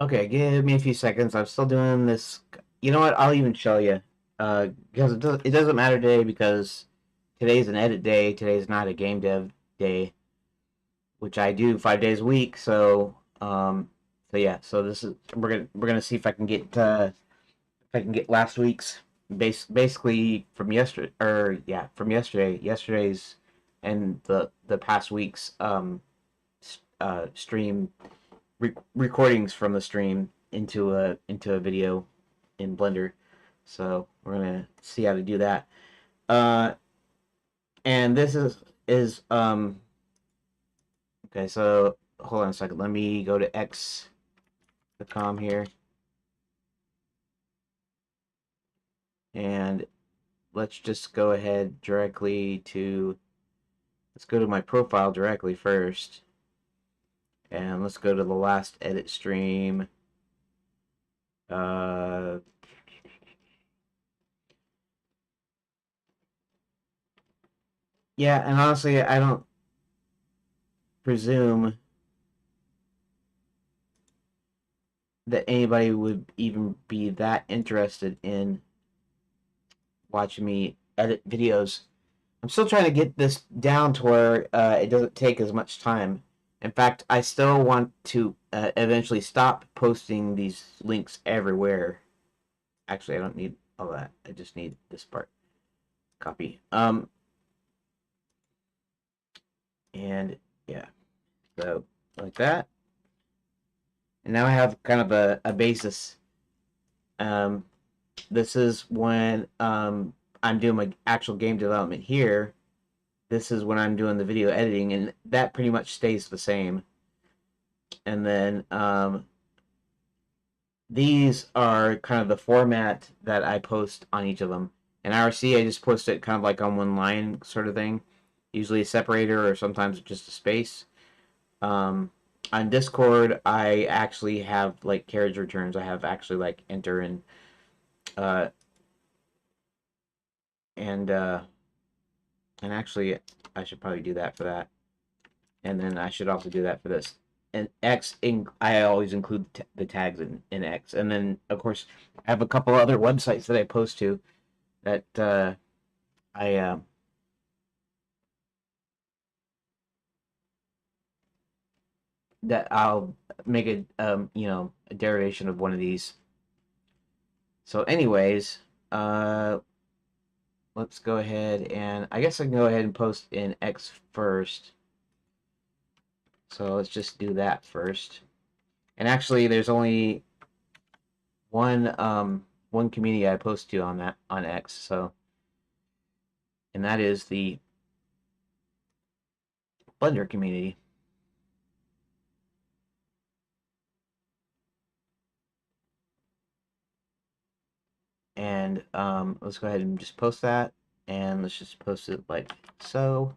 Okay, give me a few seconds. I'm still doing this. You know what? I'll even show you. Because it doesn't matter today because today's an edit day. Today's not a game dev day, which I do 5 days a week. So yeah. So this is we're gonna see if I can get last week's basically from yesterday or yeah from yesterday's and the past week's stream recordings from the stream into a video in Blender. So we're gonna see how to do that. Uh, and this is okay. So hold on a second. Let me go to X.com here, and let's just go ahead directly to. Let's go to my profile directly first, and let's go to the last edit stream. Uh, yeah, and honestly, I don't presume that anybody would even be that interested in watching me edit videos. I'm still trying to get this down to where it doesn't take as much time. In fact, I still want to eventually stop posting these links everywhere. Actually, I don't need all that. I just need this part. Copy. And yeah, so like that. And now I have kind of a basis. Um, this is when I'm doing my actual game development here. This is when I'm doing the video editing, and that pretty much stays the same. And then these are kind of the format that I post on each of them. In IRC, I just post it kind of like on one line sort of thing, usually a separator or sometimes just a space. Um, on Discord, I actually have like carriage returns. I have actually like enter uh, and uh, and actually I should probably do that for that. And then I should also do that for this. And I always include the tags in X. And then, of course, I have a couple other websites that I post to that I that I'll make a derivation of one of these. So, anyways, uh, let's go ahead and I guess I can go ahead and post in X first. So let's just do that first. And actually, there's only one community I post to on that on X. So and that is the Blender community. And let's go ahead and just post that, and let's just post it like so,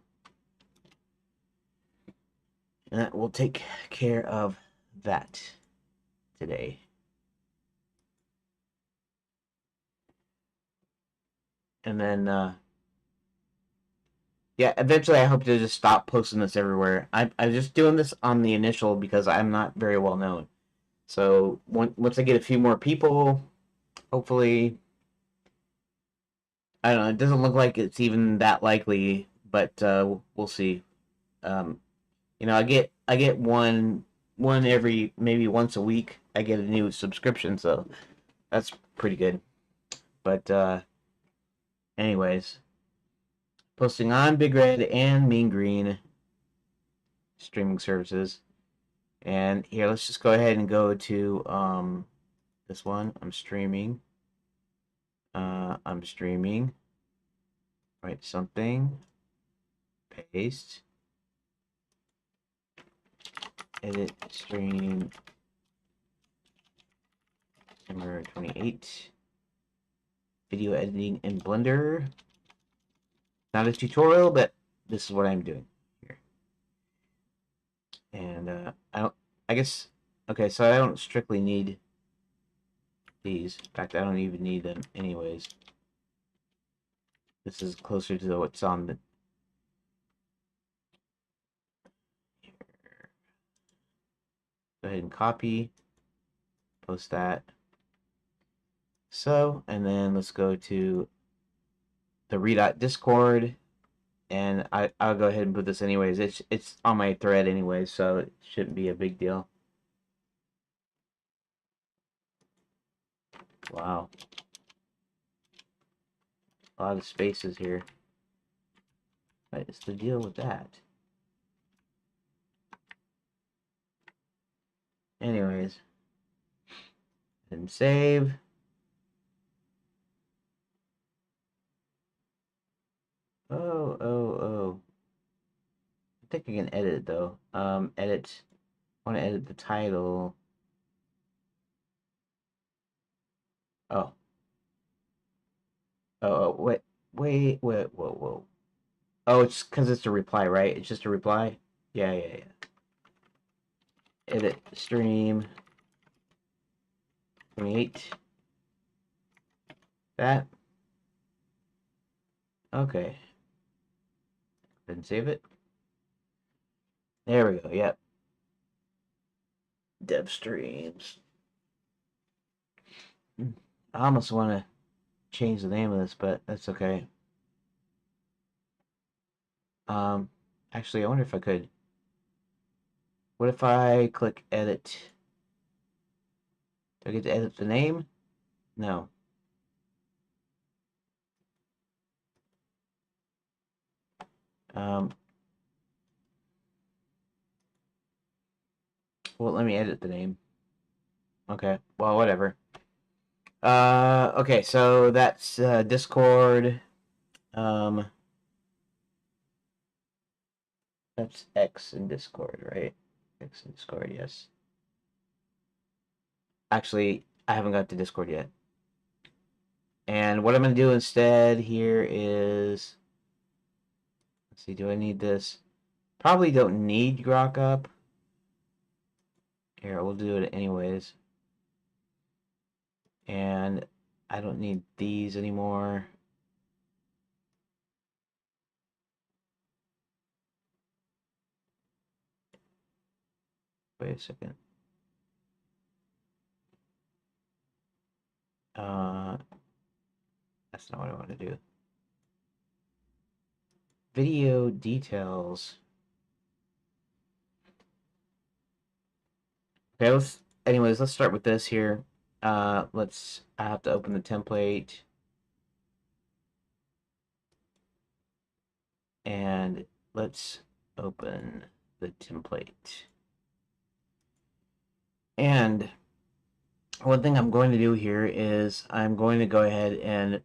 and that will take care of that today. And then yeah, eventually I hope to just stop posting this everywhere. I'm just doing this on the initial because I'm not very well known. So once I get a few more people, hopefully, I don't know. It doesn't look like it's even that likely, but we'll see. Um, I get one every maybe once a week. I get a new subscription, so that's pretty good. But anyways, posting on Big Red and Mean Green streaming services. And here, let's just go ahead and go to this one. I'm streaming. I'm streaming. Write something. Paste. Edit stream. December 28. Video editing in Blender. Not a tutorial, but this is what I'm doing here. And I don't. I guess. Okay, so I don't strictly need these. In fact, I don't even need them anyways. This is closer to what's on the. Go ahead and copy. post that. So, and then let's go to the read.discord, and I'll go ahead and put this anyways. It's on my thread anyways, so it shouldn't be a big deal. Wow. A lot of spaces here. What is the deal with that? Anyways. And save. Oh. I think I can edit it though. Edit. I want to edit the title. Oh. Whoa. Oh, it's because it's a reply, right? It's just a reply? Yeah. Edit stream 28. That. Okay. Then save it. There we go, yep. Dev streams. I almost want to change the name of this, but that's okay. Actually, I wonder if I could. What if I click edit? Do I get to edit the name? No. Well, let me edit the name. Okay, well, whatever. Okay, so that's Discord. That's X in Discord, right? X in Discord, yes. Actually, I haven't got to Discord yet. And what I'm going to do instead here is... Let's see, do I need this? Probably don't need Grok up. Here, we'll do it anyways. And I don't need these anymore. Wait a second. That's not what I want to do. Video details. Okay, let's start with this here. I have to open the template. And let's open the template. And one thing I'm going to do here is I'm going to go ahead and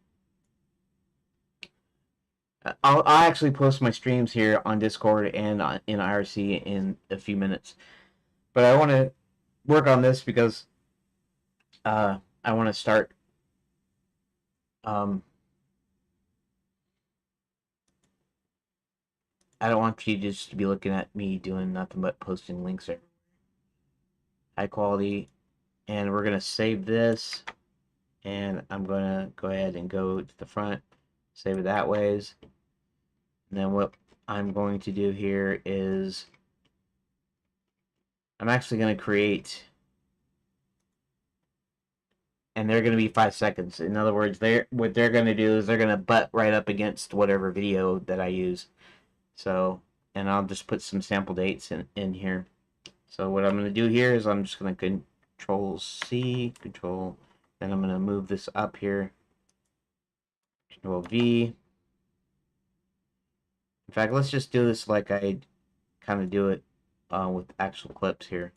I'll actually post my streams here on Discord and in IRC in a few minutes. But I want to work on this because I want to start I don't want you just to be looking at me doing nothing but posting links there. High quality. And we're going to save this. And I'm going to go ahead and go to the front. Save it that ways. And then what I'm going to do here is I'm actually going to create, and they're going to be 5 seconds. In other words, what they're going to do is they're going to butt right up against whatever video that I use. So, and I'll just put some sample dates in here. So what I'm going to do here is I'm just going to Control C, then I'm going to move this up here. Control V. In fact, let's just do this like I kind of do it with actual clips here.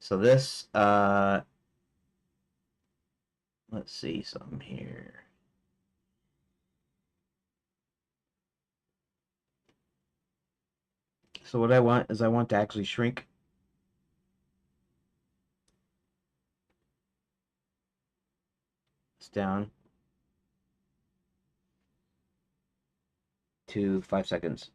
So this, let's see something here. So what I want is I want to actually shrink this down to 5 seconds.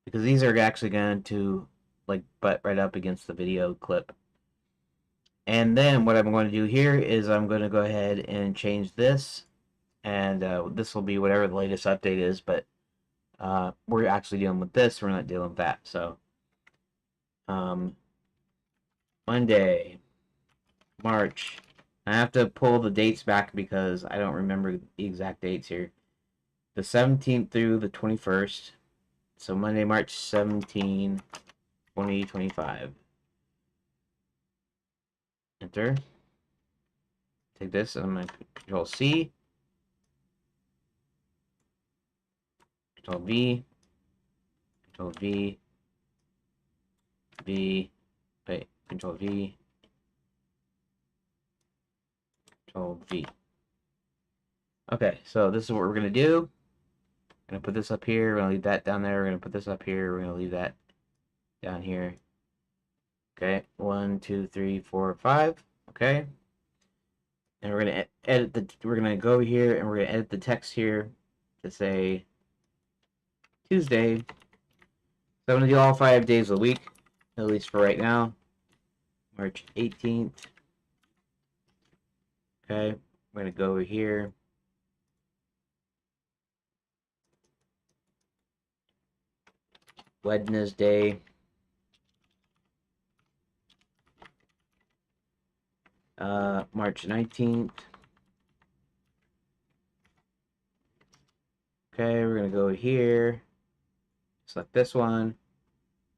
Because these are actually going to like butt right up against the video clip. And then what I'm going to do here is I'm going to go ahead and change this. And this will be whatever the latest update is, but we're actually dealing with this, we're not dealing with that. So Monday, March. I have to pull the dates back because I don't remember the exact dates here. The 17th through the 21st. So Monday, March 17, 2025. Enter. Take this, and I'm going to Control C, Control V, Control V, V, wait, Control V, Control V. Okay, so this is what we're going to do. We're going to put this up here, we're going to leave that down there, we're going to put this up here, we're going to leave that down here. Okay, 1, 2, 3, 4, 5. Okay. And we're going to edit the, we're going to go over here and we're going to edit the text here to say Tuesday. So I'm going to do all 5 days of the week, at least for right now. March 18th. Okay, we're going to go over here. Wednesday. March 19th. Okay, we're going to go here. Select this one.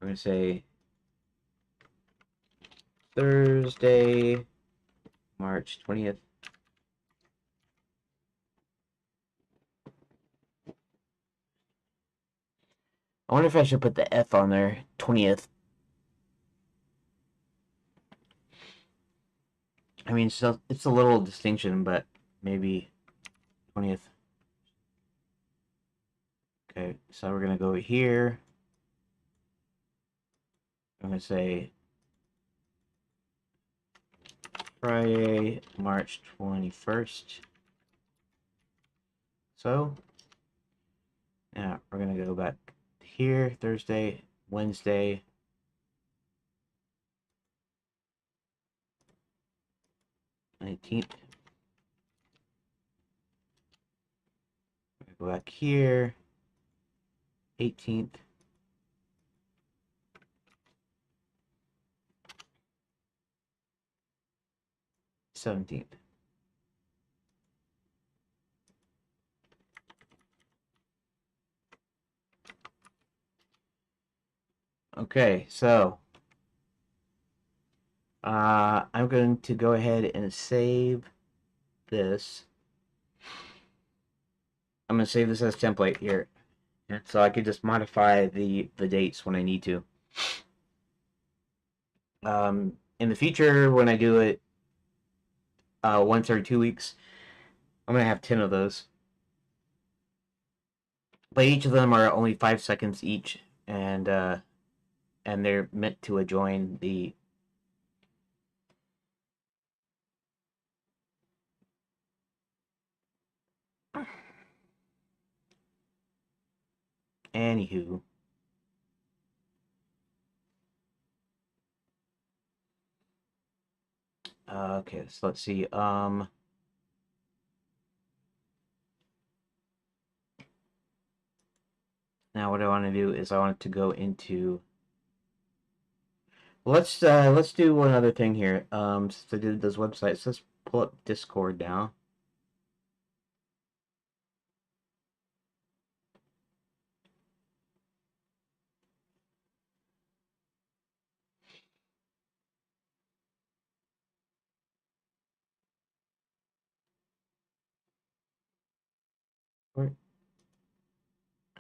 We're going to say Thursday, March 20th. I wonder if I should put the F on there, 20th. I mean, so it's a little distinction, but maybe 20th. Okay, so we're going to go here. I'm going to say Friday, March 21st. So, now we're going to go back here, Thursday, Wednesday, '19th. Go back here, 18th. '17th. Okay, so I'm going to go ahead and save this. I'm going to save this as template here. So I could just modify the dates when I need to. In the future, when I do it once every 2 weeks, I'm going to have 10 of those. But each of them are only 5 seconds each, and they're meant to adjoin the. Anywho. Okay, so let's see. Now what I want to do is I want to go into. Let's do one other thing here. Since I did those websites, let's pull up Discord now.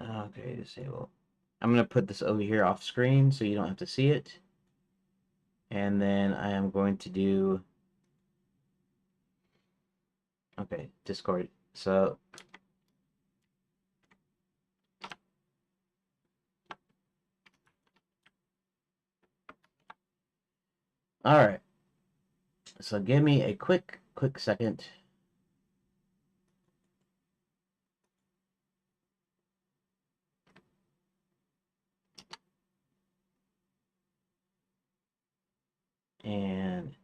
Okay, disable. I'm gonna put this over here off screen so you don't have to see it. And then I am going to do. Okay, Discord. So. Alright. So give me a quick second. And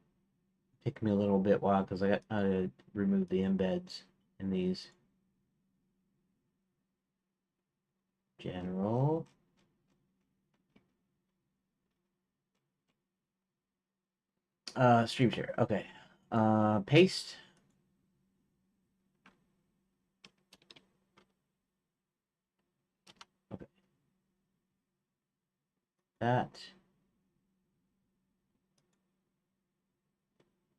it took me a little bit while because I got to remove the embeds in these. General. Stream share. Okay. Paste. Okay. That.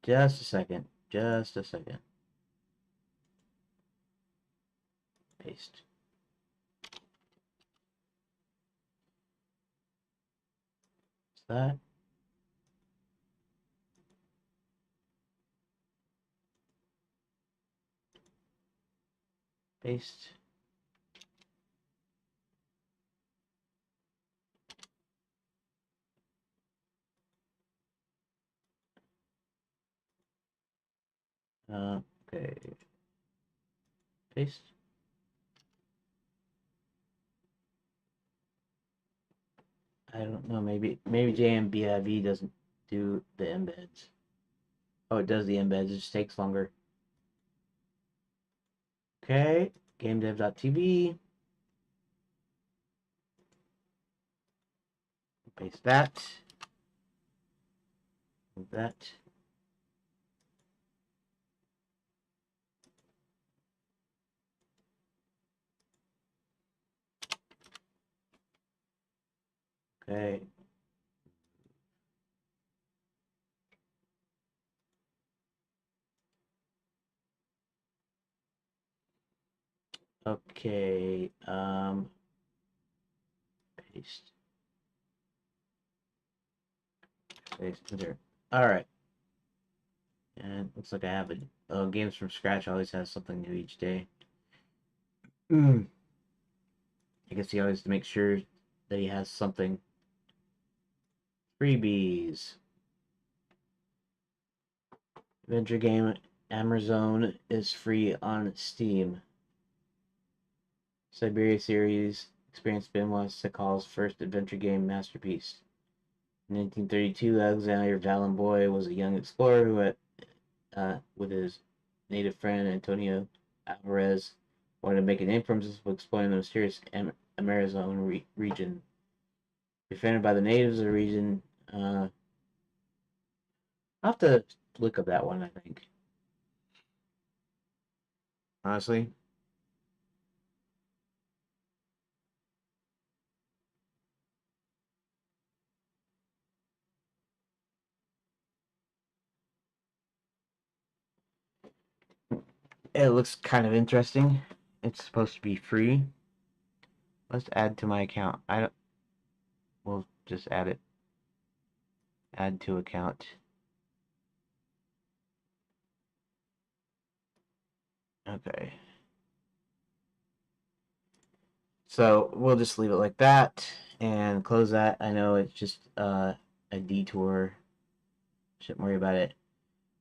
Just a second. Just a second. Paste. Is that? Paste. Okay. Paste. I don't know. Maybe JMBIV doesn't do the embeds. Oh, it does the embeds. It just takes longer. Okay. GameDev.tv. Paste that. Move that. Okay. Okay. Paste. Paste there. All right. And looks like I have it. Games from Scratch always has something new each day. I guess he always makes sure that he has something. Freebies. Adventure game Amazon is free on Steam. Siberia series experienced Benoit Sekal's first adventure game masterpiece. In 1932, Alexander Vallon Boy was a young explorer who with his native friend Antonio Alvarez, wanted to make a name for himself by exploring the mysterious Amazon region. Defended by the natives of the region, I'll have to look up that one, I think. Honestly. It looks kind of interesting. It's supposed to be free. Let's add to my account. I don't. We'll just add it. Add to account. Okay. So we'll just leave it like that and close that. I know it's just a detour. Shouldn't worry about it.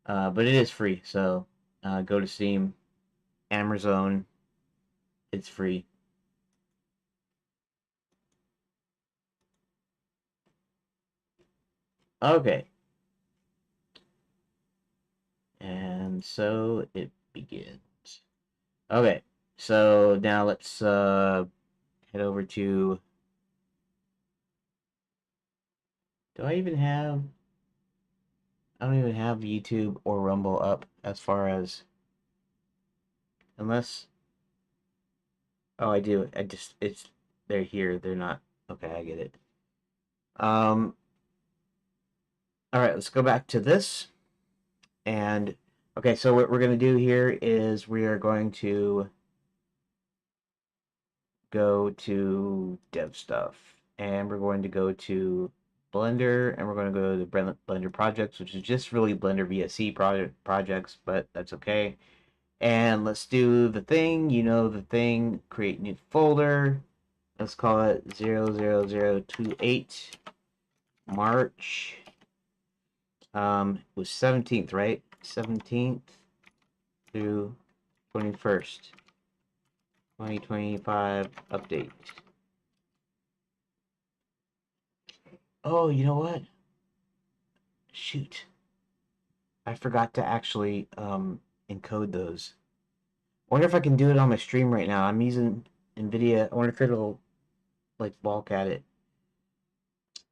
But it is free. So go to Steam, Amazon. It's free. Okay. And so it begins. Okay. So now let's head over to. Do I even have? I don't even have YouTube or Rumble up as far as unless. Oh, I do. I just it's they're here. They're not. Okay, I get it. Um. All right. Let's go back to this and. Okay, so what we're going to do here is we are going to go to dev stuff and we're going to go to Blender and we're going to go to Blender projects, which is just really Blender VSE projects, but that's okay. And let's do the thing, the thing, create new folder. Let's call it 00028 March. It was 17th, right? 17th through 21st. 2025 update. Oh, you know what? Shoot. I forgot to actually encode those. I wonder if I can do it on my stream right now. I'm using NVIDIA. I wonder if it'll like bulk at it.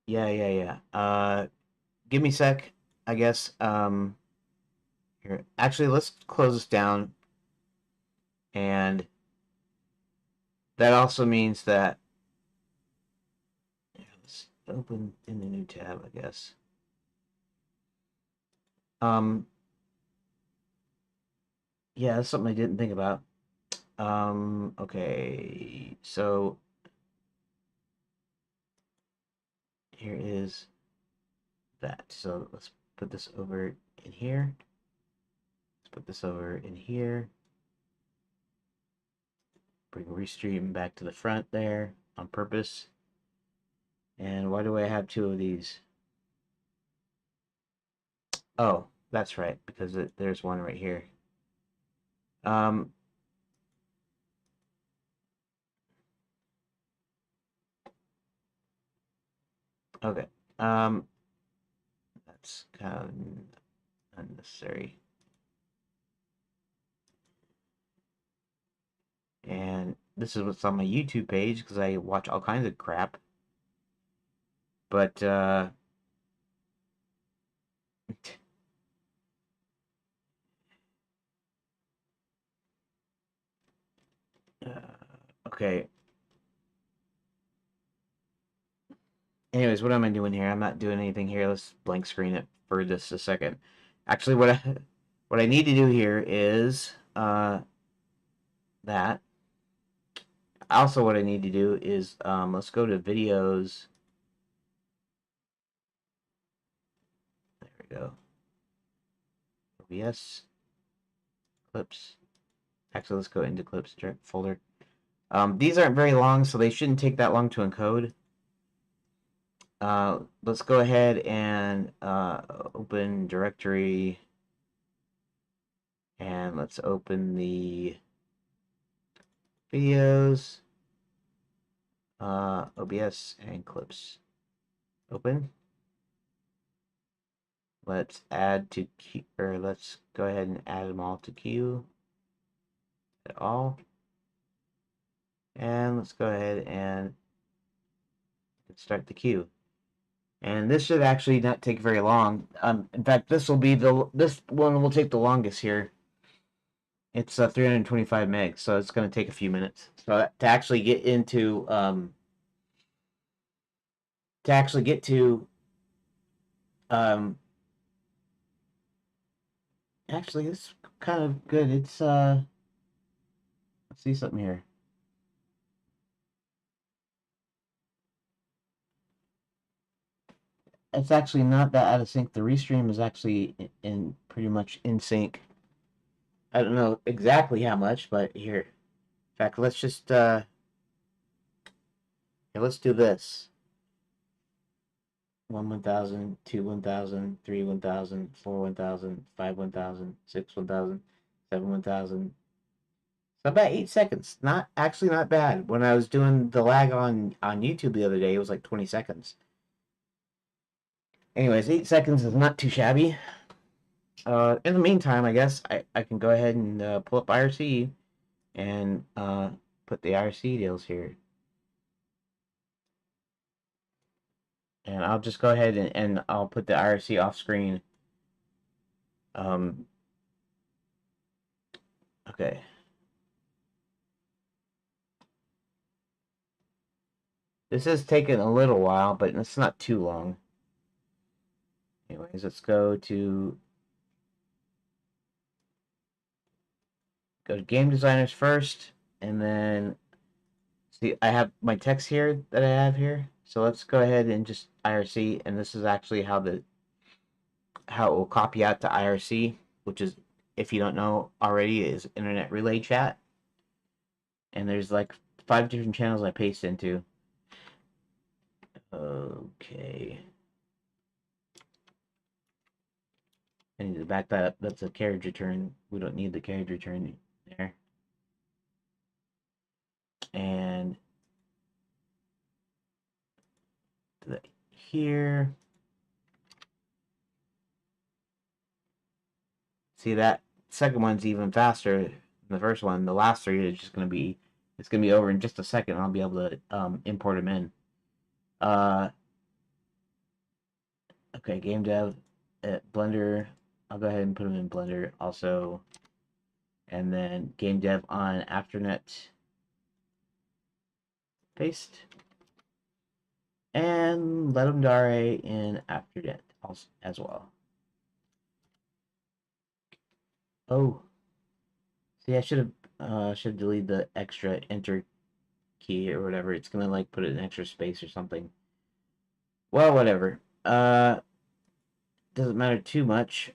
Yeah. Give me a sec. I guess. Here, actually, let's close this down, and that also means that let's open in the new tab, I guess. Um, yeah, that's something I didn't think about. Okay, so here is that. So let's put this over in here. Let's put this over in here. Bring Restream back to the front there on purpose. And why do I have two of these? Oh, that's right, because there's one right here. Um, okay. That's kind of unnecessary. And this is what's on my YouTube page because I watch all kinds of crap. But okay. Anyways, what am I doing here? I'm not doing anything here. Let's blank screen it for just a second. Actually, what I need to do here is that. Also, what I need to do is let's go to videos. There we go. OBS clips. Actually, let's go into clips direct folder. These aren't very long, so they shouldn't take that long to encode. Let's go ahead and open directory, and let's open the videos, OBS, and clips. Open. Let's add to queue, or let's go ahead and add them all to queue. At all. And let's go ahead and start the queue. And this should actually not take very long. In fact, this one will take the longest here. It's 325 megs, so it's going to take a few minutes. So to actually get into um, actually it's kind of good. It's let's see something here. It's actually not that out of sync. The restream is actually in pretty much in sync. I don't know exactly how much, but here. In fact, let's just here, let's do this. 1 1000, 2 1000, 3 1000, 4 1000, 5 1000, 6 1000, 7 1000. So about 8 seconds. Not bad. When I was doing the lag on YouTube the other day, it was like 20 seconds. Anyways, 8 seconds is not too shabby. In the meantime, I guess I can go ahead and pull up IRC and put the IRC deals here. And I'll just go ahead and I'll put the IRC off screen. Okay. This has taken a little while, but it's not too long. Anyways, let's go to game designers first, and then see I have my text here that I have here. So let's go ahead and just IRC, and this is actually how it will copy out to IRC, which is, if you don't know already, is Internet Relay Chat. And there's like 5 different channels I paste into. Okay. I need to back that up. That's a carriage return. We don't need the carriage return there. And here. See, that second one's even faster than the first one. The last three is just it's gonna be over in just a second. I'll be able to import them in. Uh, okay, game dev. Blender. I'll go ahead and put them in Blender also, and then game dev on AfterNet. Paste, and let them die in AfterNet also as well. Oh, see, I should delete the extra enter key or whatever. It's gonna like put it in extra space or something. Well, whatever. Doesn't matter too much.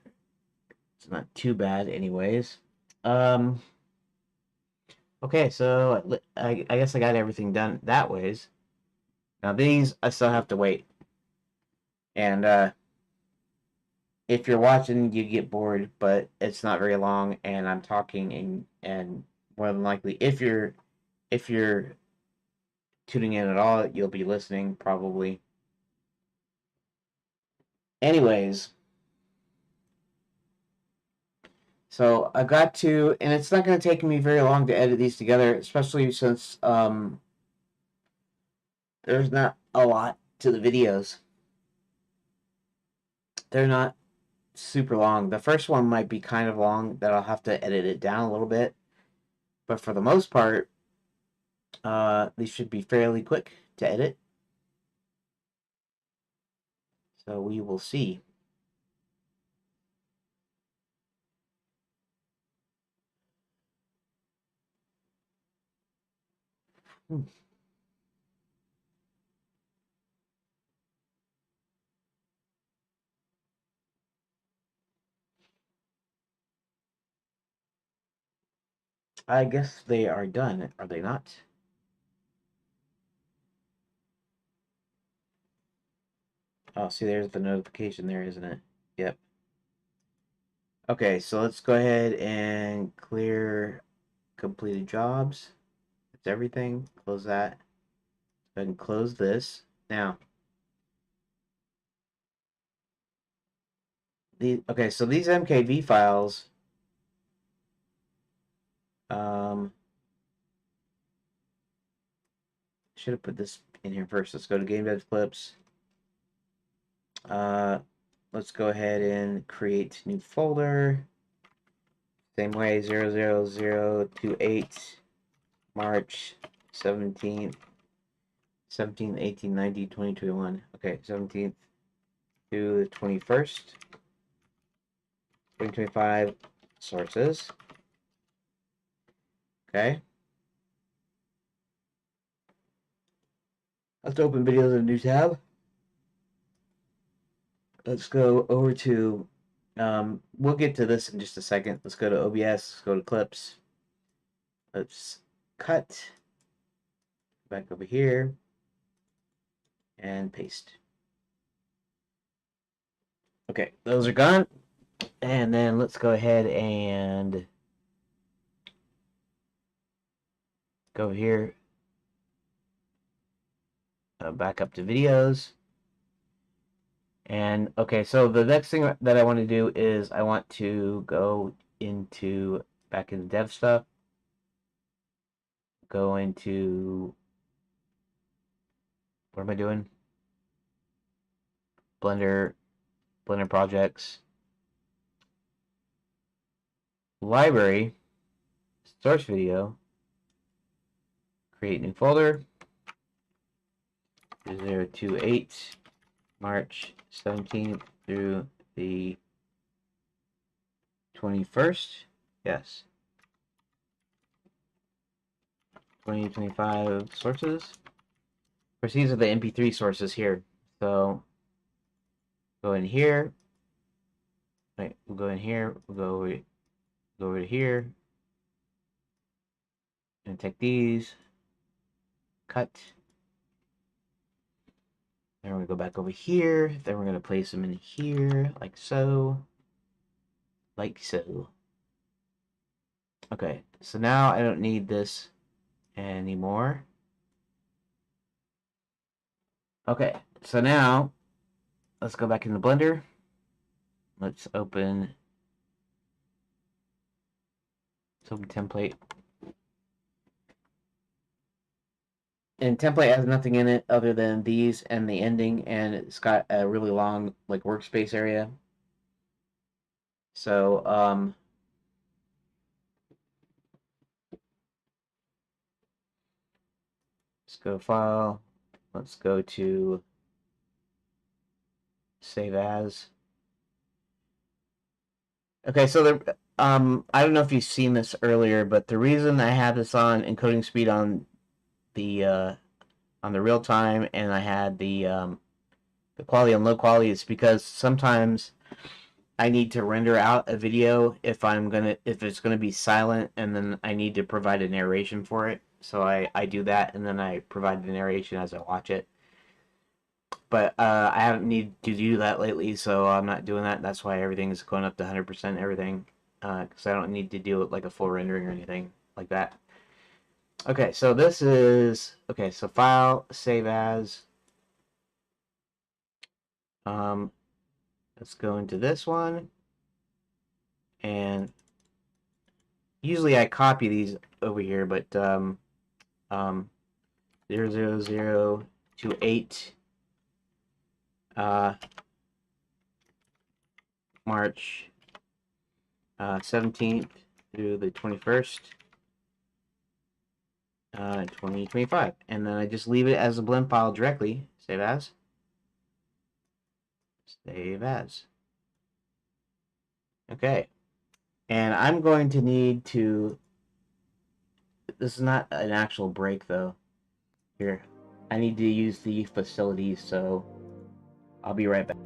It's not too bad, anyways. Um, okay, so I guess I got everything done that ways. Now these I still have to wait, and if you're watching, you get bored, but it's not very long, and I'm talking, and more than likely, if you're tuning in at all, you'll be listening probably. Anyways, so I got to, and it's not going to take me very long to edit these together, especially since there's not a lot to the videos. They're not super long. The first one might be kind of long that I'll have to edit it down a little bit, but for the most part, these should be fairly quick to edit. So we will see. Hmm. I guess they are done, are they not? Oh, see, there's the notification there, isn't it? Yep. Okay, so let's go ahead and clear completed jobs. That's everything. Close that. Go ahead and close this. Now, okay, so these MKV files, um, should have put this in here first. Let's go to Game Dev Clips. Let's go ahead and create new folder. Same way, 00028 March 17th, 17th, 18th, 19th, 2021. Okay, 17th to the 21st, 2025 sources. Okay. Let's open videos in a new tab. Let's go over to, we'll get to this in just a second. Let's go to OBS, let's go to clips. Let's cut back over here and paste. Okay, those are gone. And then let's go ahead and go over here, back up to videos. And okay, so the next thing that I want to do is I want to go into back in dev stuff, go into, what am I doing? Blender projects, library, source video, create new folder, 028 March 17th through the 21st. Yes. 2025 sources. Of course, these are the MP3 sources here. So go in here. Right, we'll go in here. We'll go over to here and take these. Cut. Then we're going to go back over here. Then we're going to place them in here, like so. Like so. Okay, so now I don't need this anymore. Okay, so now let's go back into Blender. Let's open template. And template has nothing in it other than these and the ending, and it's got a really long like workspace area. So, let's go File. Let's go to Save As. Okay, so I don't know if you've seen this earlier, but the reason I had this on encoding speed the uh, on the real time, and I had the quality on low quality, is because sometimes I need to render out a video if it's gonna be silent, and then I need to provide a narration for it. So I do that, and then I provide the narration as I watch it. But I haven't needed to do that lately, so I'm not doing that. That's why everything's going up to 100% everything, because I don't need to do it like a full rendering or anything like that. Okay, so this is okay. So File, Save As. Um, let's go into this one, and usually I copy these over here, but um, 00028 uh, March 17th through the 21st, 2025. And then I just leave it as a blend file directly. Save as. Save as. Okay. And I'm going to need to... This is not an actual break, though. Here. I need to use the facilities, so I'll be right back.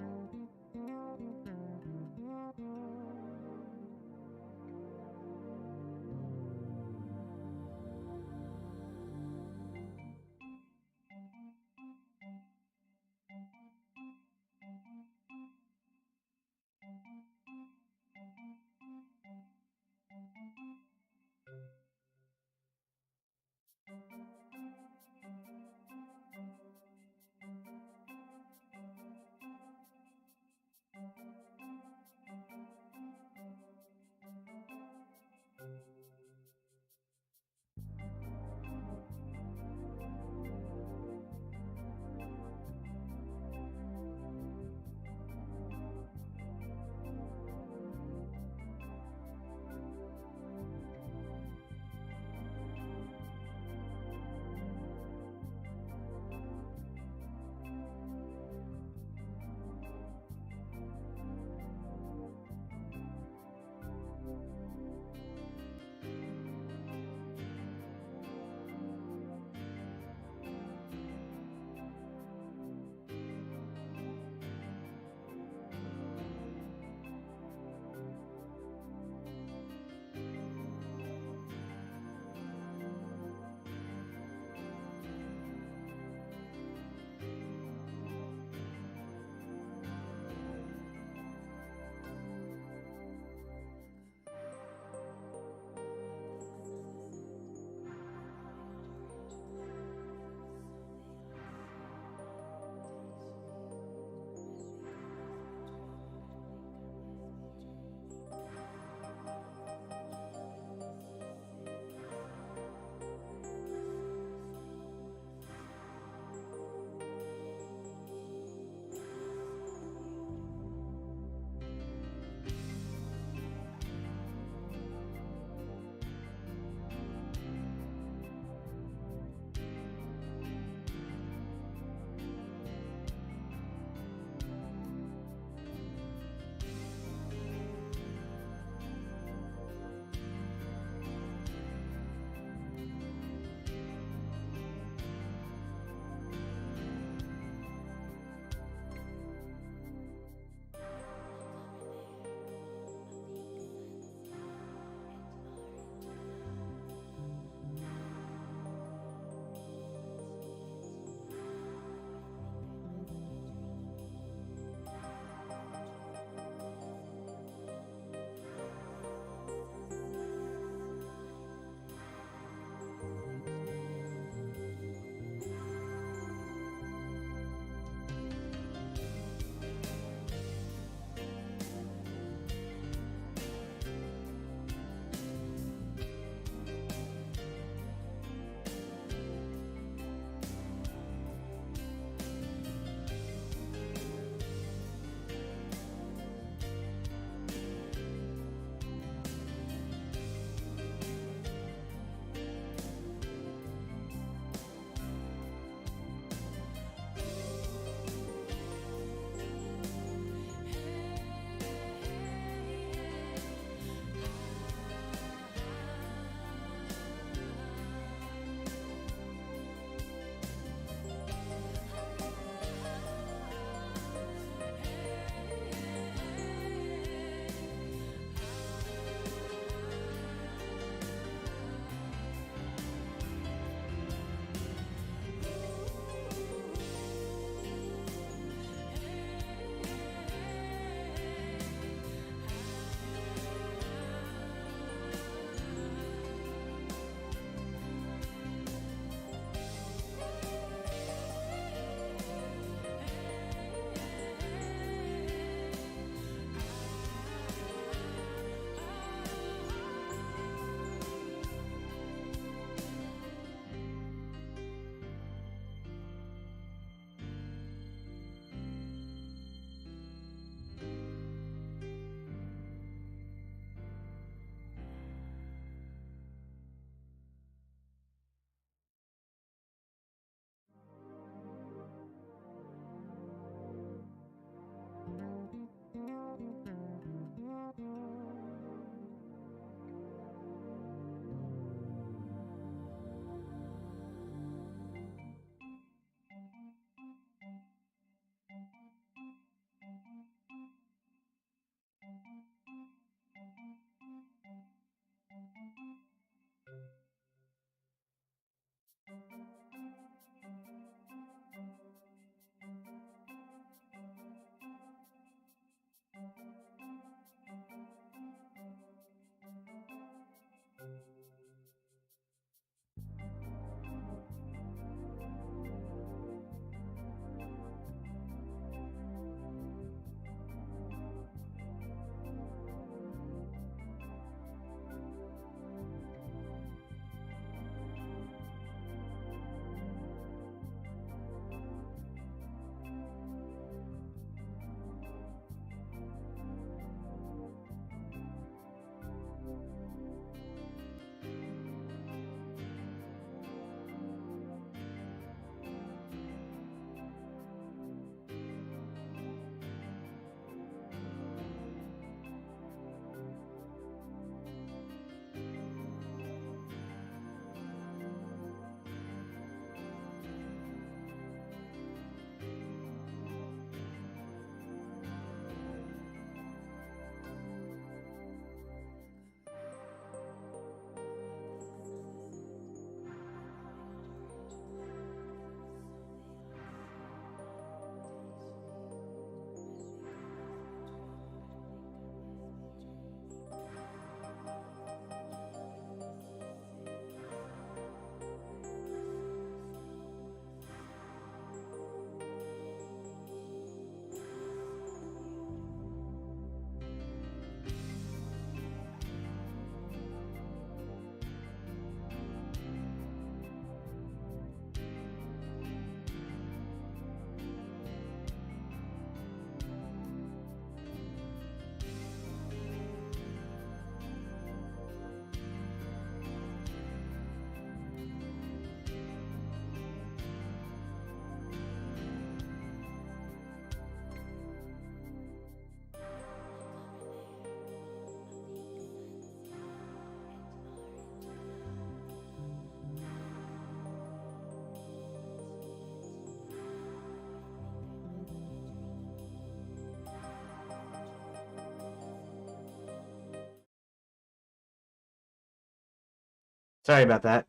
Sorry about that.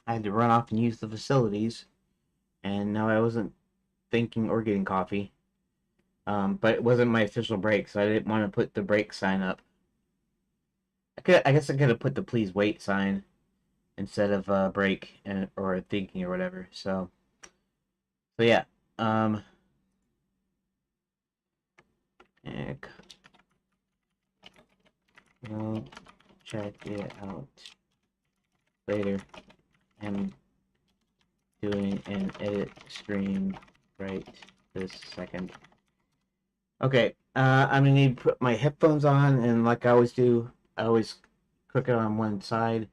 I had to run off and use the facilities, and no, I wasn't thinking or getting coffee. But it wasn't my official break, so I didn't want to put the break sign up. I guess I could have put the please wait sign instead of break and or thinking or whatever. So yeah. Um, we'll check it out later. I'm doing an edit stream right this second. Okay, I'm gonna need to put my headphones on, and like I always do, I always click it on one side.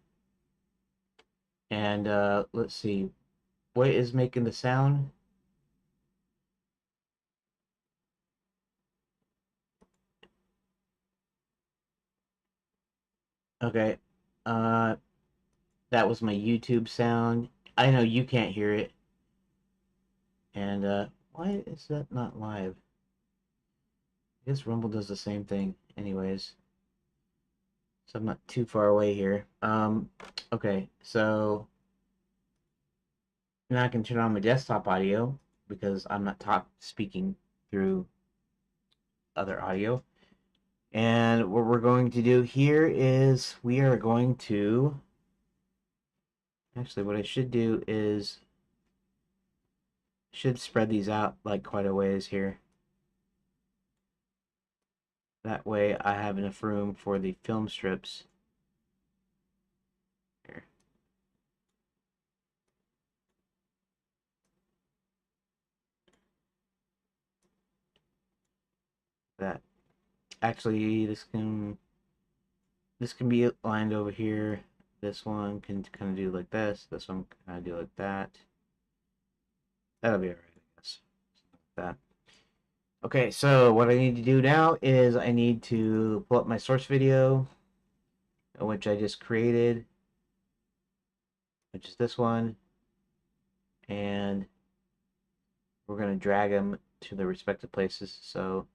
And let's see, what is making the sound? Okay, uh, that was my YouTube sound. I know you can't hear it, and why is that not live? I guess Rumble does the same thing, anyways. So I'm not too far away here. Okay, so now I can turn on my desktop audio because I'm not speaking through other audio. And what we're going to do here is we are going to actually what I should do is should spread these out like quite a ways here. That way I have enough room for the film strips. Here. That actually this can be lined over here. This one can kind of do like this. This one can kind of do like that. That'll be alright, I guess. Like that. Okay, so what I need to do now is I need to pull up my source video, which I just created, which is this one, and we're going to drag them to the respective places. So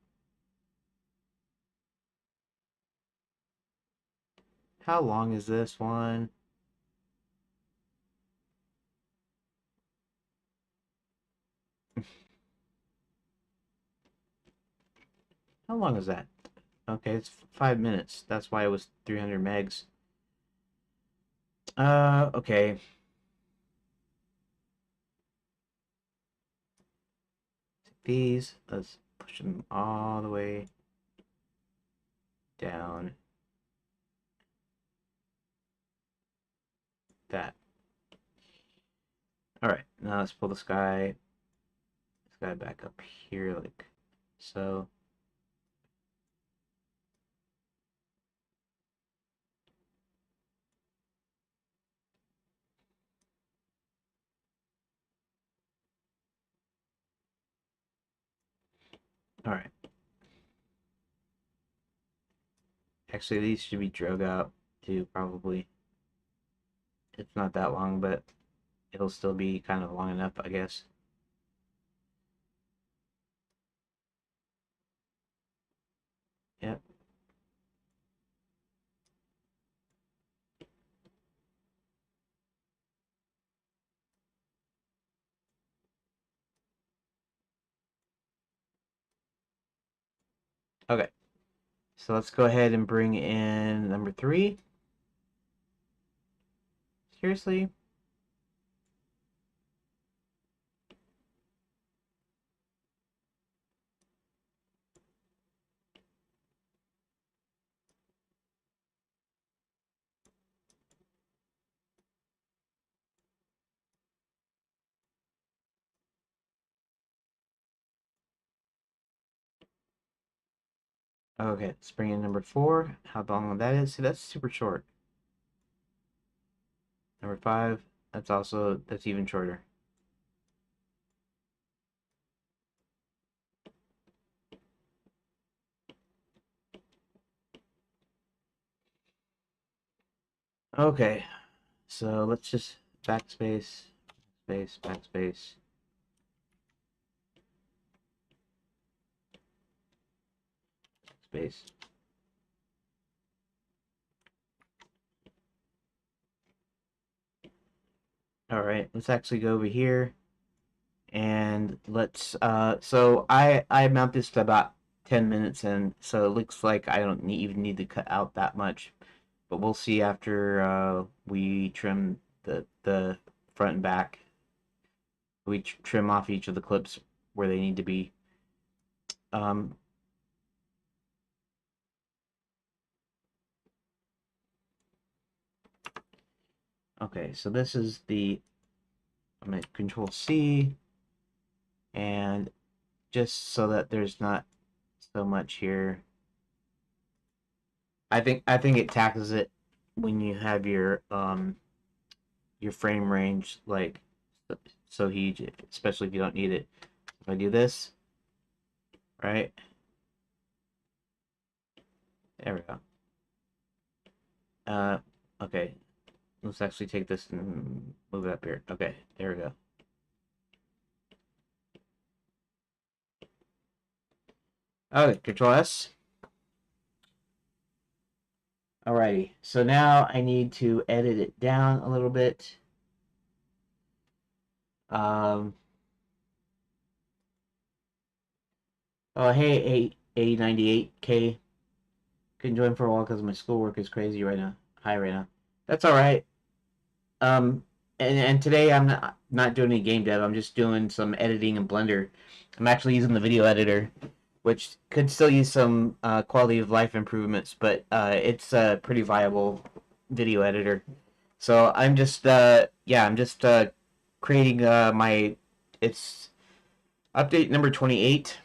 how long is this one? How long is that? Okay, it's 5 minutes. That's why it was 300 megs. Okay. These, let's push them all the way down. That. All right, now let's pull this guy back up here like so. All right. Actually, these should be drug out too, probably. It's not that long, but it'll still be kind of long enough, I guess. Yep. Okay. So let's go ahead and bring in number 3. Seriously? Okay, let's bring in number 4. How long that is? See, that's super short. Number 5, that's even shorter. Okay, so let's just backspace, space, backspace. Space. All right, let's actually go over here and let's so I mount this to about 10 minutes, and so it looks like I don't even need to cut out that much, but we'll see after we trim the front and back. We trim off each of the clips where they need to be. um okay, so this is the, I'm gonna control C, and just so that there's not so much here. I think it taxes it when you have your frame range like so huge, especially if you don't need it. If I do this, right? There we go. Uh, okay. Let's actually take this and move it up here. Okay, there we go. Okay, Control S. Alrighty. So now I need to edit it down a little bit. Um. Oh, hey, 8098K. Couldn't join for a while because my schoolwork is crazy right now. High right now. That's all right. Um, and today I'm not doing any game dev. I'm just doing some editing in Blender. I'm actually using the video editor, which could still use some quality of life improvements, but it's a pretty viable video editor. So I'm just yeah, I'm just creating my, it's update number 28.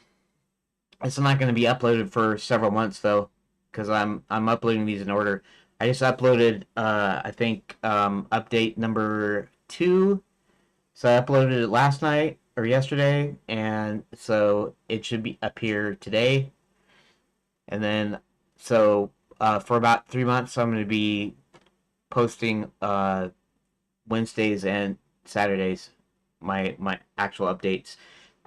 It's not going to be uploaded for several months though, because I'm uploading these in order. I just uploaded I think update number 2. So I uploaded it last night or yesterday, and so it should be up here today. And then so for about 3 months, I'm going to be posting Wednesdays and Saturdays my actual updates.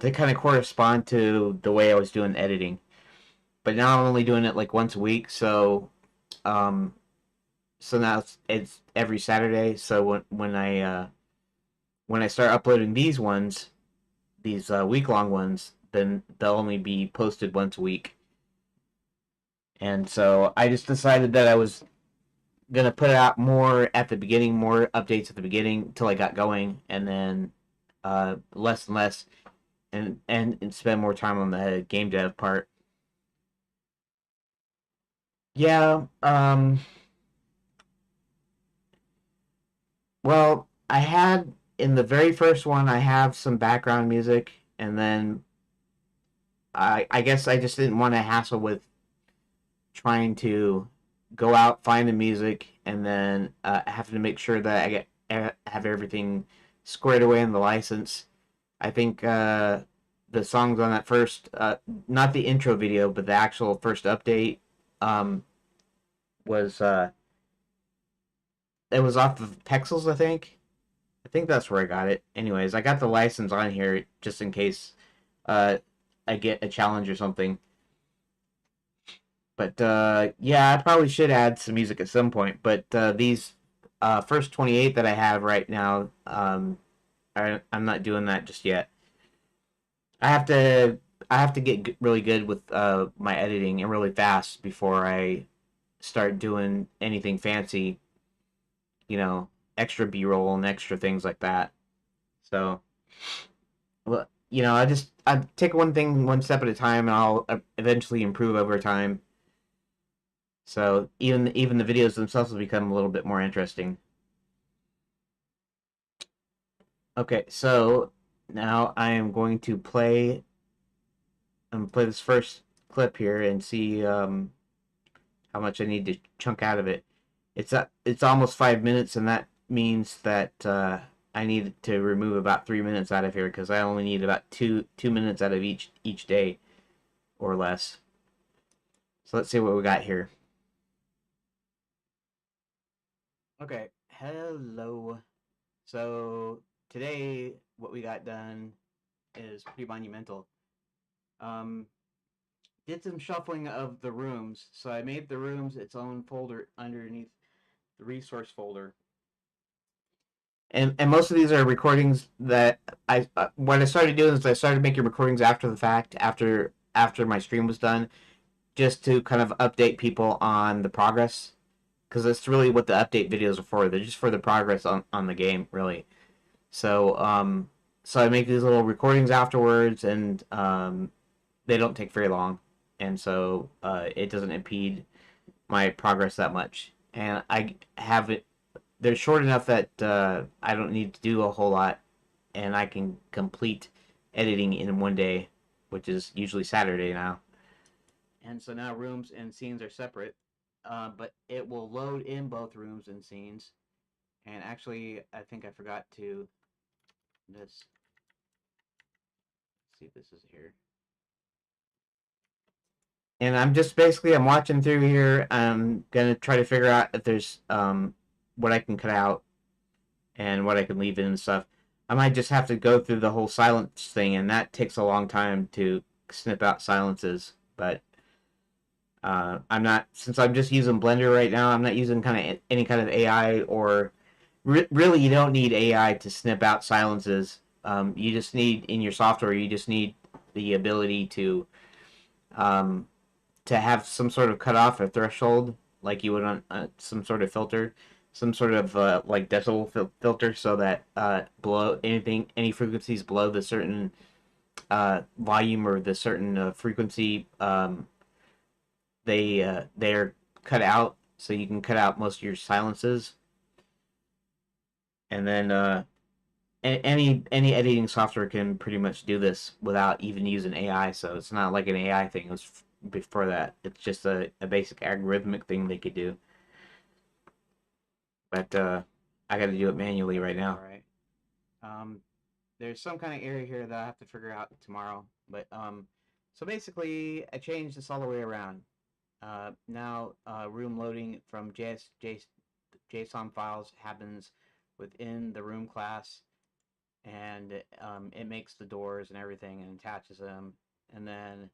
They kind of correspond to the way I was doing editing, but now I'm only doing it like once a week. Um, so now it's every Saturday. So when I start uploading these ones, these week long ones, then they'll only be posted once a week. And so I just decided that I was gonna put out more at the beginning, more updates at the beginning until I got going, and then less and less, and spend more time on the game dev part. Yeah. Well, I had in the very first one, I have some background music, and then I guess I just didn't want to hassle with trying to go out, find the music, and then having to make sure that I have everything squared away in the license. I think the songs on that first, not the intro video, but the actual first update, um, was it was off of Pexels, I think. I think that's where I got it. Anyways, I got the license on here just in case uh, I get a challenge or something. But yeah, I probably should add some music at some point. But these first 28 that I have right now, I'm not doing that just yet. I have to I have to get really good with my editing and really fast before I start doing anything fancy. You know, extra B-roll and extra things like that. So, well, I take one thing one step at a time, and I'll eventually improve over time. So even the videos themselves will become a little bit more interesting. Okay, so now I am going to play this first clip here and see how much I need to chunk out of it. It's almost 5 minutes, and that means that I need to remove about 3 minutes out of here because I only need about two minutes out of each day or less. So let's see what we got here. Okay, hello. So today, what we got done is pretty monumental. Um, did some shuffling of the rooms. So I made the rooms its own folder underneath the resource folder. and most of these are recordings that what I started doing is I started making recordings after the fact, after my stream was done, just to kind of update people on the progress, because that's really what the update videos are for. They're just for the progress on the game, really. So so I make these little recordings afterwards, and they don't take very long, and so it doesn't impede my progress that much. And I have it. They're short enough that I don't need to do a whole lot, and I can complete editing in one day, which is usually Saturday now. And so now rooms and scenes are separate, but it will load in both rooms and scenes. And actually, I think I forgot to this. Let's see if this is here. And I'm just basically I'm watching through here. I'm gonna try to figure out if there's what I can cut out and what I can leave in and stuff. I might just have to go through the whole silence thing, and that takes a long time to snip out silences. But I'm not, since I'm just using Blender right now. I'm not using kind of any kind of AI or really. You don't need AI to snip out silences. You just need in your software. You just need the ability um, to have some sort of cutoff or threshold, like you would on some sort of filter, some sort of like decibel filter, so that below any frequencies below the certain volume or the certain frequency, they're cut out, so you can cut out most of your silences, and then any editing software can pretty much do this without even using AI. So it's not like an AI thing. It was before that. It's just a basic algorithmic thing they could do. But I got to do it manually right now. All right. Um, there's some kind of error here that I have to figure out tomorrow. But so basically, I changed this all the way around. Now, room loading from JSON files happens within the room class, and it makes the doors and everything and attaches them. And then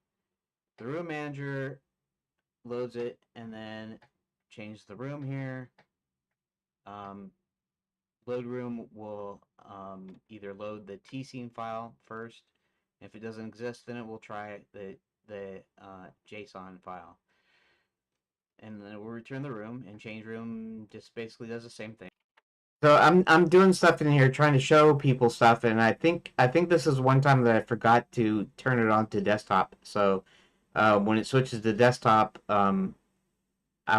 the room manager loads it, and then change the room here. Um, Load room will either load the tscene file first. If it doesn't exist, then it will try the JSON file, and then it will return the room. And change room just basically does the same thing. So I'm doing stuff in here trying to show people stuff, and I think this is one time that I forgot to turn it on to desktop. So when it switches to desktop, I'll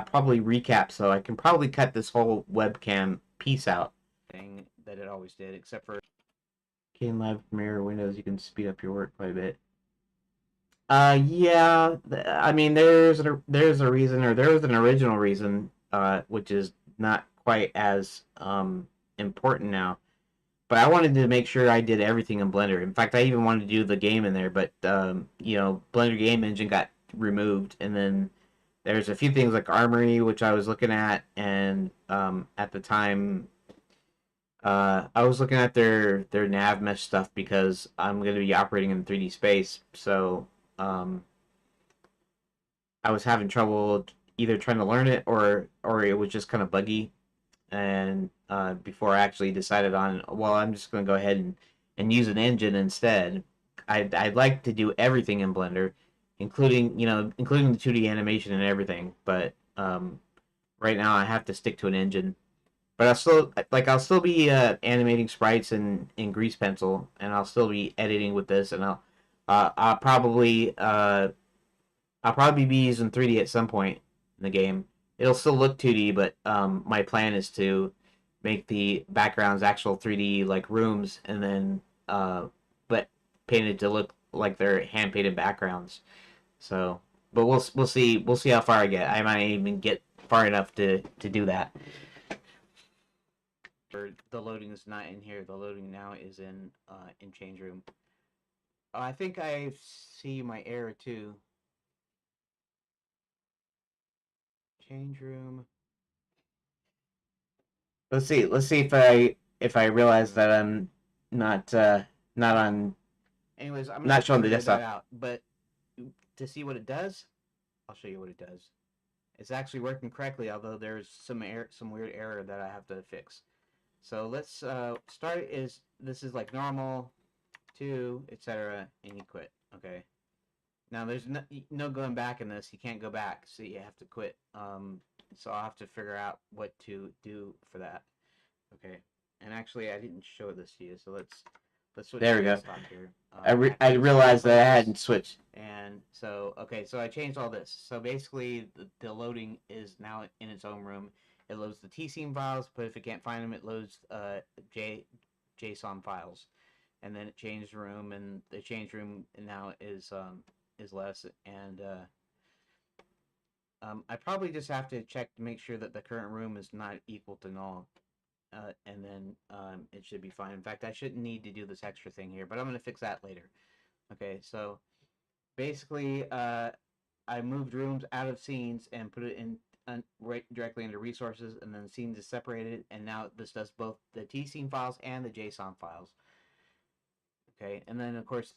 probably recap, so I can probably cut this whole webcam piece out. Thing that it always did, except for Kane Live Premiere Windows, you can speed up your work quite a bit. Yeah, I mean, there's a reason, or there was an original reason, which is not quite as important now. But I wanted to make sure I did everything in Blender. In fact, I even wanted to do the game in there, but Blender Game Engine got removed, and then there's a few things like Armory, which I was looking at, and at the time, I was looking at their nav mesh stuff because I'm going to be operating in 3D space, so um, I was having trouble either trying to learn it, or it was just kind of buggy. And before I actually decided on, well, I'm just going to go ahead and use an engine instead. I'd like to do everything in Blender, including the 2D animation and everything. But right now I have to stick to an engine. But I'll still be animating sprites in Grease Pencil, and I'll still be editing with this, and I'll probably be using 3D at some point in the game. It'll still look 2D, but my plan is to make the backgrounds actual 3D like rooms, and then but painted to look like they're hand painted backgrounds. So, but we'll see how far I get. I might even get far enough to do that. The loading is not in here. The loading now is in change room. I think I see my error too. Change room. Let's see. Let's see if I realize that I'm not not on. Anyways, I'm not showing the desktop out, but to see what it does, I'll show you what it does. It's actually working correctly, although there's some weird error that I have to fix. So let's start is this is like normal, 2, etc., and you quit. Okay. Now there's no going back in this. You can't go back, so you have to quit. So I'll have to figure out what to do for that. Okay. And actually, I didn't show this to you, so let's switch. There we go. Here. I realized that I hadn't switched. And so okay, so I changed all this. So basically, the loading is now in its own room. It loads the T-scene files, but if it can't find them, it loads JSON files, and then it changed room, and the change room now is less, and I probably just have to check to make sure that the current room is not equal to null, and then it should be fine. In fact, I shouldn't need to do this extra thing here, but I'm going to fix that later. Okay, so basically, I moved rooms out of scenes and put it in right directly into resources, and then scenes is separated, and now this does both the T-scene files and the JSON files. Okay, and then of course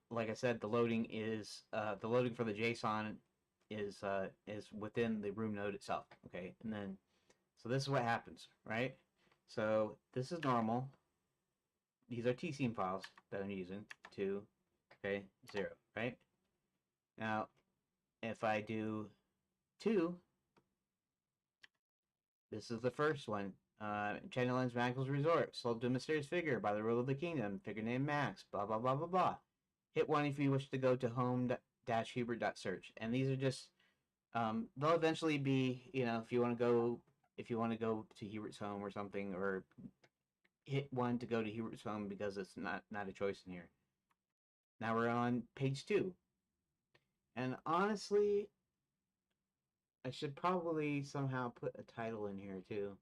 like I said, the loading for the JSON is within the room node itself. Okay, and then so this is what happens, right? So this is normal. These are T-scene files that I'm using. 2, okay, 0, right? Now, if I do 2, this is the first one. Channel Lens Magical's Resort, sold to a mysterious figure by the rule of the kingdom, figure named Max, blah, blah, blah, blah, blah. Hit 1 if you wish to go to home-hubert.search. And these are just, they'll eventually be, if you want to go to Hubert's home or something, or hit 1 to go to Hubert's home because it's not a choice in here. Now we're on page 2. And honestly, I should probably somehow put a title in here too.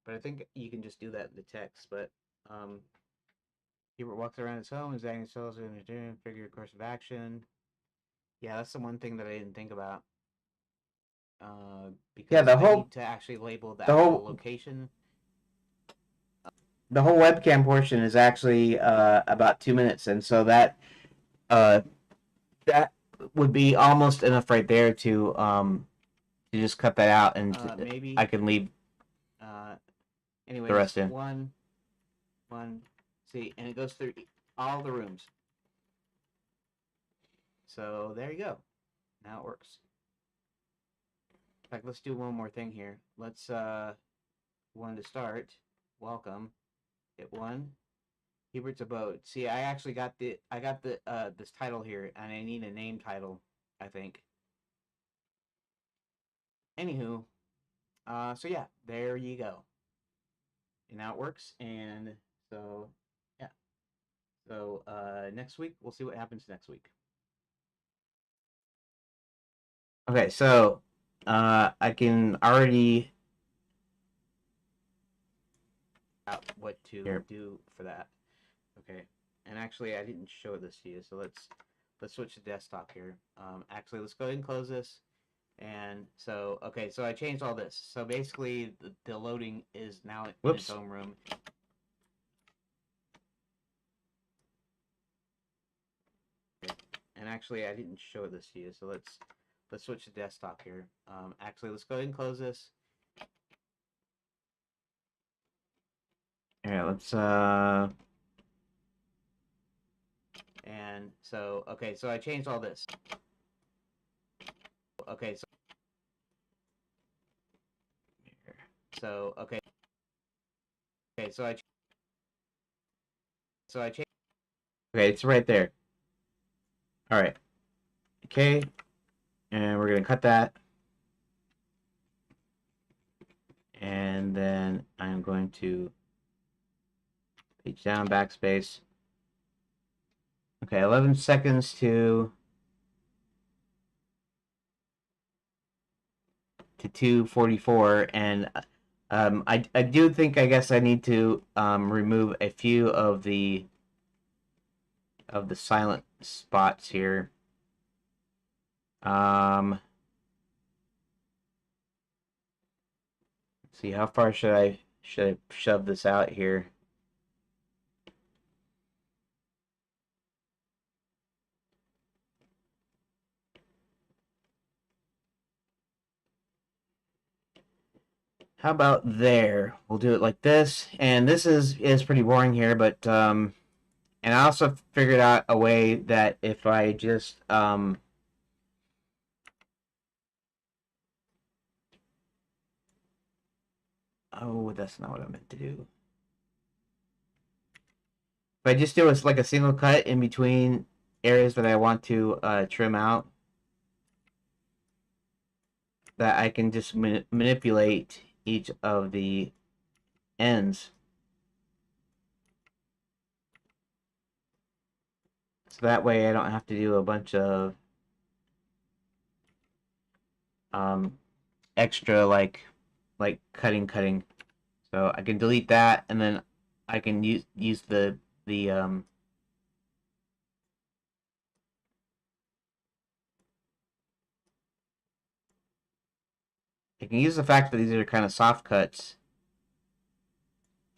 But I think you can just do that in the text. But Hubert walks around his home, examining himself in a figure course of action. Yeah, that's the one thing that I didn't think about. Because I need to actually label the actual location. The whole webcam portion is actually about 2 minutes, and so that would be almost enough right there to just cut that out, and maybe I can leave anyways, the rest in. One, see, and it goes through all the rooms. So there you go. Now it works. In fact, let's do one more thing here. Let's one to start. Welcome. Hit 1. Hubert's Abode. See, I actually got this title here, and I need a name title, I think. Anywho, so yeah, there you go. And now it works, and so yeah. So next week, we'll see what happens next week. Okay, so I can already out what to do for that. Okay, and actually I didn't show this to you, so let's switch to desktop here. Actually, let's go ahead and close this. And so okay, so I changed all this. So basically, the loading is now in its own room. And actually, I didn't show this to you, so let's switch to desktop here. Actually, let's go ahead and close this. Alright, let's and so okay, so I changed all this. Okay, so okay, so I changed. Okay, it's right there. All right. Okay, and we're gonna cut that, and then I'm going to page down, backspace. Okay, 11 seconds to 2:44, and I do think, I guess I need to remove a few of the silent spots here. See, how far should I shove this out here? How about there? We'll do it like this. And this is pretty boring here, but and I also figured out a way that if I just oh, that's not what I meant to do. If I just do like a single cut in between areas that I want to trim out, that I can just manipulate each of the ends. So that way I don't have to do a bunch of um, extra like cutting. So I can delete that, and then I can use the I can use the fact that these are kind of soft cuts,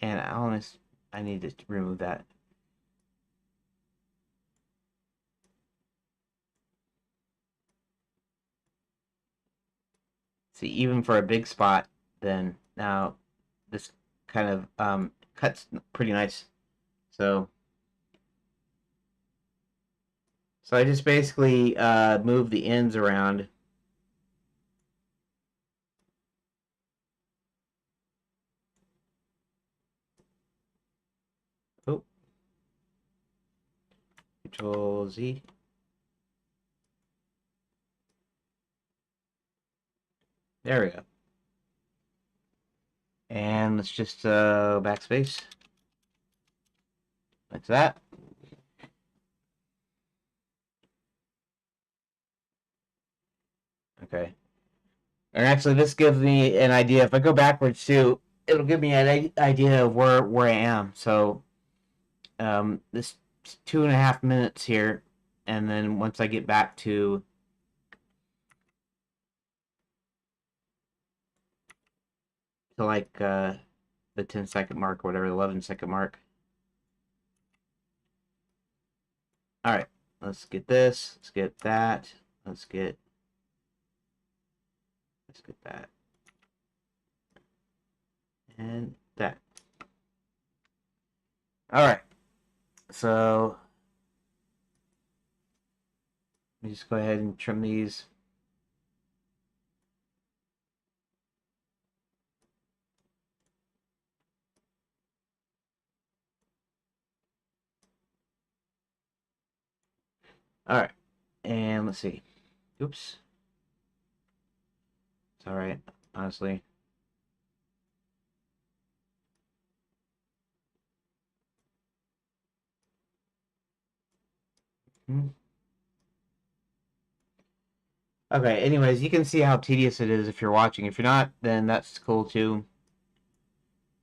and I need to remove that. See, even for a big spot, then now this kind of cuts pretty nice. So I just basically move the ends around. Oh, Control Z. There we go. And let's just backspace. Like that. Okay. And actually, this gives me an idea. If I go backwards too, it'll give me an idea of where I am. So this 2.5 minutes here, and then once I get back to like the 10-second mark or whatever, the 11-second mark. All right, let's get this. Let's get that. Let's get that and that. All right, so let me just go ahead and trim these. All right, and let's see. Oops. It's all right, honestly. Hmm. Okay, anyways, you can see how tedious it is if you're watching. If you're not, then that's cool too,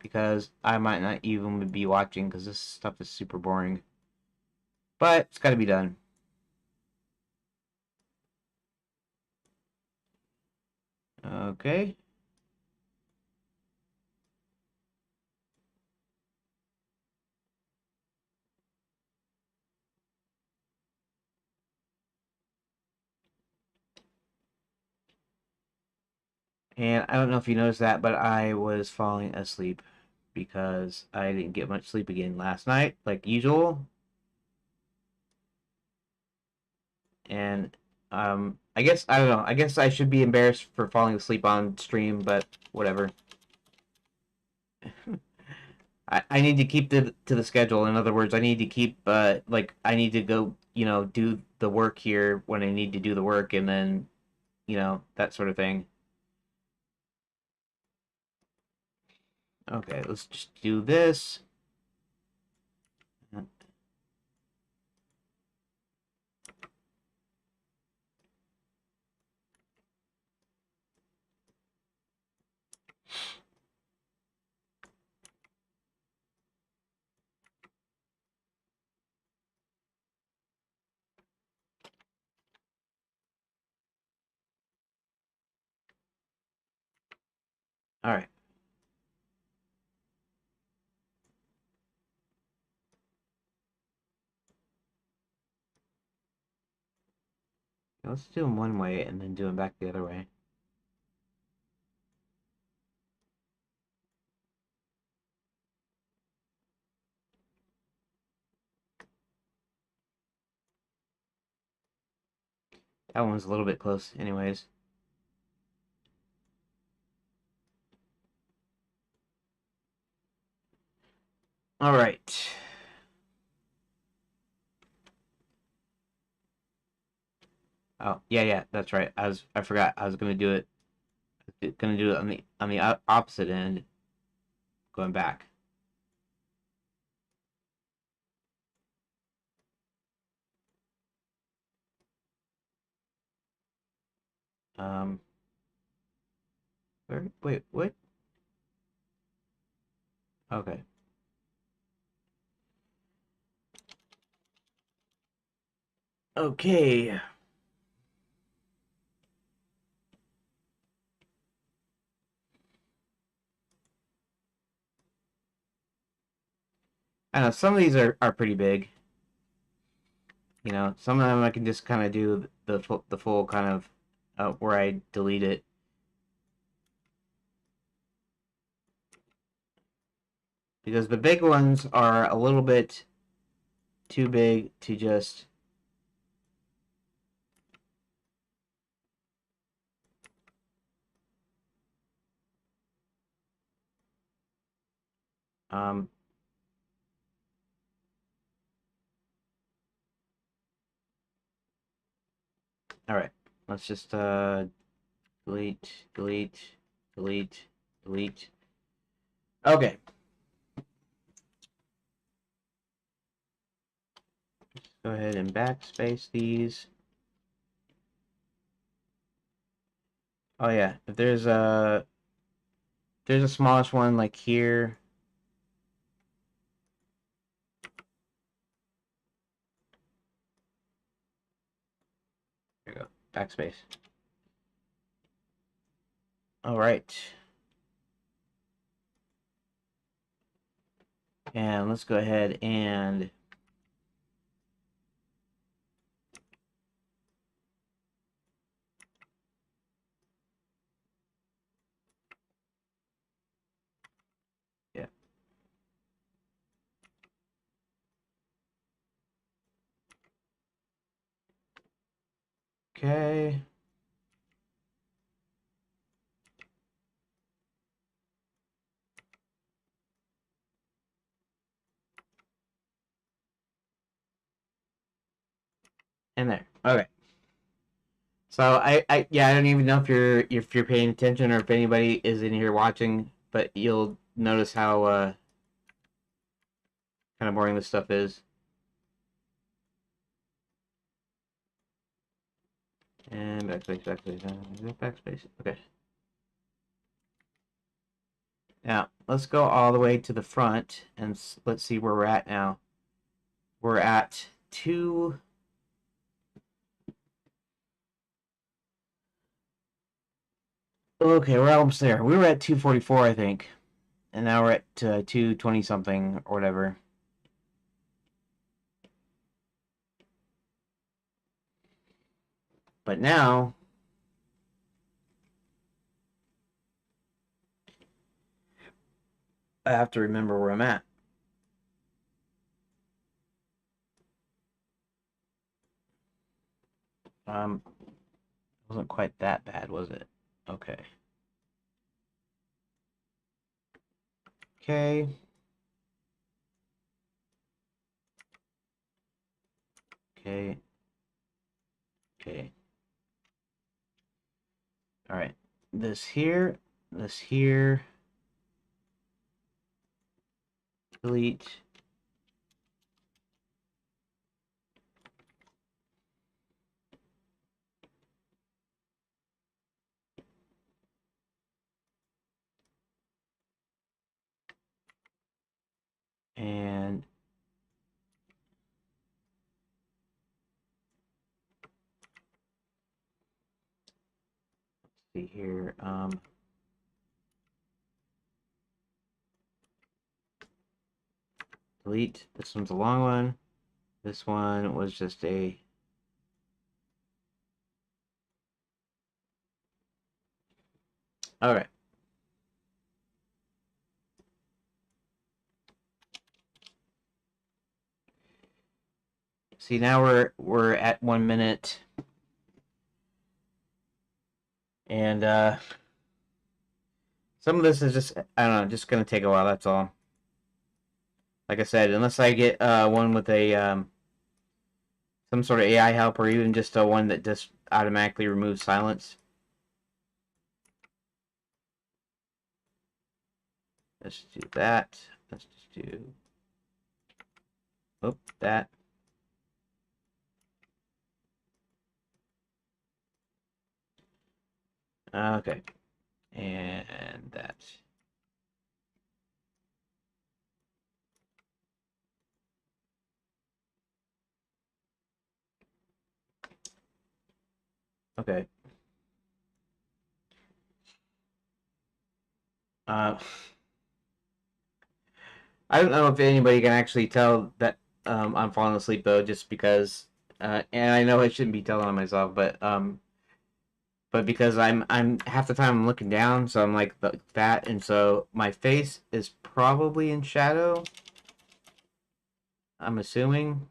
because I might not even be watching because this stuff is super boring. But it's got to be done. Okay. And I don't know if you noticed that, but I was falling asleep because I didn't get much sleep again last night, like usual. And I guess I don't know. I guess I should be embarrassed for falling asleep on stream, but whatever. I need to keep to the schedule. In other words, I need to keep like I need to go, do the work here when I need to do the work, and then that sort of thing. Okay, let's just do this. All right. Let's do them one way and then do them back the other way. That one's a little bit close, anyways. All right. Oh, yeah, that's right. I forgot. I was gonna do it. Gonna do it on the opposite end, going back. Um, wait, what? Okay. Okay. I know some of these are pretty big. You know, some of them I can just kind of do the full kind of where I delete it. Because the big ones are a little bit too big to just um all right. Let's just delete, delete, delete, delete. Okay. Go ahead and backspace these. Oh yeah, if there's a smallish one like here. There you go. Backspace. All right. And let's go ahead and yeah. Okay. And there. Okay. So yeah, I don't even know if you're paying attention or if anybody is in here watching, but you'll notice how kind of boring this stuff is. And backspace, backspace. Okay. Now let's go all the way to the front and let's see where we're at now. We're at two. Okay, we're almost there. We were at 244, I think, and now we're at 220 something or whatever. But now I have to remember where I'm at. It wasn't quite that bad, was it? Okay. Okay. Okay. Okay. All right. This here, delete. And let's see here. Delete. This one's a long one. This one was just a. All right. See, now we're at 1 minute. And some of this is just, I don't know, just gonna take a while, that's all. Like I said, unless I get one with a some sort of AI help, or even just a one that just automatically removes silence. Let's do that. Let's just do, oh, that. Okay, and that. Okay. Uh, I don't know if anybody can actually tell that I'm falling asleep though, just because, and I know I shouldn't be telling on myself, but because I'm half the time I'm looking down, so I'm like that, and so my face is probably in shadow. I'm assuming,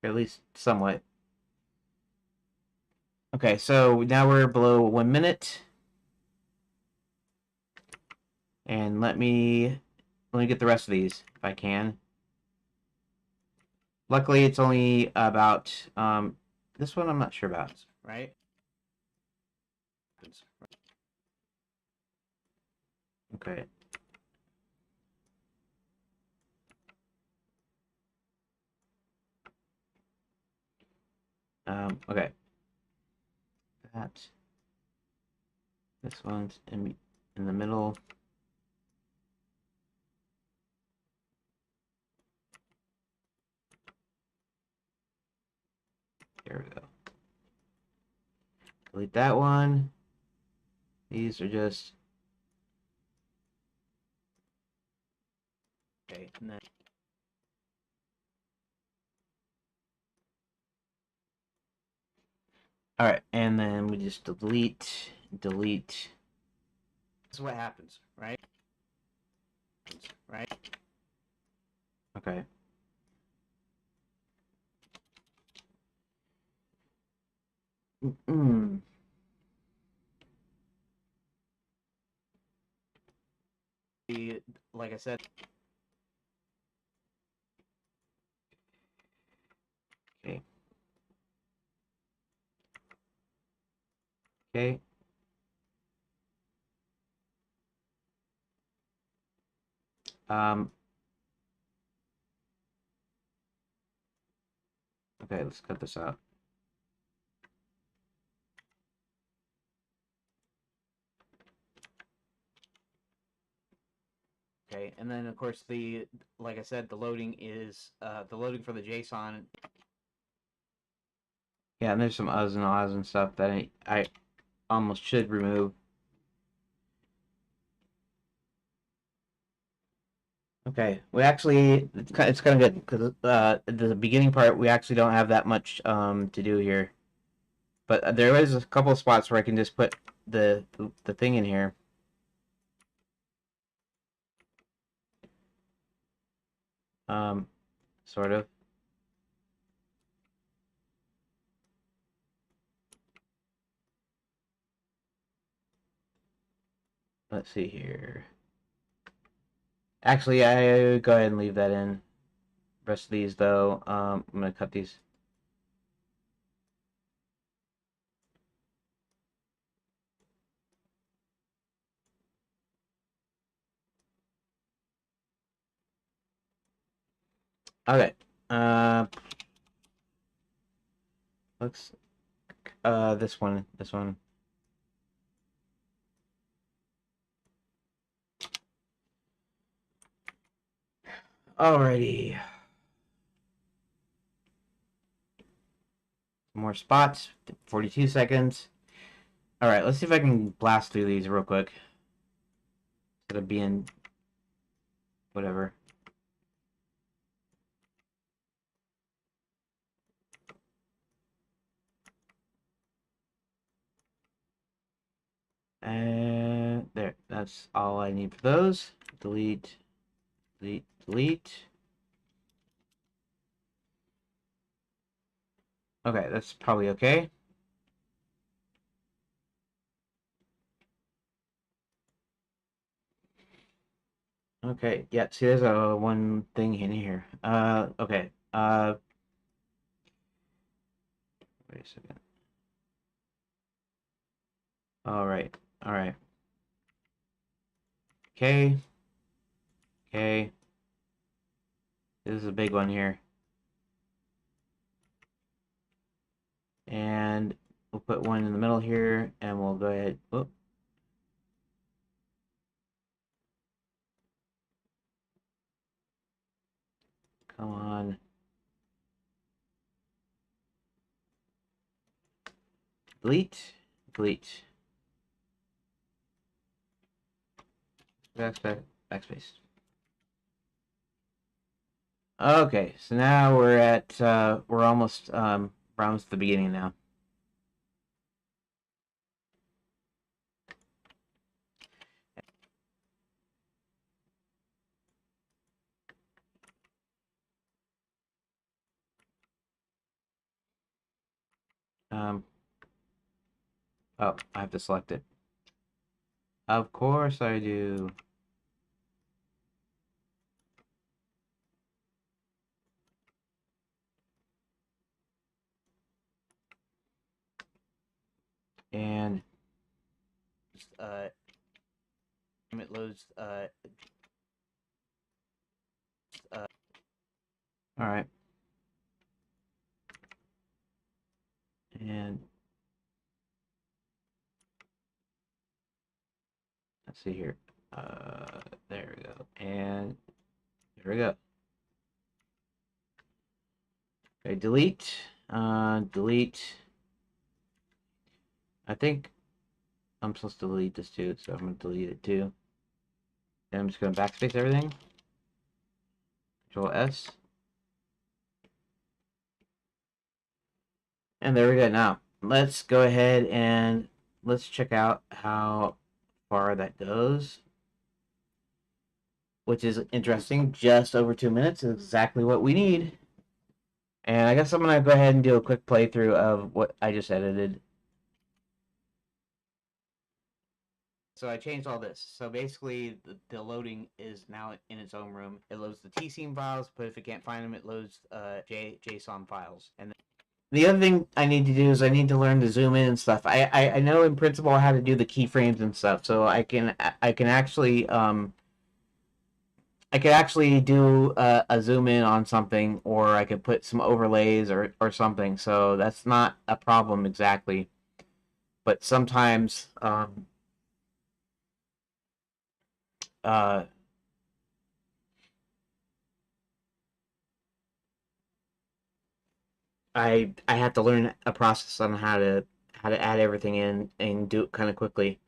or at least somewhat. Okay, so now we're below 1 minute, and let me get the rest of these if I can. Luckily, it's only about this one I'm not sure about, right? Okay. Okay. That. This one's in the middle. There we go. Delete that one. These are just okay. And then, all right, and then we just delete. This is what happens, right? Right? Okay. Mm. Like I said. Okay. Okay. Um. Okay. Let's cut this out. Okay, and then of course like I said, the loading is the loading for the JSON. Yeah, and there's some uhs and ahs and stuff that I almost should remove. Okay, we actually it's kind of good because the beginning part we actually don't have that much to do here, but there is a couple of spots where I can just put the thing in here. Um, sort of. Let's see here. Actually, I go ahead and leave that in. Rest of these though, I'm gonna cut these. Okay. Uh, looks this one. Alrighty. More spots. 42 seconds. Alright, let's see if I can blast through these real quick. Instead of being whatever. And there. That's all I need for those. Delete. Delete. Delete. Okay, that's probably okay. Okay, yeah, see there's a one thing in here. Okay. Wait a second. All right. All right. Okay. Okay. This is a big one here. And we'll put one in the middle here and we'll go ahead. Whoop. Come on. Delete. Delete. Backspace. Okay, so now we're almost at the beginning now. Um oh, I have to select it. Of course I do. And it loads all right. And let's see here. There we go. And here we go. Okay, delete. Delete. I think I'm supposed to delete this too, so I'm gonna delete it too. Then I'm just gonna backspace everything. Control S. And there we go. Now let's go ahead and let's check out how far that goes, which is interesting. Just over 2 minutes is exactly what we need. And I guess I'm gonna go ahead and do a quick playthrough of what I just edited. So I changed all this. So basically, the loading is now in its own room. It loads the tscene files, but if it can't find them, it loads JSON files. And the other thing I need to do is I need to learn to zoom in and stuff. I know in principle how to do the keyframes and stuff, so I could actually do a zoom in on something, or I could put some overlays or something. So that's not a problem exactly. But sometimes uh, I have to learn a process on how to add everything in and do it kind of quickly.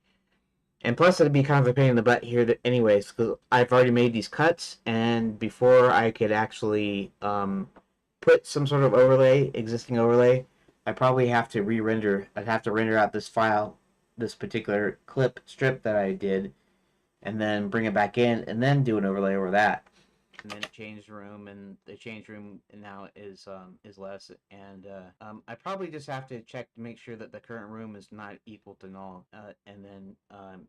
And plus, it'd be kind of a pain in the butt here, anyways, because I've already made these cuts, and before I could actually put some sort of overlay, existing overlay, I probably have to re-render. I'd have to render out this file, this particular clip strip that I did, and then bring it back in, and then do an overlay over that. And then change room, and the change room now is less. And I probably just have to check to make sure that the current room is not equal to null, and then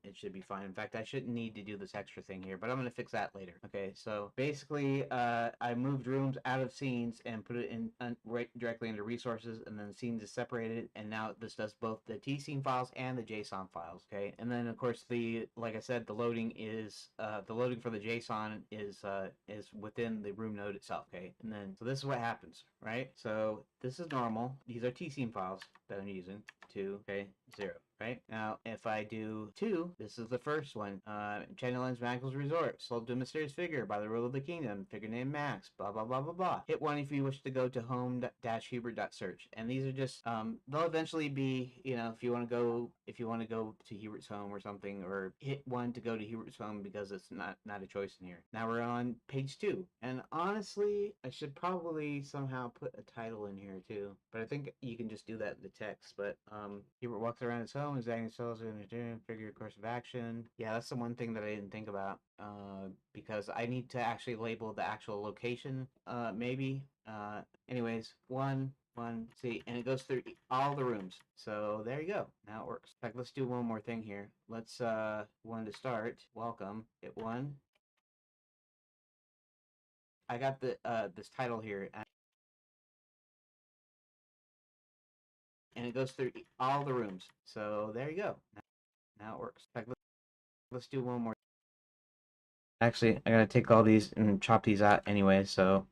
it should be fine. In fact, I shouldn't need to do this extra thing here, but I'm going to fix that later. Okay, so basically, I moved rooms out of scenes and put it in right directly into resources, and then scenes is separated, and now this does both the tscene files and the JSON files. Okay, and then of course like I said, the loading for the JSON is within the room node itself. Okay, and then so this is what happens, right? So this is normal. These are tscene files that I'm using. 2, okay, 0. Right now, if I do 2, this is the first one. Channel Lens Magical's Resort, sold to a mysterious figure by the rule of the kingdom. Figure name Max. Blah blah blah blah blah. Hit 1 if you wish to go to home-hubert.search. And these are just they'll eventually be, if you want to go to Hubert's home or something, or hit 1 to go to Hubert's home because it's not a choice in here. Now we're on page 2, and honestly, I should probably somehow put a title in here too. But I think you can just do that in the text. But Hubert walks around his home, is acting cells in a figure course of action. Yeah, that's the one thing that I didn't think about. Because I need to actually label the actual location, maybe. Anyways, see, and it goes through all the rooms. So there you go. Now it works. In fact, let's do one more thing here. Let's one to start. Welcome. Hit 1. I got the this title here, and it goes through all the rooms. So there you go. Now it works. In fact, let's do one more. Actually, I gotta take all these and chop these out anyway. So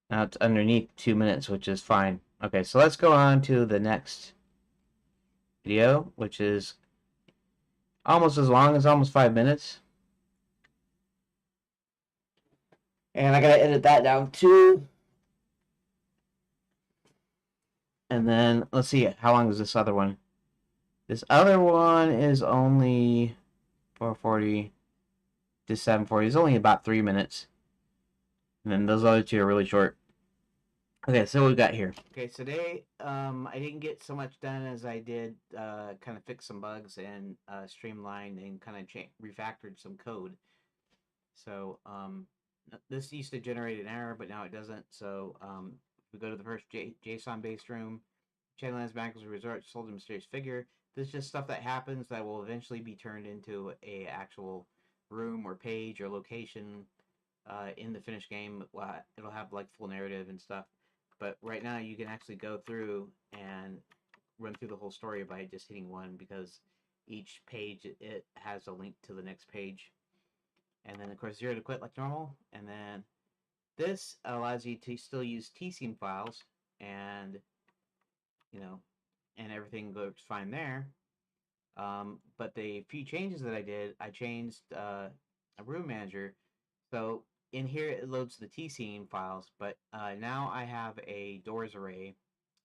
now it's underneath 2 minutes, which is fine. Okay, so let's go on to the next video, which is almost as long as almost 5 minutes. And I gotta edit that down too. And then let's see, how long is this other one? This other one is only 440 to 740. It's only about 3 minutes. And then those other two are really short. Okay, so what we got here. Okay, so today I didn't get so much done as I did kind of fix some bugs and streamlined and kind of refactored some code. So this used to generate an error, but now it doesn't. So if we go to the first JSON-based room, channel has back as a resort, sold a mysterious figure. This is just stuff that happens that will eventually be turned into a actual room or page or location in the finished game. It'll have like full narrative and stuff. But right now you can actually go through and run through the whole story by just hitting one, because each page it has a link to the next page. And then of course 0 to quit like normal. And then this allows you to still use tscene files, and and everything looks fine there. But the few changes that I did, I changed a room manager. So in here it loads the tscene files, but now I have a doors array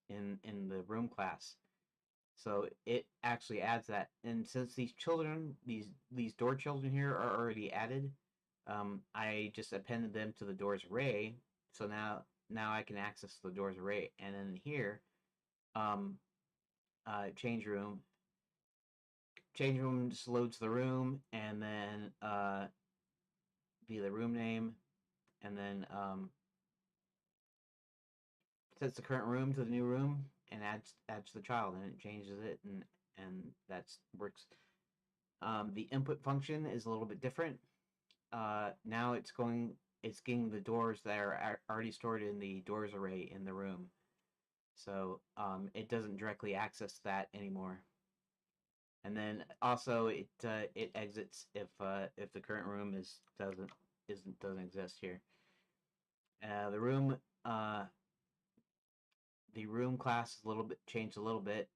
in the room class. So it actually adds that. And since these children, these door children here are already added, I just appended them to the doors array. So now I can access the doors array. And then here, um, change room. Change room just loads the room, and then be the room name, and then sets the current room to the new room, and adds the child, and it changes it, and that's works. The input function is a little bit different. Now it's getting the doors that are already stored in the doors array in the room, so it doesn't directly access that anymore. And then also it exits if the current room doesn't exist here. Uh, the room uh, the room class is changed a little bit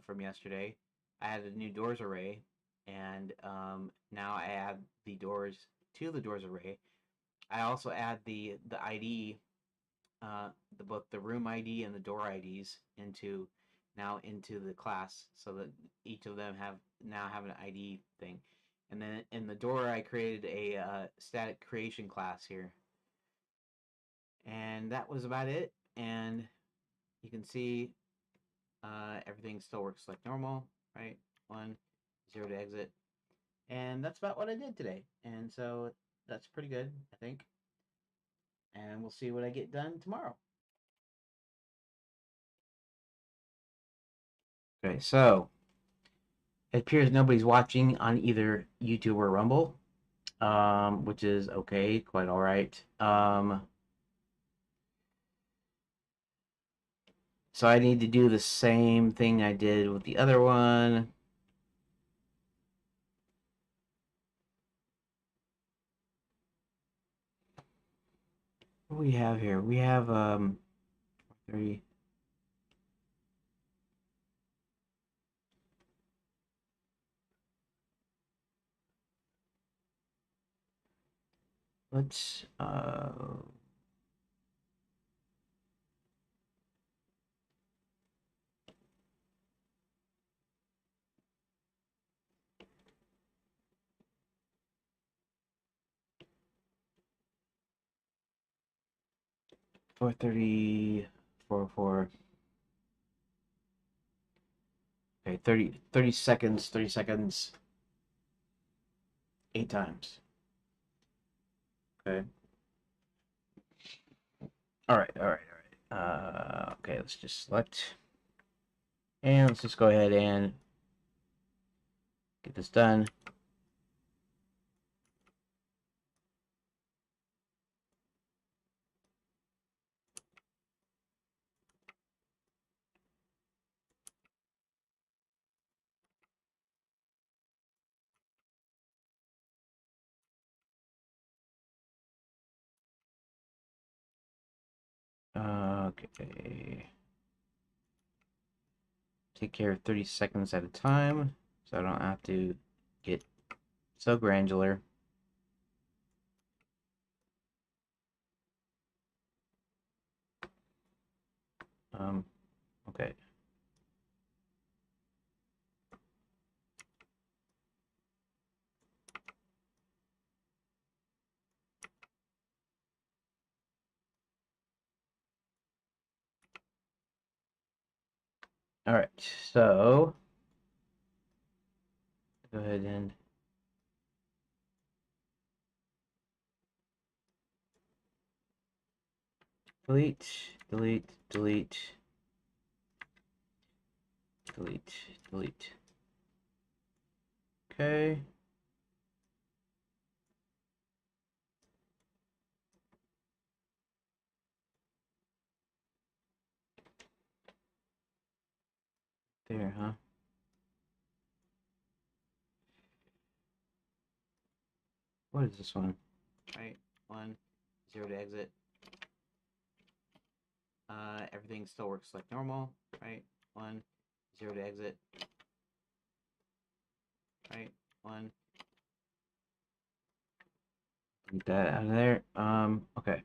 from yesterday. I added a new doors array, and now I add the doors to the doors array. I also add the ID, both the room ID and the door IDs into the class, so that each of them now have an ID thing. And then in the door, I created a static creation class here, and that was about it. And you can see everything still works like normal, right? 1, 0 to exit. And that's about what I did today. And so that's pretty good, I think. And we'll see what I get done tomorrow. Okay, so it appears nobody's watching on either YouTube or Rumble, which is okay, quite all right. So I need to do the same thing I did with the other one. What do we have here? We have 30. Let's 430, 404. Okay, 30 seconds, 30 seconds, 8 times. Okay. All right, all right, all right. Okay, let's just select. And let's just go ahead and get this done. Okay. Take care of 30 seconds at a time, so I don't have to get so granular. Okay. All right, so go ahead and delete, delete, delete, delete, delete. Okay. There, huh? What is this one? Right, 1, 0 to exit. Everything still works like normal, right? 1, 0 to exit. Right, 1. Get that out of there. Okay.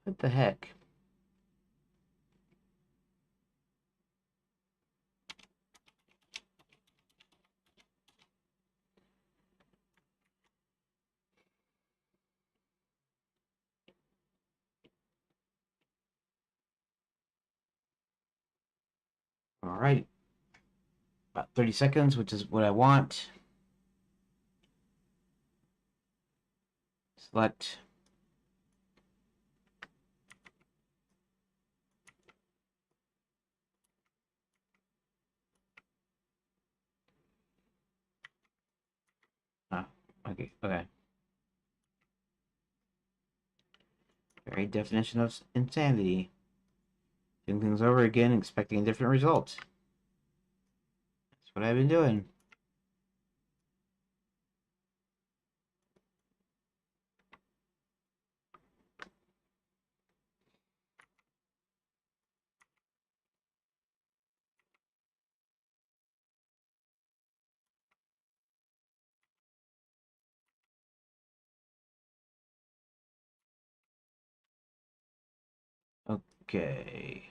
What the heck? All right. About 30 seconds, which is what I want. Select. Ah, okay, okay. Very definition of insanity. Doing things over again, expecting a different result. That's what I've been doing. Okay.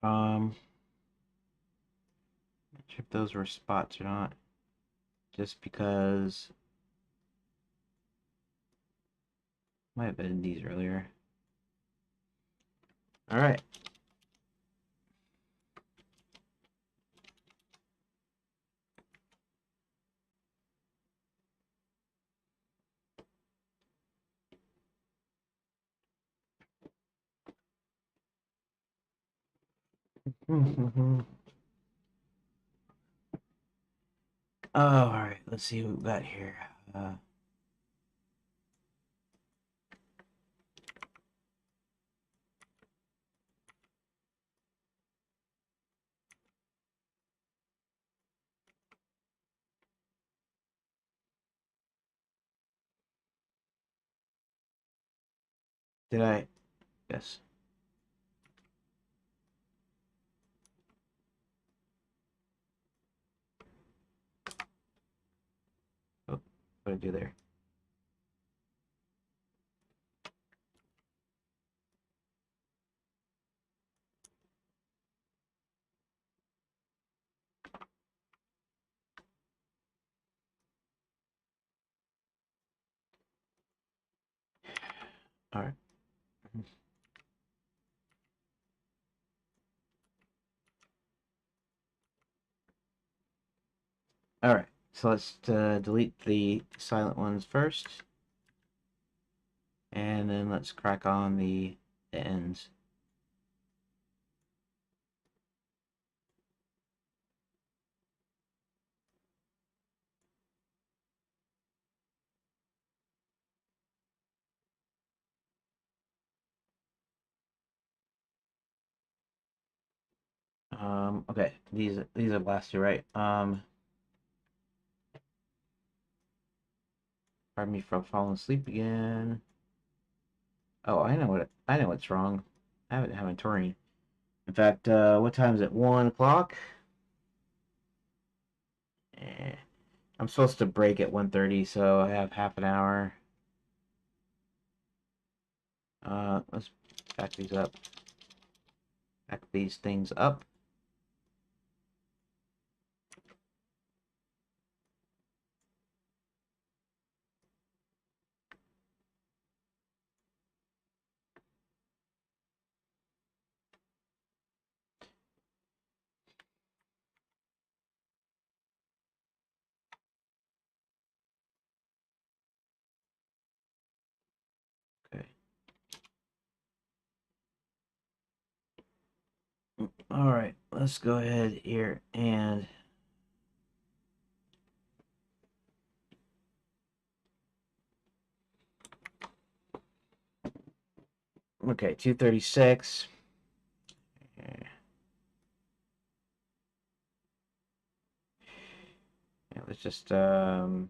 Not sure if those were spots or not. Just because might have been these earlier. All right. Oh, all right. Let's see what we got here. Did I? Yes. Oh, what did I do there? All right. All right. So let's delete the silent ones first. And then let's crack on the ends. Okay, these are the last two, right? Pardon me for falling asleep again. Oh, I know what's wrong. I haven't Turing. In fact, what time is it? 1 o'clock. Eh, I'm supposed to break at 1:30, so I have half an hour. Let's back these up. Back these things up. Okay. All right, let's go ahead here and okay, 236. Yeah, let's just oh,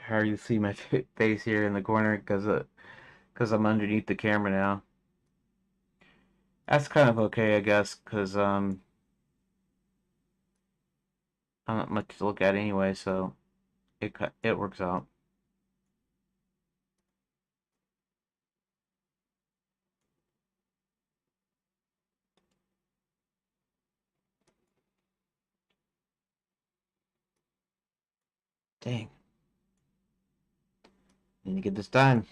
how you see my face here in the corner because I'm underneath the camera now. That's kind of okay, I guess, because I'm not much to look at anyway, so it works out. Dang, need to get this done.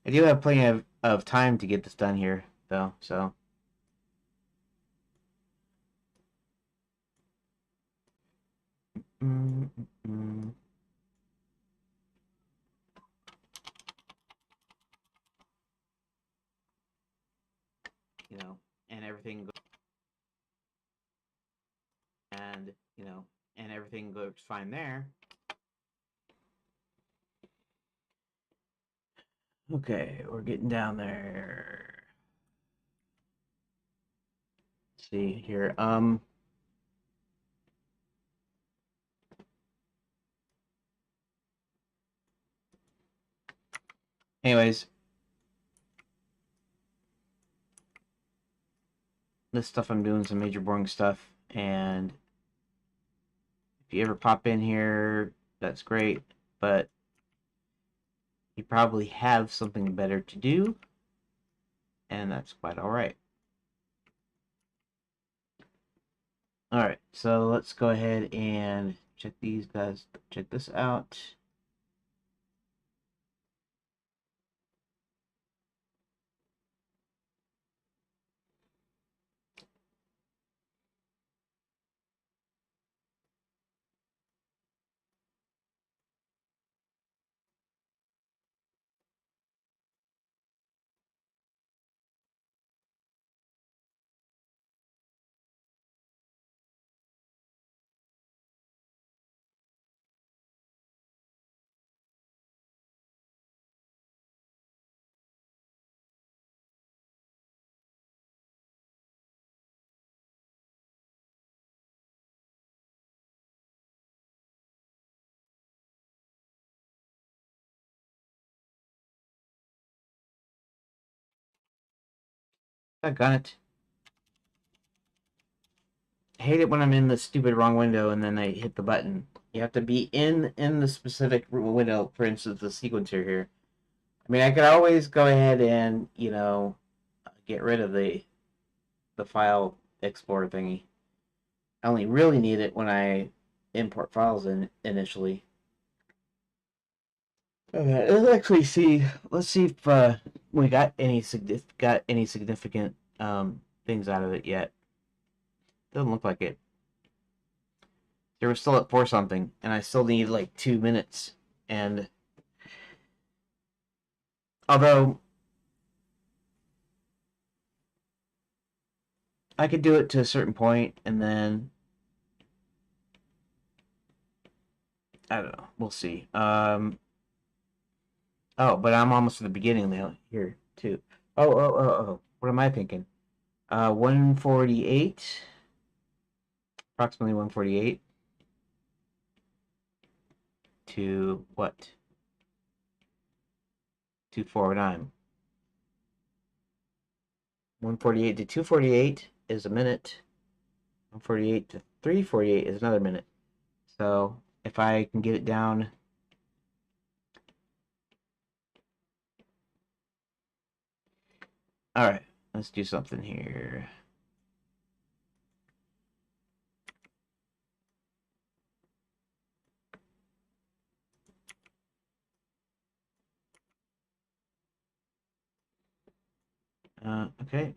I do have plenty of time to get this done here, though, so. Mm, mm, mm. You know, and everything and you know, and everything looks fine there. Okay, we're getting down there. Let's see here. Anyways, this stuff I'm doing some major boring stuff, and if you ever pop in here, that's great, but you probably have something better to do, and that's quite all right. All right, so let's go ahead and check these guys. Check this out. I got it. I hate it when I'm in the stupid wrong window and then I hit the button. You have to be in the specific window. For instance, the sequencer here. I mean, I could always go ahead and get rid of the file explorer thingy. I only really need it when I import files in initially. Okay, let's actually see. Let's see if we got any significant things out of it yet. Doesn't look like it. They were still at 4 something, and I still need like 2 minutes. And although I could do it to a certain point, and then I don't know. We'll see. Oh, but I'm almost at the beginning now here too. Oh. What am I thinking? 148, approximately 148 to what? 249. 148 to 248 is a minute. 148 to 348 is another minute. So if I can get it down. All right, let's do something here. Okay,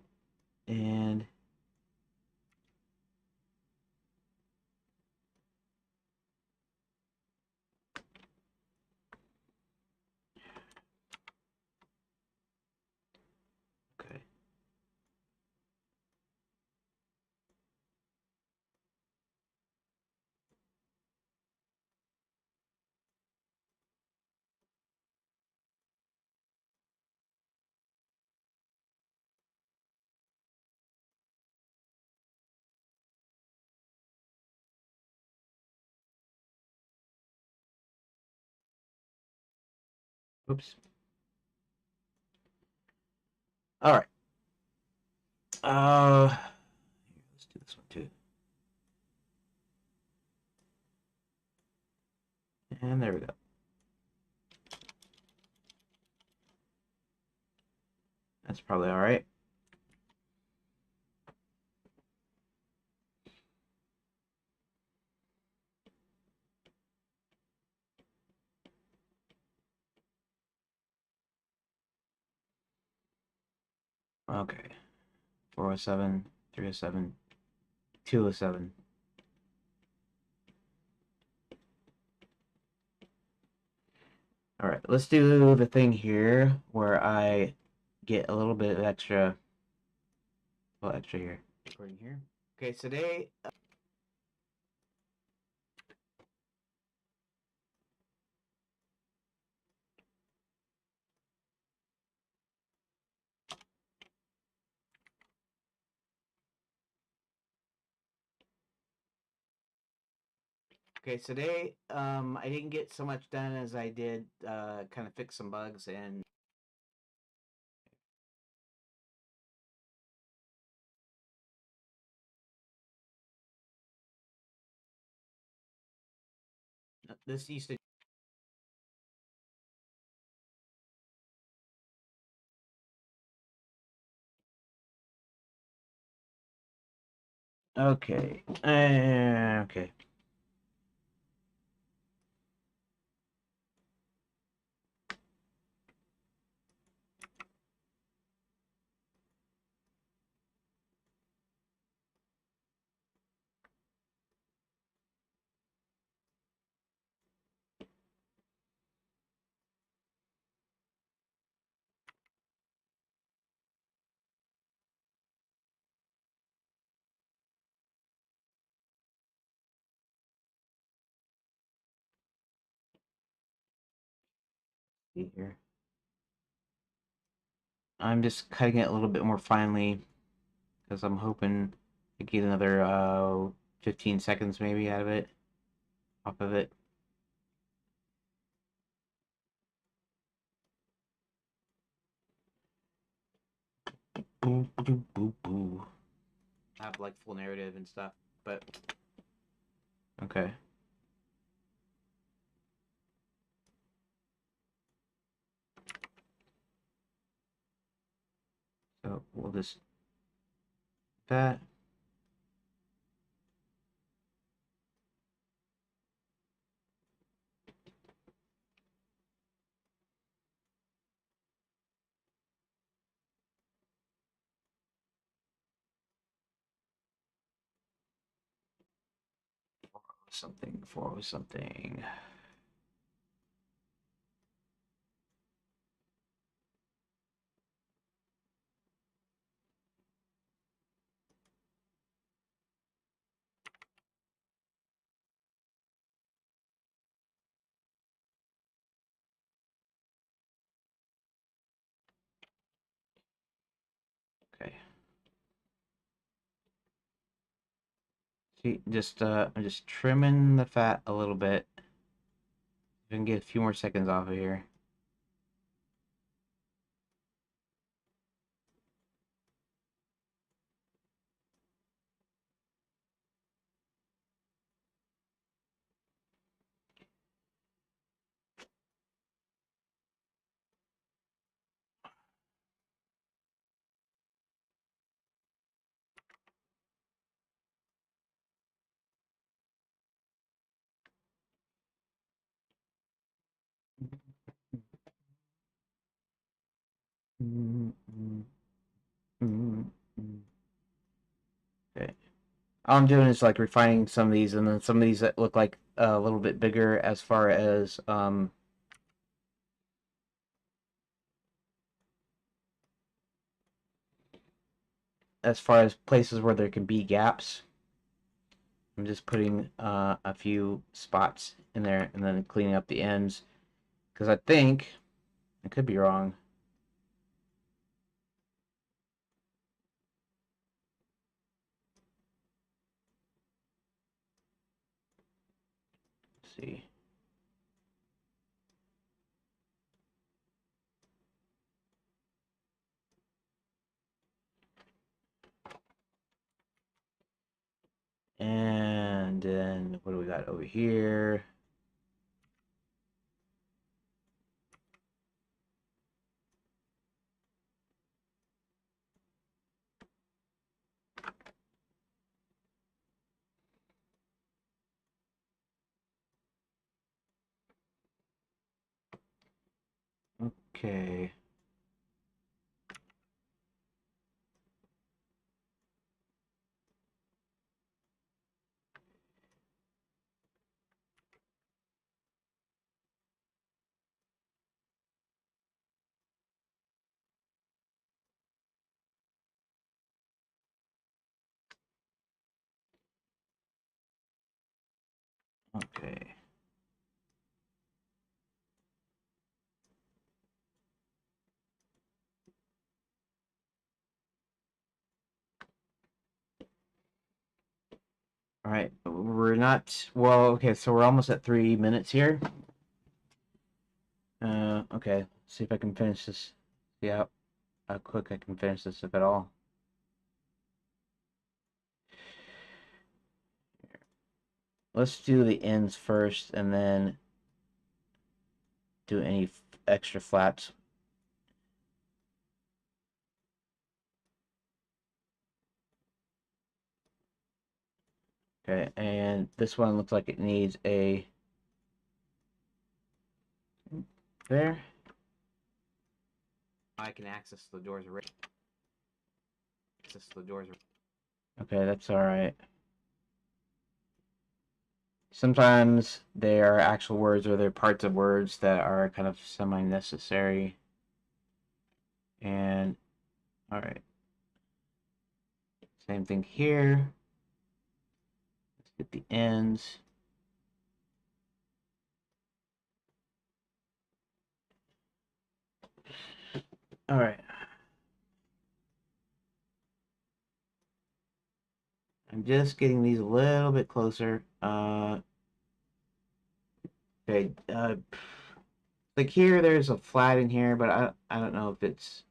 and okay. Oops. All right. Let's do this one too. And there we go. That's probably all right. Okay. 407, 307, 207. All right, let's do the thing here where I get a little bit of extra, well, extra here. Recording here. Okay, so today. Okay, so today, I didn't get so much done as I did, kind of fix some bugs and. This used to. Okay. Okay. See here. I'm just cutting it a little bit more finely because I'm hoping to get another 15 seconds maybe out of it, off of it. boo, boo, boo, boo. Have like full narrative and stuff, but okay. So we'll just that. Something for something. Okay. See, just I'm just trimming the fat a little bit. I can get a few more seconds off of here. Okay. All I'm doing is like refining some of these, and then some of these that look like a little bit bigger as far as places where there can be gaps. I'm just putting a few spots in there and then cleaning up the ends because I think I could be wrong. Let's see. And then what do we got over here? Okay. Okay. All right. We're not well. Okay, so we're almost at 3 minutes here. Okay. See if I can finish this. See how quick I can finish this, if at all. Let's do the ends first, and then do any extra flats. Okay, and this one looks like it needs a there. I can access the doors already. Access the doors. Okay, that's all right. Sometimes they are actual words or they're parts of words that are kind of semi-necessary. And all right, same thing here. Let's get the ends. All right. I'm just getting these a little bit closer. Okay. Like here, there's a flat in here, but I don't know if it's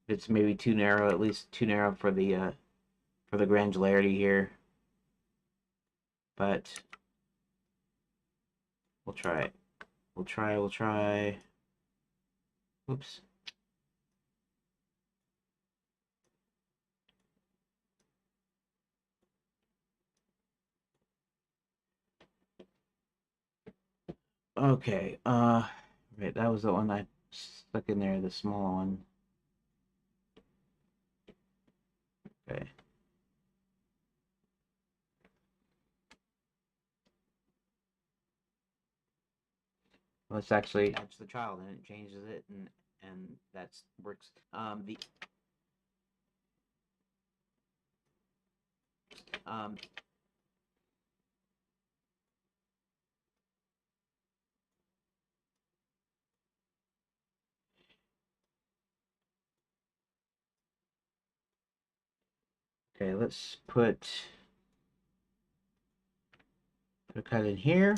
It's maybe too narrow, at least too narrow for the granularity here. But we'll try it. We'll try. Oops. Okay, right, that was the one I stuck in there, the small one. Okay. Well, it's actually that's the child, and it changes it, and that's works. The um okay, let's put a cut in here.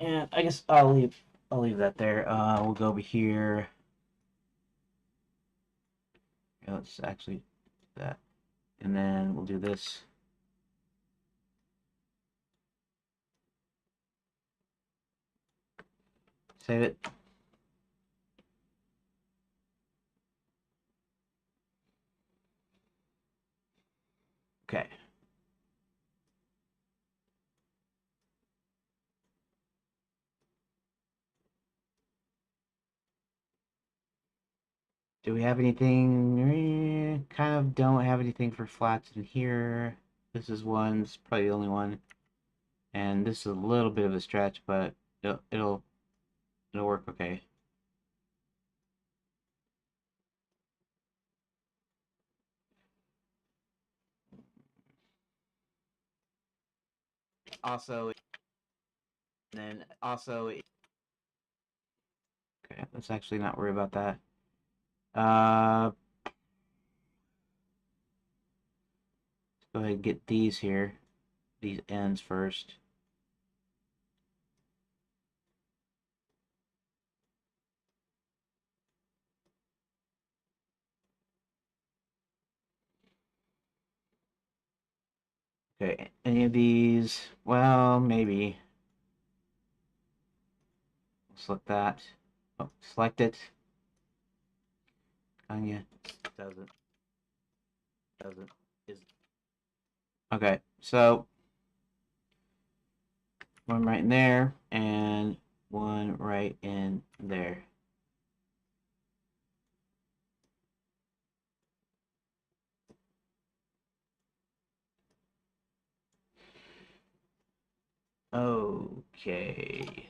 And I guess I'll leave that there. We'll go over here. Yeah, let's actually do that. And then we'll do this. Save it. Okay. Do we have anything? Kind of don't have anything for flats in here. This is one. It's probably the only one. And this is a little bit of a stretch, but it'll work okay. Also, then also, okay, let's actually not worry about that. Let's go ahead and get these here, these ends first. Okay, any of these? Well, maybe. Select that. Oh, select it. Anya doesn't doesn't is okay. So one right in there and one right in there. Okay.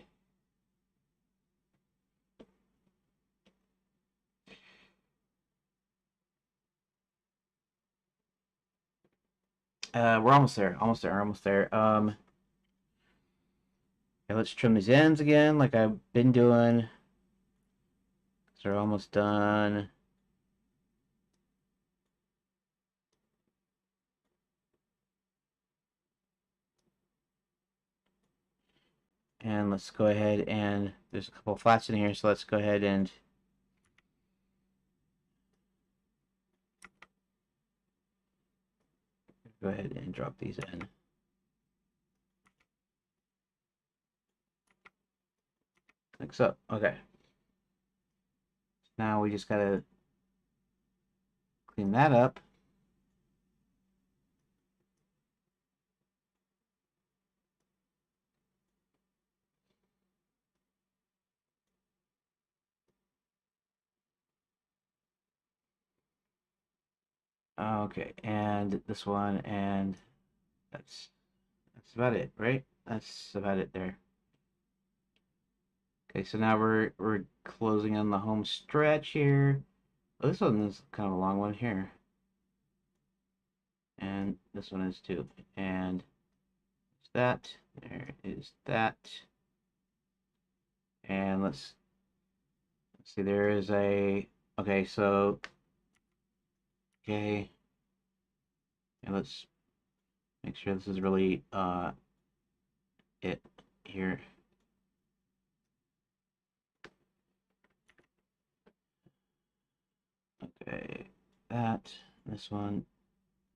We're almost there. Almost there. Almost there. Okay, let's trim these ends again, like I've been doing. So we're almost done. And let's go ahead and there's a couple of flats in here, so let's go ahead and drop these in. Like so. Okay. Now we just gotta clean that up. Okay, and this one, and that's about it, right? That's about it there. Okay, so now we're closing on the home stretch here. Oh, this one is kind of a long one here. And this one is too. And that. There is that. And let's see, there is a okay, so okay. And let's Make sure this is really it here. Okay, this one,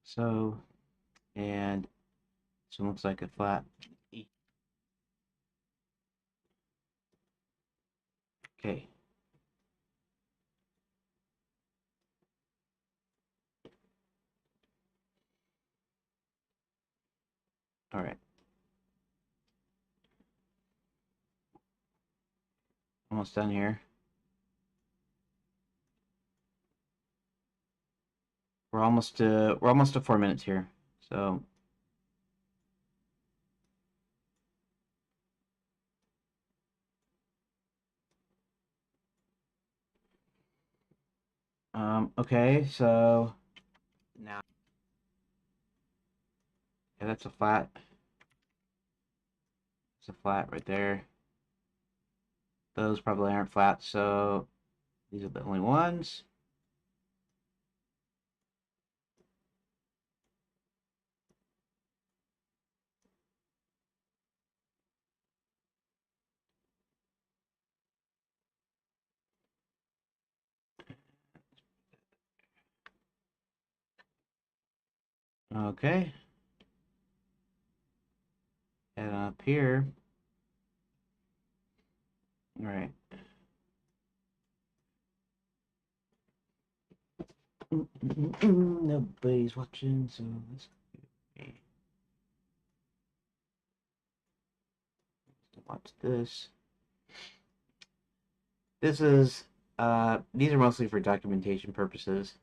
so, and this one looks like a flat E. Okay. All right. Almost done here. We're almost to 4 minutes here. So okay, so now, yeah, that's a flat. It's a flat right there. Those probably aren't flat, so these are the only ones. Okay. And up here. All right. Nobody's watching, so let's watch this. This is these are mostly for documentation purposes.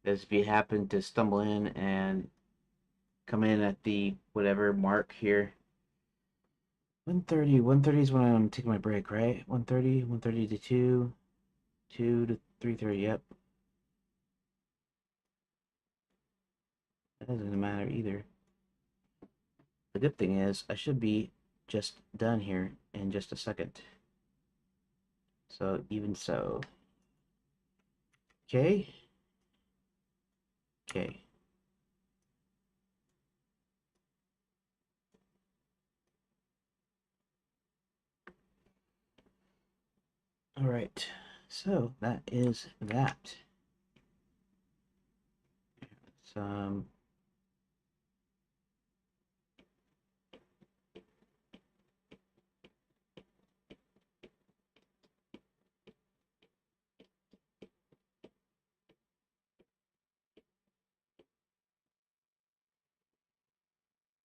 As if you happen to stumble in and come in at the whatever mark here. 1:30. 1:30 is when I'm taking my break, right? 1:30, 1:30 to 2, 2 to 3:30. Yep. That doesn't matter either. The good thing is I should be just done here in just a second. So even so. Okay. Okay. All right. So that is that. Some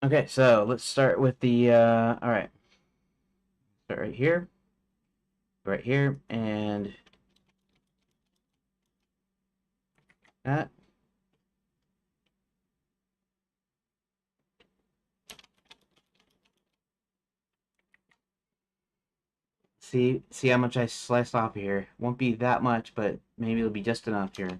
Okay, so let's start with the all right. Start right here, and that. See how much I sliced off here. Won't be that much, but maybe it'll be just enough here.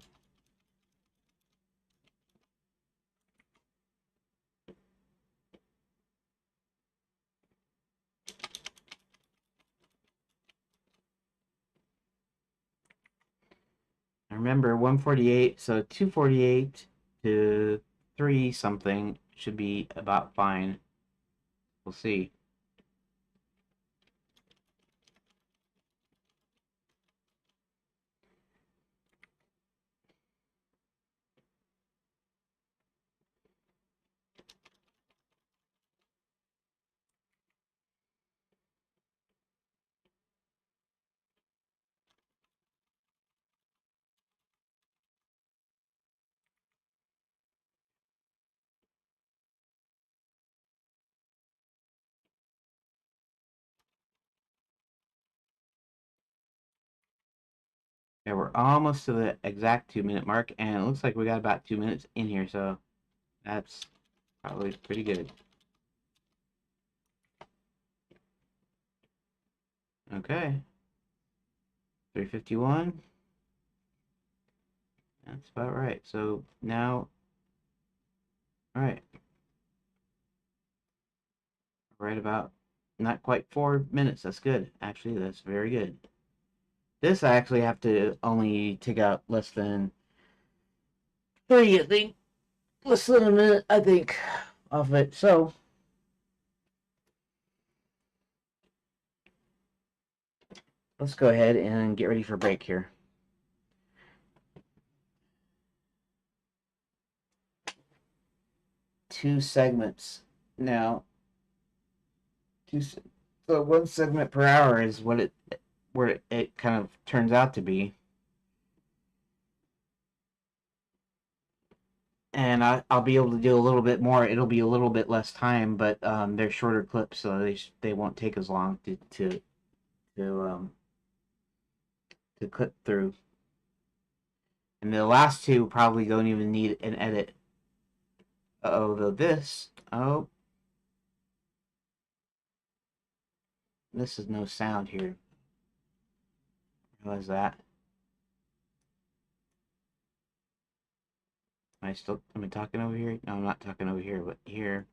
I remember 148, so 248 to 3 something should be about fine. We'll see. Yeah, we're almost to the exact 2 minute mark, and it looks like we got about 2 minutes in here, so that's probably pretty good. Okay. 351. That's about right. So now, all right. Right about not quite 4 minutes. That's good. Actually, that's very good. This I actually have to only take out less than 30, I think. Less than a minute, I think. off of it. So let's go ahead and get ready for break here. Two segments now. So 1 segment per hour is what it where it kind of turns out to be. And I'll be able to do a little bit more. It'll be a little bit less time, but they're shorter clips, so they won't take as long to um, to clip through. And the last two probably don't even need an edit. Oh, though this is no sound here. Realize that. Am I talking over here? No, I'm not talking over here, but here.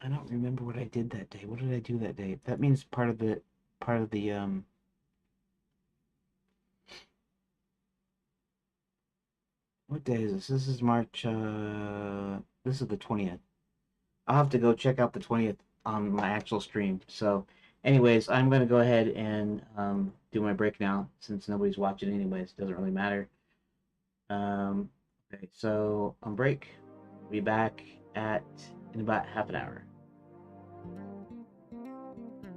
I don't remember what I did that day. What did I do that day? That means part of the what day is this? This is March this is the 20th. I'll have to go check out the 20th on my actual stream. So anyways, I'm gonna go ahead and do my break now since nobody's watching anyways. Doesn't really matter. Okay, so on break, we'll be back at in about half an hour.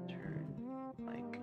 Turn like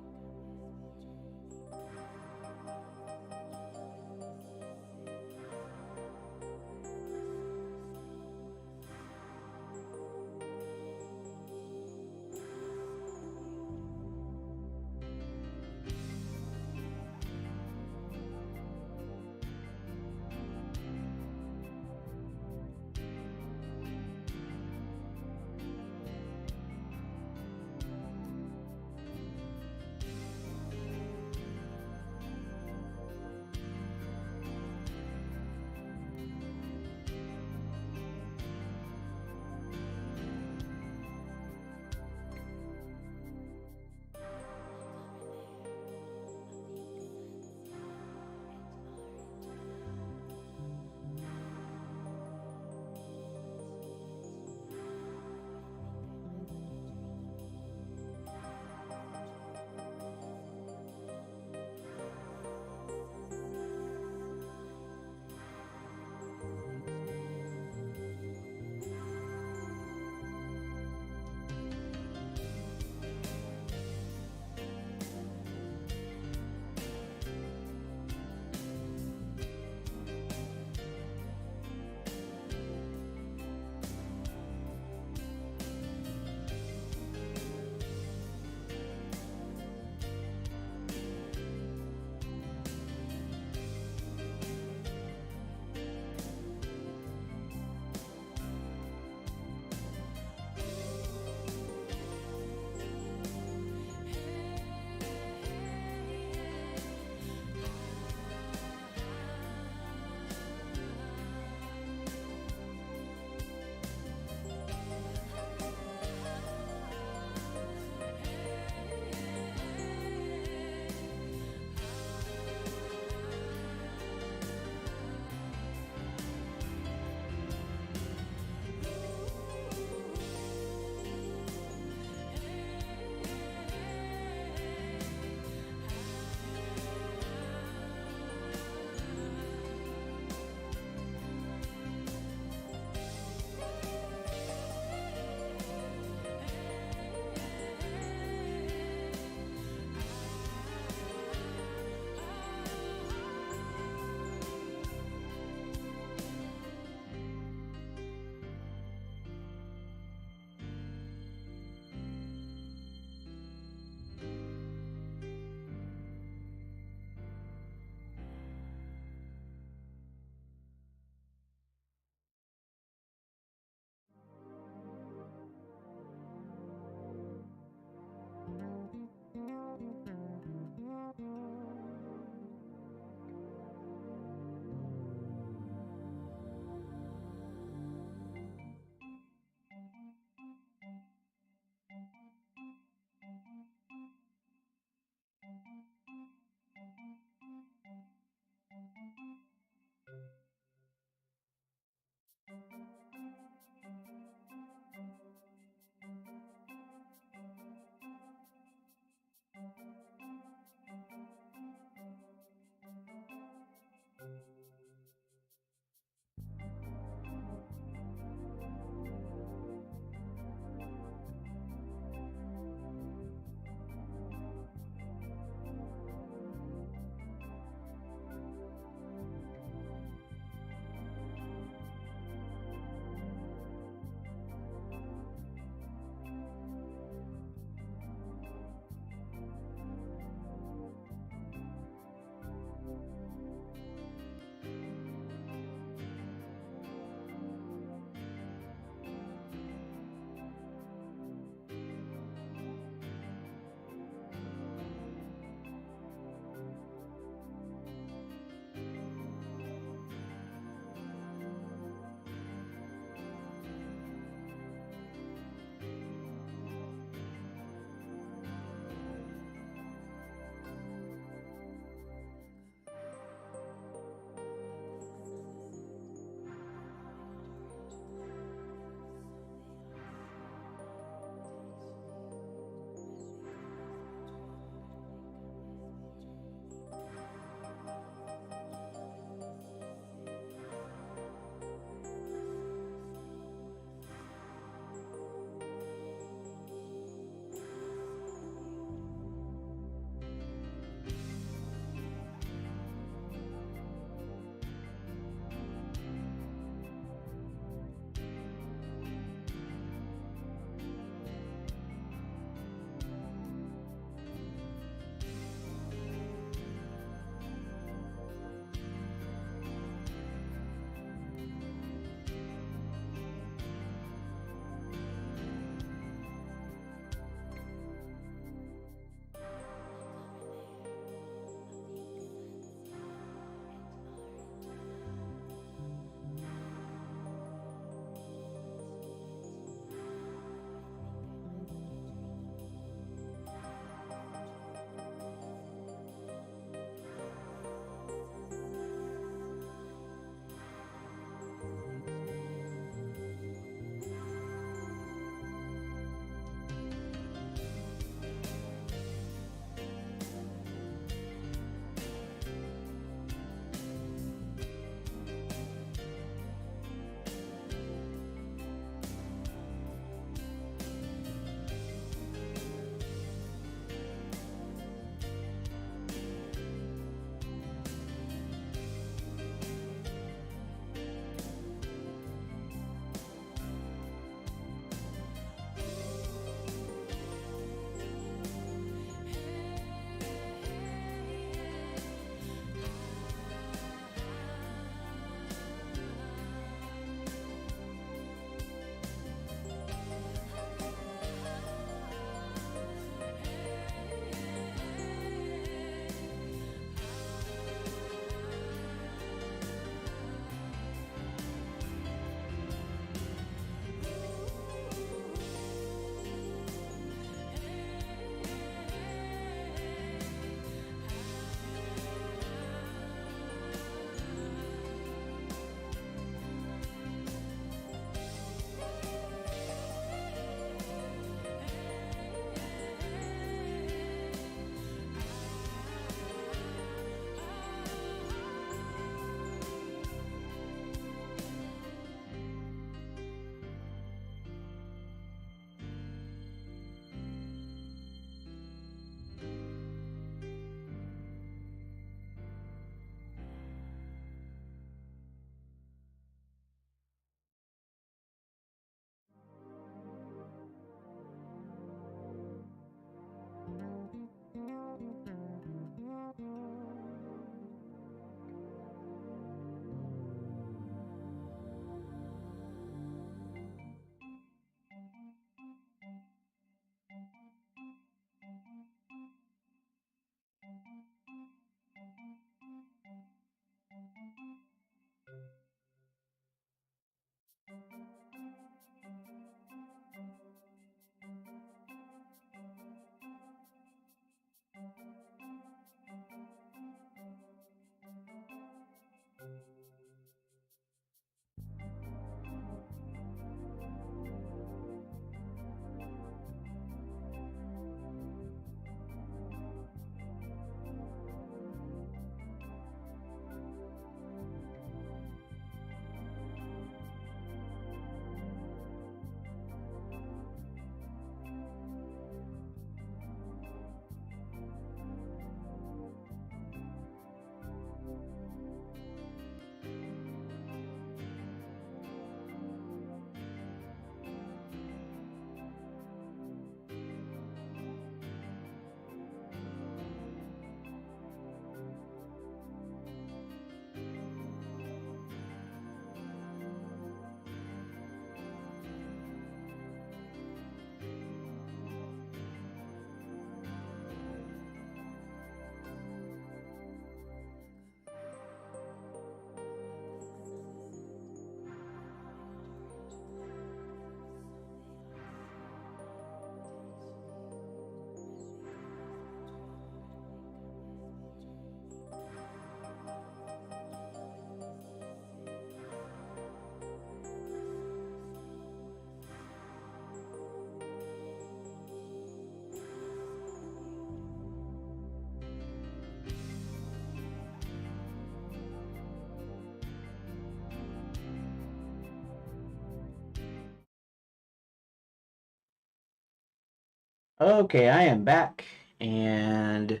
Okay, I am back, and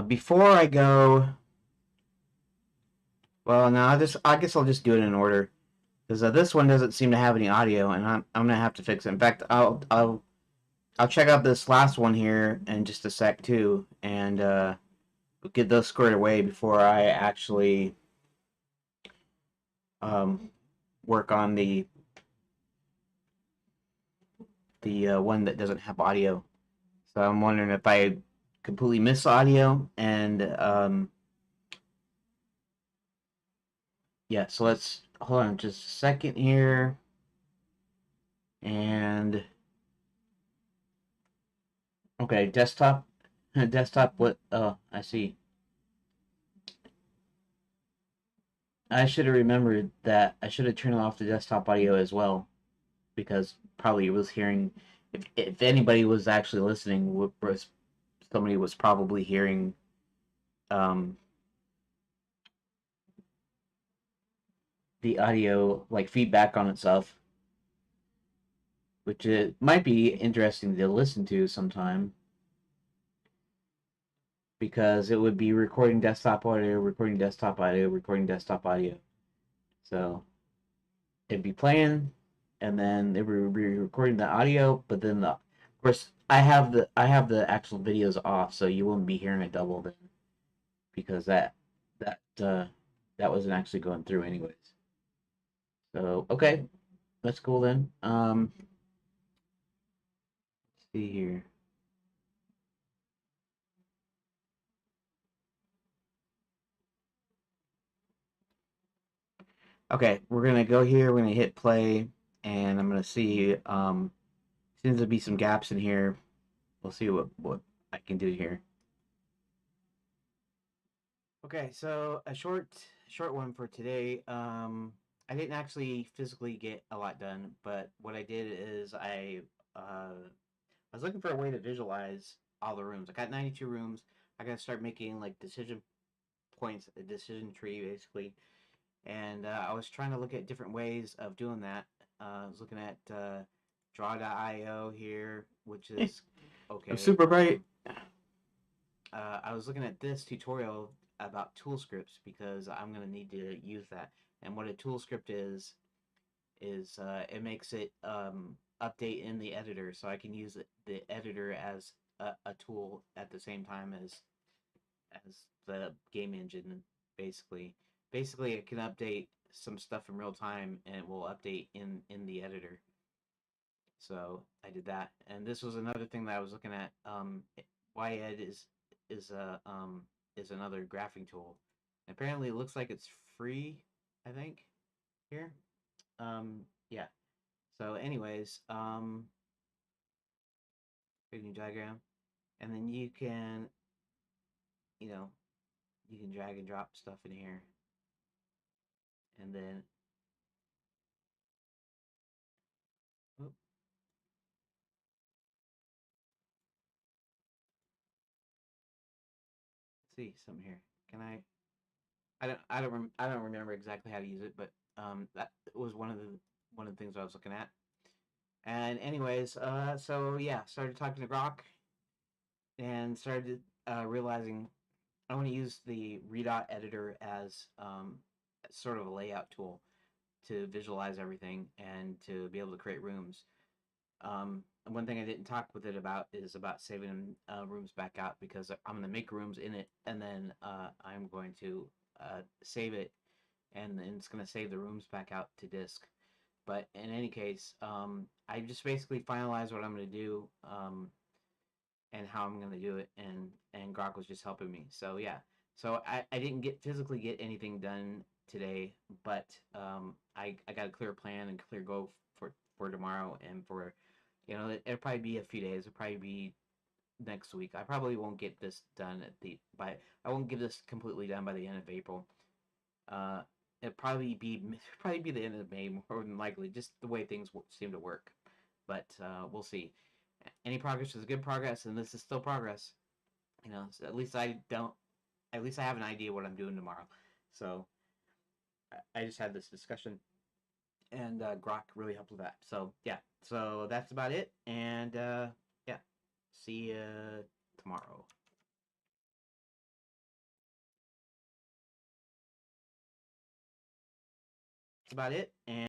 before I go, well, no, I guess I'll just do it in order because this one doesn't seem to have any audio, and I'm gonna have to fix it. In fact, I'll check out this last one here in just a sec too, and get those squared away before I actually um work on the one that doesn't have audio. So I'm wondering if I completely miss audio, and yeah. So let's hold on just a second here. And okay, desktop, desktop. What? Oh, I see. I should have remembered that I should have turned off the desktop audio as well because probably was hearing. If anybody was actually listening, was somebody was probably hearing um, the audio like feedback on itself, which it might be interesting to listen to sometime because it would be recording desktop audio, recording desktop audio, recording desktop audio. So it'd be playing, and then it would be recording the audio. But then, of course, I have the actual videos off, so you wouldn't be hearing it double then, because that uh, that wasn't actually going through anyways. So okay, that's cool then. Let's see here. Okay, we're gonna go here. We're gonna hit play, and I'm gonna see. Seems to be some gaps in here. We'll see what I can do here. Okay, so a short one for today. I didn't actually physically get a lot done, but what I did is I was looking for a way to visualize all the rooms. I got 92 rooms. I got to start making like decision points, a decision tree basically, and I was trying to look at different ways of doing that. I was looking at draw.io here, which is I'm okay. super bright. I was looking at this tutorial about tool scripts because I'm going to need to use that. And what a tool script is it makes it update in the editor, so I can use the editor as a tool at the same time as the game engine. Basically, basically, it can update some stuff in real time, and it will update in the editor. So I did that, and this was another thing that I was looking at. YEd is a is another graphing tool. Apparently, it looks like it's free. I think here. Yeah. So, anyways, creating diagram, and then you know, you can drag and drop stuff in here, and then let's see something here. Can I? I don't remember exactly how to use it, but that was one of the things I was looking at. And anyways, so yeah, started talking to Grok and started realizing I want to use the Redot editor as sort of a layout tool to visualize everything and to be able to create rooms. And one thing I didn't talk with it about is about saving rooms back out because I'm going to make rooms in it and then I'm going to save it and then it's going to save the rooms back out to disk. But in any case, I just basically finalized what I'm going to do and how I'm going to do it, and Grok was just helping me. So yeah, so I didn't get physically get anything done today, but I got a clear plan and clear goal for tomorrow and for it'll probably be a few days. It'll probably be next week. I probably won't get this done at the by. I won't get this completely done by the end of April. Uh, it'll probably be the end of May more than likely, just the way things seem to work. But we'll see. Any progress is good progress, and this is still progress. So at least I don't. At least I have an idea what I'm doing tomorrow. So I just had this discussion and Grok really helped with that. So yeah, so that's about it, and yeah, see you tomorrow. That's about it, and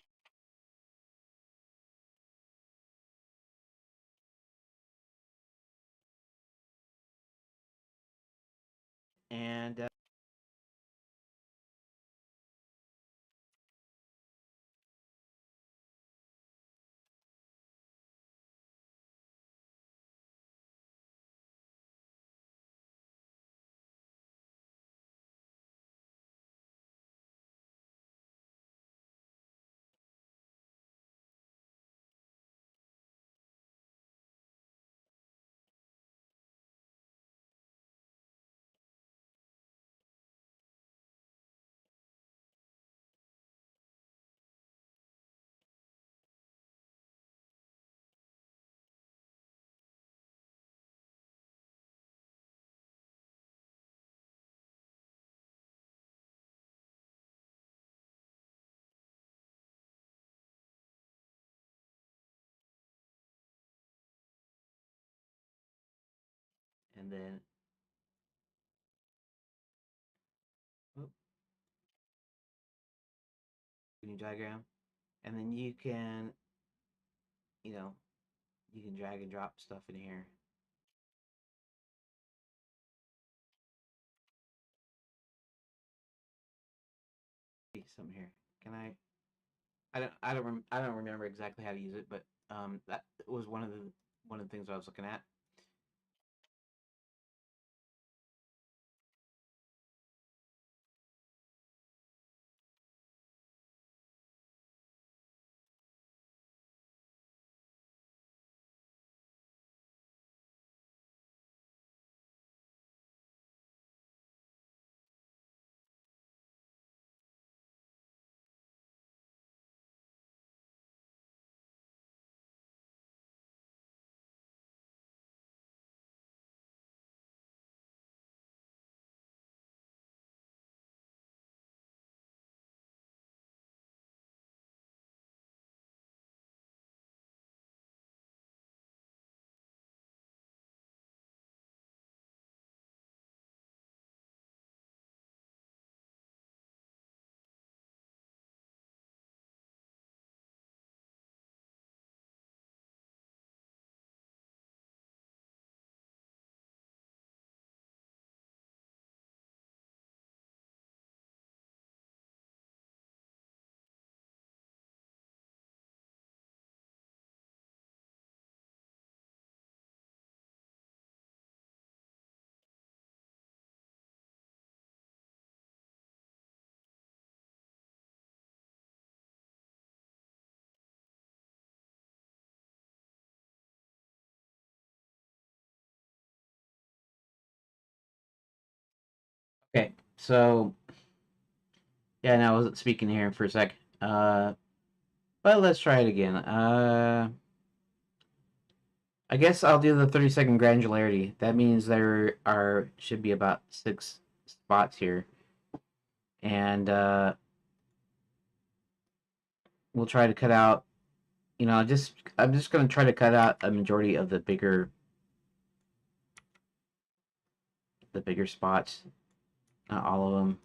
then oop, new diagram, and then you can you know you can drag and drop stuff in here. Something here. Can I? I don't remember exactly how to use it, but that was one of the things I was looking at. Okay, so yeah, now I wasn't speaking here for a sec. But let's try it again. I guess I'll do the 30-second granularity. That means there are should be about 6 spots here, and we'll try to cut out. Just I'm just gonna try to cut out a majority of the bigger spots, not all of them.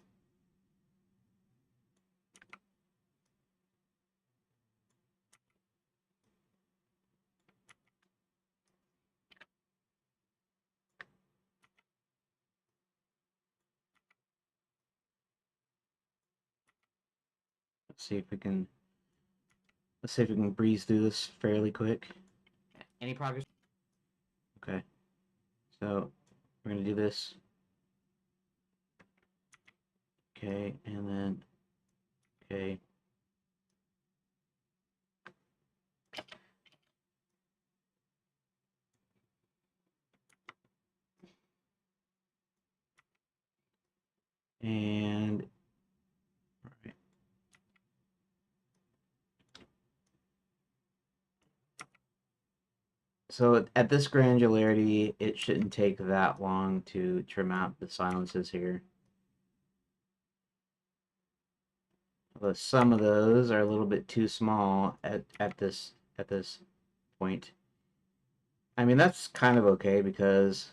Let's see if we can let's see if we can breeze through this fairly quick. Any progress? Okay, so we're gonna do this. Okay, and then okay. And all right. So at this granularity, it shouldn't take that long to trim out the silences here. Although some of those are a little bit too small at this point. I mean, that's kind of okay because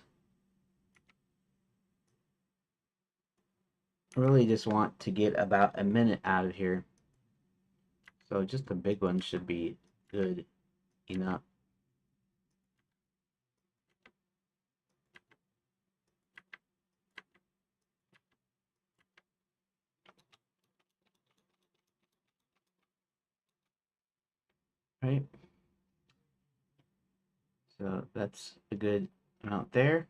I really just want to get about a minute out of here. So just the big one should be good enough. Right? So that's a good amount there.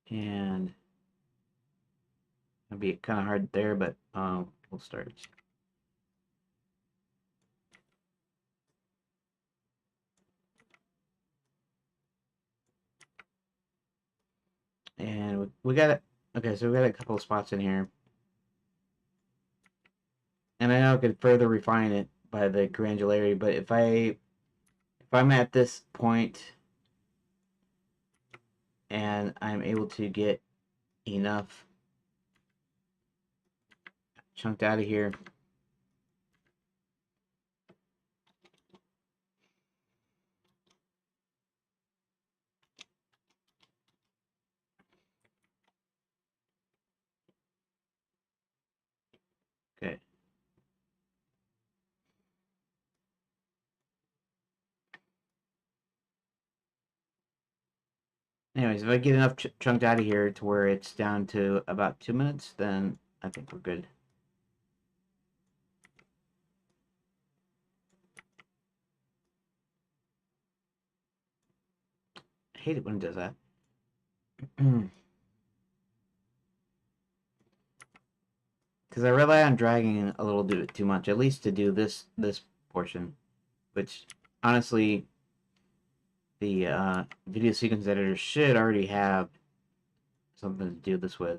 And it'll be kind of hard there, but we'll start. And we got it. Okay, so we got a couple of spots in here. And I know I could further refine it by the granularity, but if I'm at this point and I'm able to get enough chunked out of here, okay. Anyways, if I get enough chunked out of here to where it's down to about 2 minutes, then I think we're good. I hate it when it does that. Because I rely on dragging a little bit too much, at least to do this portion, which honestly the video sequence editor should already have something to do this with.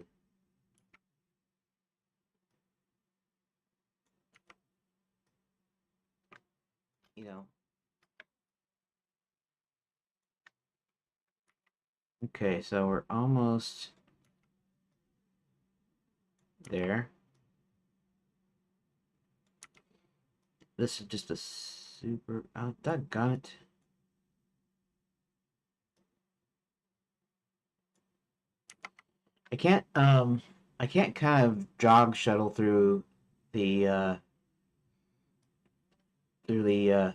You know. Okay, so we're almost there. This is just a super... Oh, doggone it. I can't kind of jog shuttle through the through the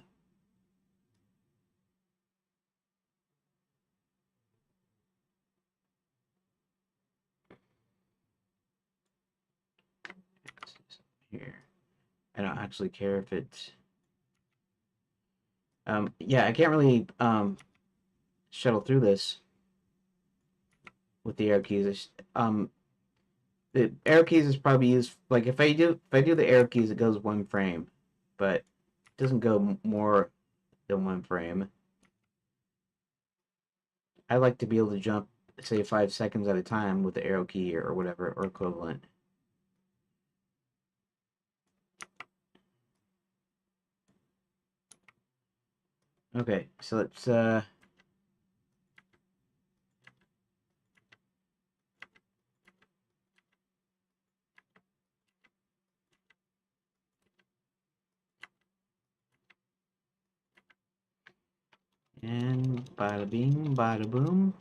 here. I don't actually care if it's yeah, I can't really shuttle through this with the arrow keys. The arrow keys is probably used like if I do the arrow keys, it goes 1 frame, but it doesn't go more than 1 frame. I like to be able to jump, say 5 seconds at a time with the arrow key or whatever or equivalent. Okay, so let's and bada bing, bada boom.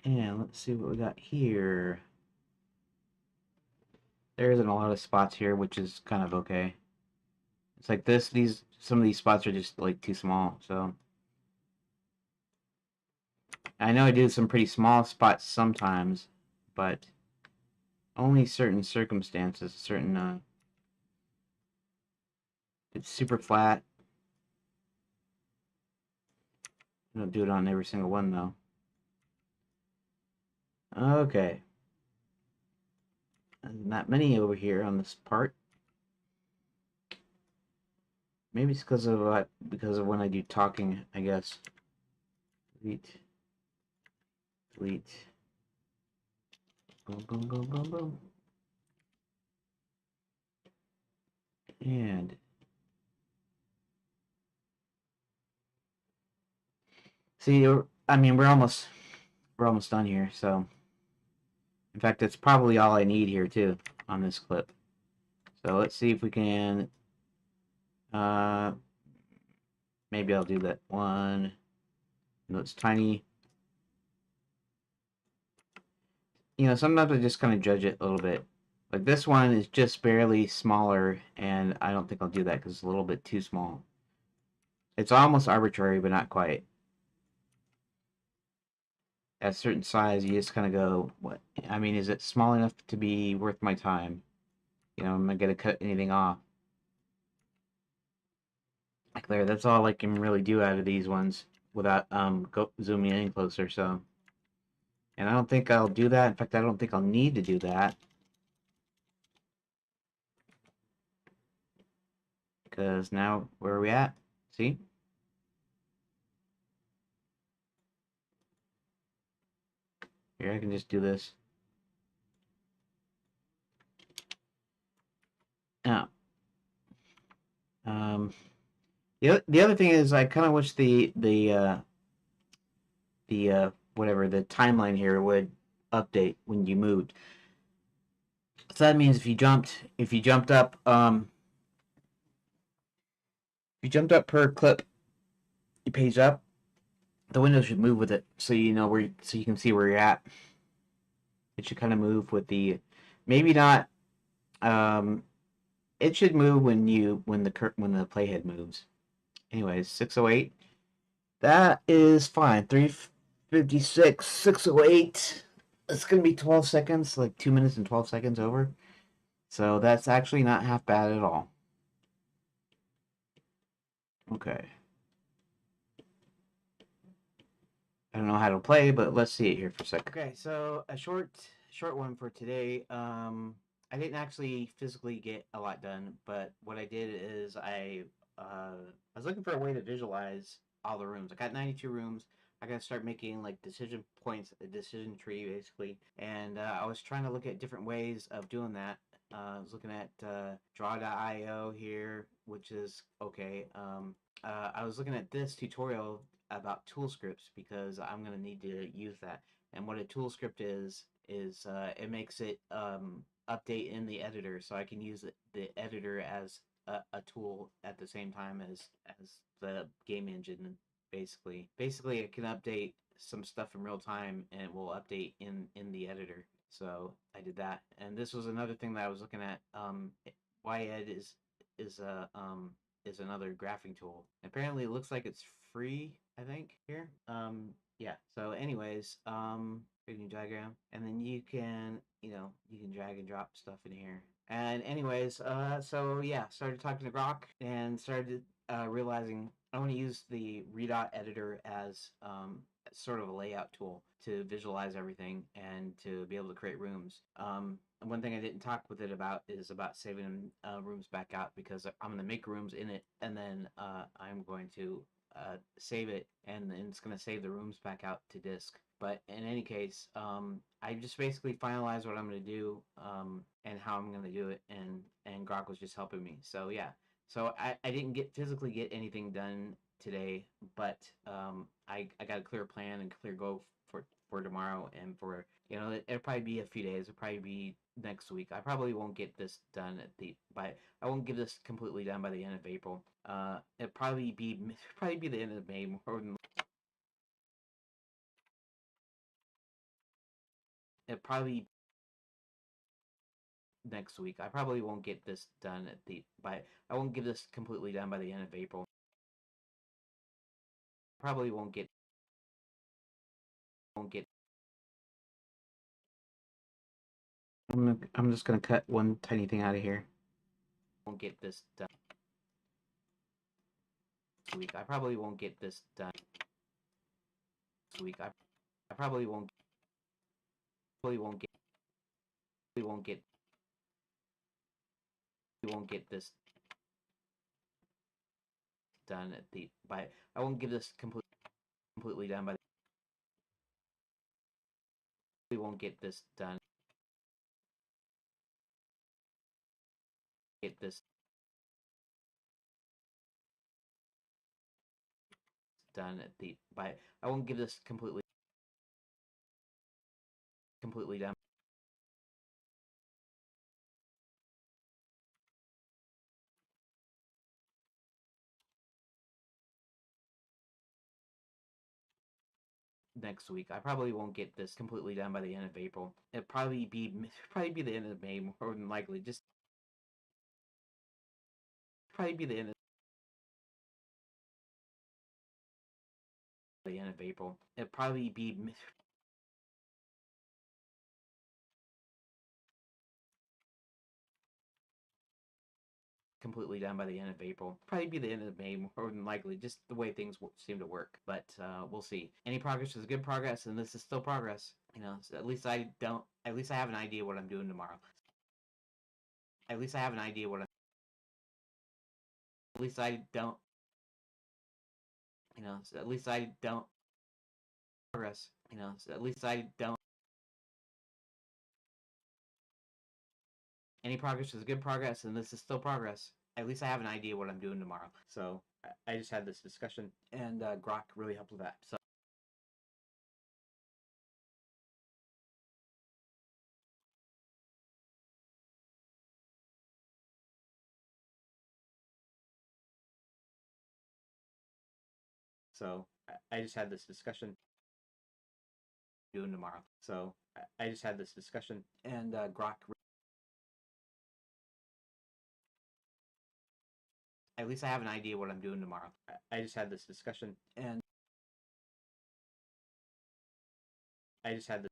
And let's see what we got here. There isn't a lot of spots here, which is kind of okay. It's like some of these spots are just like too small, so. I know I do some pretty small spots sometimes, but only certain circumstances, it's super flat. I don't do it on every single one though. Okay. Not many over here on this part. Maybe it's because of when I do talking, I guess. Delete. Delete. Boom, boom, boom, boom, boom. And See, I mean, we're almost done here. So, in fact, that's probably all I need here too on this clip. So let's see if we can. Uh, maybe I'll do that one. It's tiny. You know, sometimes I just kind of judge it a little bit. Like this one is just barely smaller, and I don't think I'll do that because it's a little bit too small. It's almost arbitrary, but not quite. At a certain size, you just kind of go, what? I mean, is it small enough to be worth my time? You know, am I gonna cut anything off? Like there, that's all I can really do out of these ones without zooming in closer. So, and I don't think I'll do that. In fact, I don't think I'll need to do that because now where are we at? See? Here I can just do this. Now, the other thing is I kind of wish the whatever the timeline here would update when you moved. So that means if you jumped up if you jumped up per clip, you page up, the window should move with it, so you know where so you can see where you're at. It should kind of move with the maybe not um it should move when when the playhead moves. Anyways, 608. That is fine. 356, 608. It's gonna be 12 seconds, like 2 minutes and 12 seconds over. So that's actually not half bad at all. Okay. I don't know how to play, but let's see it here for a second. Okay, so a short one for today. I didn't actually physically get a lot done, but what I did is I was looking for a way to visualize all the rooms. I got 92 rooms. I got to start making like decision points, a decision tree basically, and I was trying to look at different ways of doing that. I was looking at draw.io here, which is okay. I was looking at this tutorial about tool scripts because I'm going to need to use that. And what a tool script is it makes it update in the editor, so I can use the editor as a tool at the same time as the game engine. Basically, it can update some stuff in real time, and it will update in the editor. So I did that, and this was another thing that I was looking at. YEd is a is another graphing tool. Apparently, it looks like it's free. I think here. Yeah. So, anyways, creating diagram, and then you can you can drag and drop stuff in here. And anyways, so yeah, started talking to Grok and started realizing I want to use the Redot editor as sort of a layout tool to visualize everything and to be able to create rooms. One thing I didn't talk with it about is about saving rooms back out because I'm going to make rooms in it and then I'm going to save it and then it's going to save the rooms back out to disk. But in any case, I just basically finalized what I'm going to do and how I'm going to do it, and Grok was just helping me. So yeah, so I didn't physically get anything done today, but I got a clear plan and clear goal for tomorrow and for it'll probably be a few days. It'll probably be next week. I probably won't get this done I won't give this completely done by the end of April. It'll probably be the end of May more than it probably next week. I probably won't get this done I won't give this completely done by the end of April. Probably won't get I'm just gonna cut one tiny thing out of here. Won't get this done this week. I probably won't get this done this week. I probably won't get we won't get this done I won't give this completely done by we won't get this done get this done at the by. I won't give this completely done next week. I probably won't get this completely done by the end of April. It'll probably be the end of May more than likely. Just probably be the end of April. It'll probably be completely done by the end of April. Probably be the end of May more than likely, just the way things seem to work. But we'll see. Any progress is good progress, and this is still progress. You know, so at least I don't. At least I have an idea what I'm doing tomorrow. At least I have an idea what I'm. At least I don't. You know, so at least I don't progress. You know, so at least I don't. Any progress is good progress, and this is still progress. At least I have an idea what I'm doing tomorrow. So I just had this discussion, and Grok really helped with that. So I just had this discussion doing tomorrow. So I just had this discussion, and Grok. At least I have an idea what I'm doing tomorrow. I just had this discussion, and I just had this.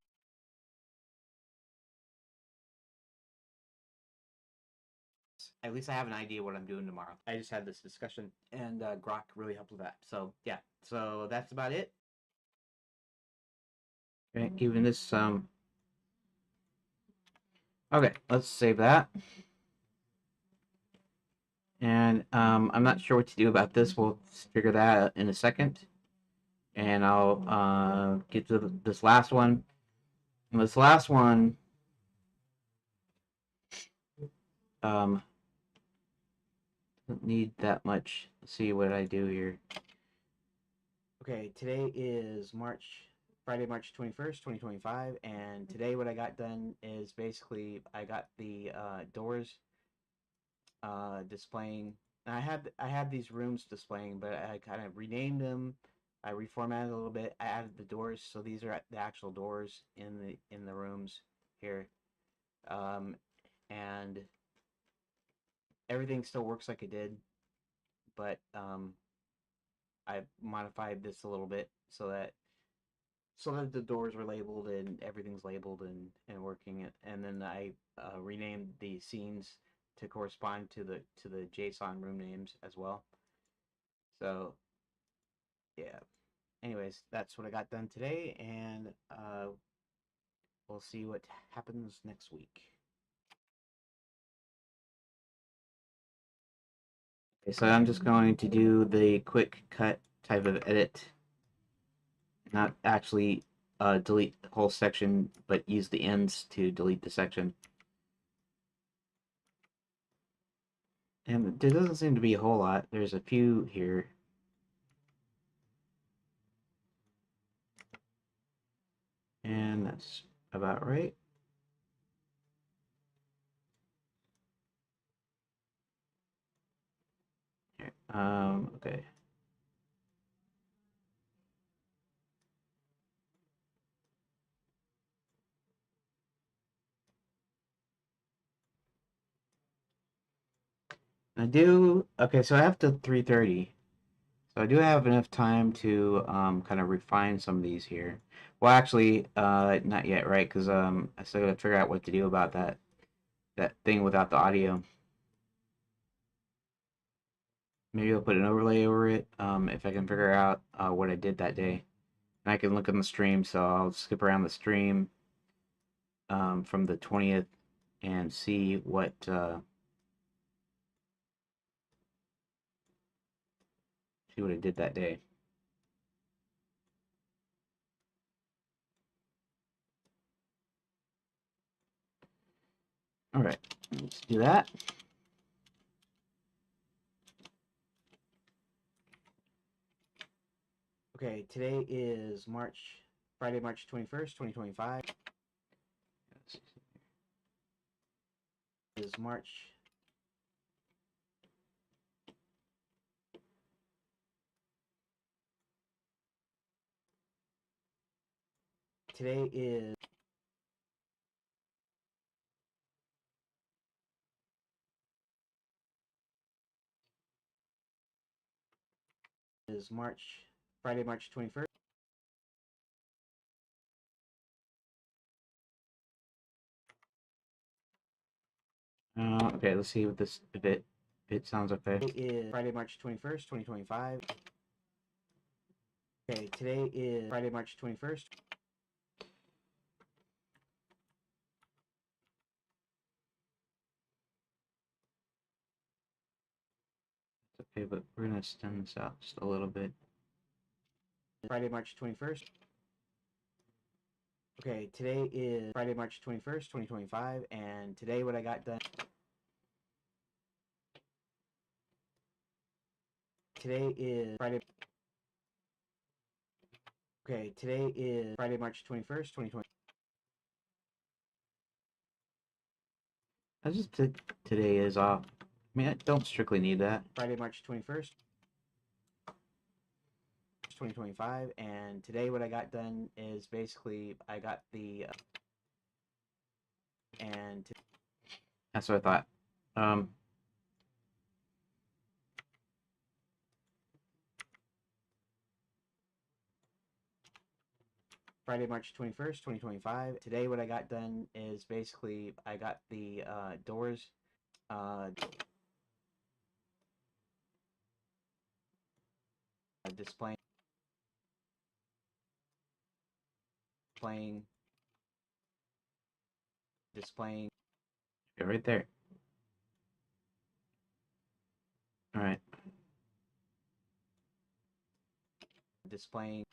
At least I have an idea what I'm doing tomorrow. I just had this discussion, and Grok really helped with that. So yeah, so that's about it. Okay, even this Okay, let's save that. And I'm not sure what to do about this. We'll figure that out in a second. And I'll get to this last one. And this last one doesn't need that much. Let's see what I do here. Okay, today is Friday, March 21st, 2025. And today what I got done is basically I got the doors displaying. And I had these rooms displaying, but I kind of renamed them. I reformatted a little bit. I added the doors, so these are the actual doors in the rooms here, and everything still works like it did, but I modified this a little bit so that the doors were labeled and everything's labeled and working. And then I renamed the scenes to correspond to the JSON room names as well. So yeah. Anyways, that's what I got done today, and we'll see what happens next week. Okay, so I'm just going to do the quick cut type of edit, not actually delete the whole section, but use the ends to delete the section. And there doesn't seem to be a whole lot. There's a few here. And that's about right. Here. Okay. Okay, so I have to 3:30. So I do have enough time to kind of refine some of these here. Well, actually, not yet, right? Because I still gotta figure out what to do about that thing without the audio. Maybe I'll put an overlay over it if I can figure out what I did that day. And I can look on the stream, so I'll skip around the stream from the 20th and see what I did that day. All right, let's do that. Okay, today is Friday, March 21st, 2025. Is March. Today is Friday, March 21st. Okay, let's see what this, if it sounds okay. It is Friday, March 21st, 2025. Okay, today is Friday, March 21st. It's okay, but we're gonna extend this out just a little bit. Friday, March 21st. Okay, today is Friday, March 21st, 2025, and today what I got done. Today is Friday. Okay, today is Friday, March 21st, 2020. I just took today is off. I mean, I don't strictly need that. Friday, March 21st, 2025, and today what I got done is basically I got the and that's what I thought. Friday, March 21st, 2025. Today what I got done is basically I got the doors displaying displaying yeah, right there. All right. Displaying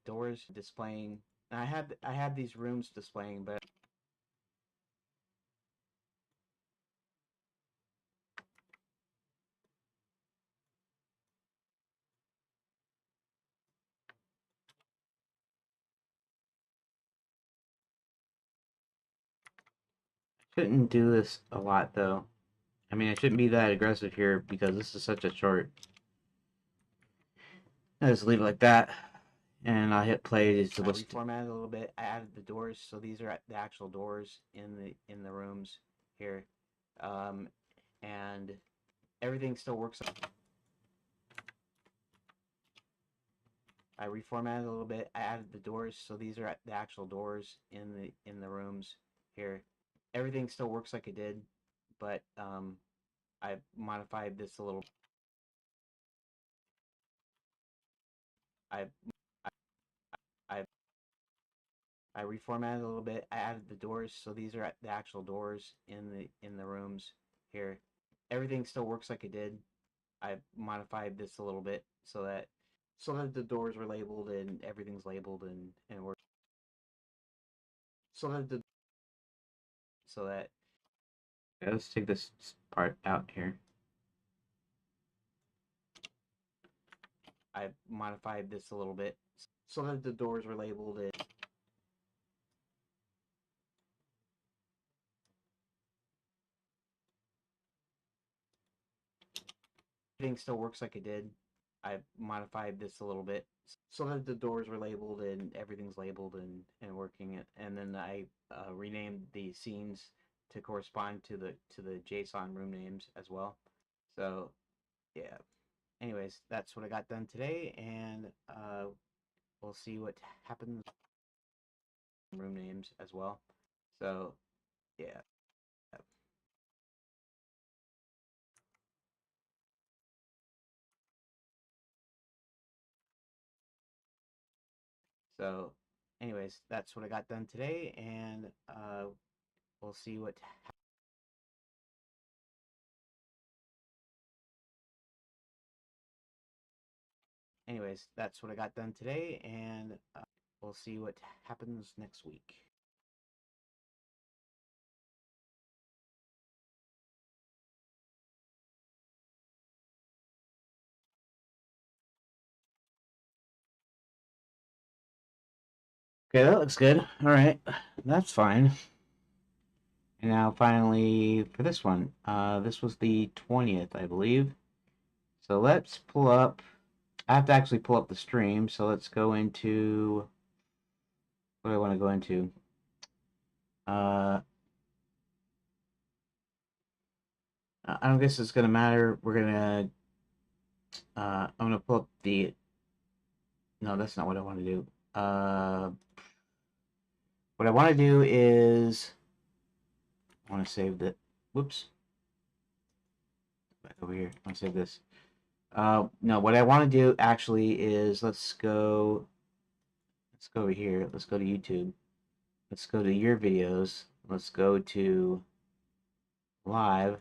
doors displaying. I had these rooms displaying, but shouldn't do this a lot though. I mean, I shouldn't be that aggressive here because this is such a short. I just leave it like that, and I hit play. I reformatted a little bit. I added the doors, so these are the actual doors in the rooms here, and everything still works. I reformatted a little bit. I added the doors, so these are the actual doors in the rooms here. Everything still works like it did, but I modified this a little. I I I reformatted a little bit. I added the doors, so these are the actual doors in the rooms here. Everything still works like it did. I modified this a little bit so that the doors were labeled and everything's labeled and works. So that the so that yeah, let's take this part out here. I modified this a little bit so that the doors were labeled and everything still works like it did. I modified this a little bit so that the doors were labeled and everything's labeled and working. And then I renamed the scenes to correspond to the JSON room names as well. So yeah. Anyways, that's what I got done today, and we'll see what happens. Room names as well. So yeah. So, anyways, that's what I got done today, and we'll see what. Anyways, that's what I got done today, and we'll see what happens next week. Okay, that looks good. All right, that's fine. And now finally for this one, this was the 20th, I believe. So let's pull up. I have to actually pull up the stream. So let's go into what do I want to go into. I don't guess it's gonna matter. We're gonna. I'm gonna pull up the. No, that's not what I want to do. What I want to do is I want to save the. Whoops. Back over here. I want to save this. No, what I want to do actually is let's go over here. Let's go to YouTube. Let's go to your videos. Let's go to live.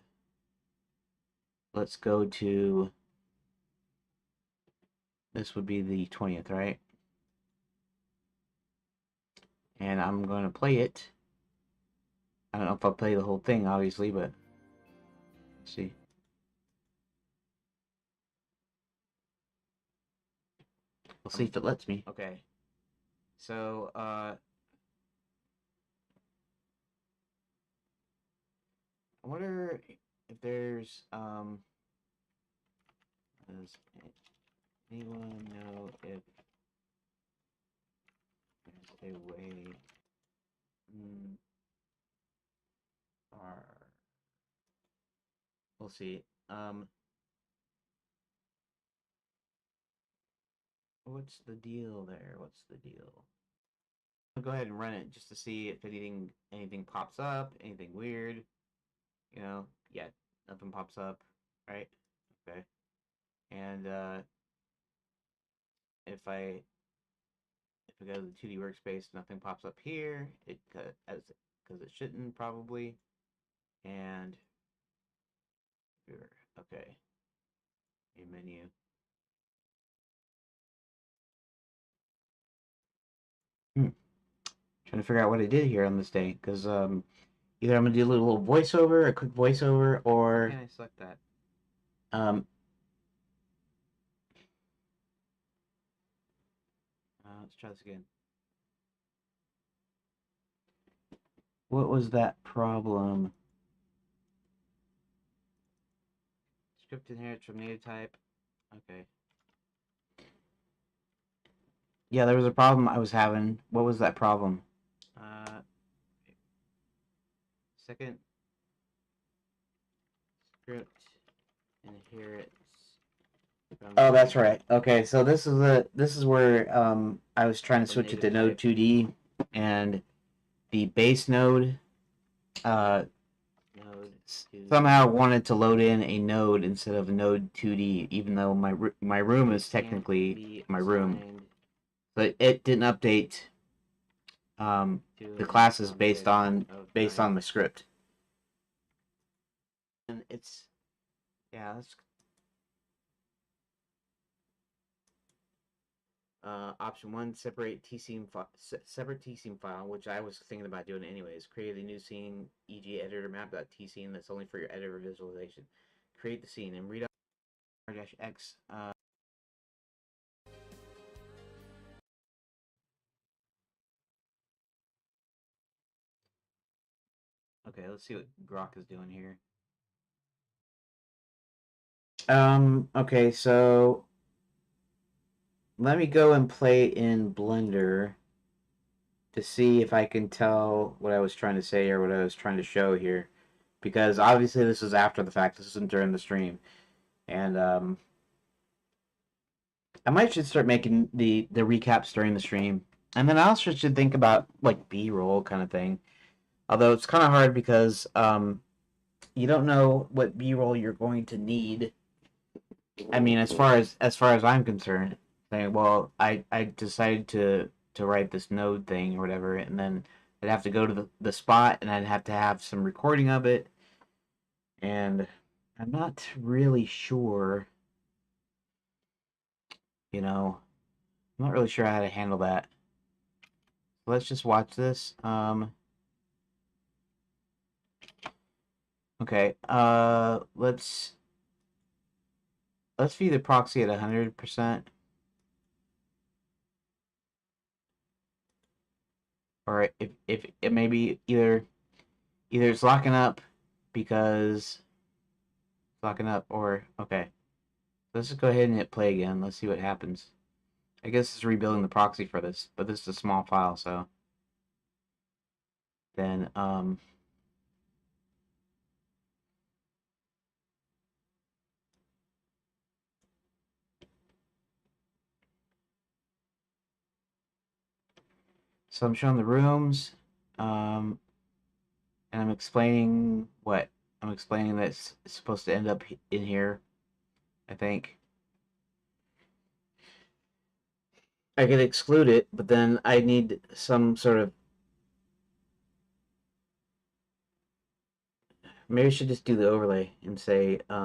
Let's go to this would be the 20th, right? And I'm going to play it. I don't know if I'll play the whole thing, obviously, but let's see. We'll see if it lets me. Okay. So, I wonder if there's, does anyone know if there's a way, or, we'll see. What's the deal there? What's the deal? I'll go ahead and run it just to see if anything pops up, anything weird. You know, yeah, nothing pops up, right? Okay. And if I go to the 2D workspace, nothing pops up here. It because it shouldn't probably. And here, okay, a menu. Trying to figure out what I did here on this day, because either I'm gonna do a little voiceover, a quick voiceover, or can I select that? Let's try this again. What was that problem? Script inherits from native type. Okay. Yeah, there was a problem I was having. What was that problem? Second script inherits. Oh, that's right. Okay, so this is where I was trying to switch it to Node 2D, and the base node somehow wanted to load in a node instead of Node 2D, even though my room is technically my room, but it didn't update the classes based on the script. And it's yeah, that's option one, separate tscene file, which I was thinking about doing anyways. Create a new scene, e.g. editor map.tscene that's only for your editor visualization. Create the scene and read out -x. Okay, let's see what Grok is doing here. Okay, so let me go and play in Blender to see if I can tell what I was trying to say or what I was trying to show here. Because obviously this is after the fact, this isn't during the stream. And I might should start making the recaps during the stream. And then I also should think about like B-roll kind of thing. Although it's kind of hard because you don't know what B-roll you're going to need. I mean, as far as I'm concerned, saying, well, I decided to write this node thing or whatever, and then I'd have to go to the spot and I'd have to have some recording of it, and I'm not really sure, you know, I'm not really sure how to handle that. Let's just watch this. Okay, let's view the proxy at 100%. or if it maybe either it's locking up because it's locking up, or okay. Let's just go ahead and hit play again. Let's see what happens. I guess it's rebuilding the proxy for this, but this is a small file, so then so I'm showing the rooms, um, and I'm explaining what I'm explaining that it's supposed to end up in here. I think I could exclude it, but then I need some sort of. Maybe I should just do the overlay and say, yeah,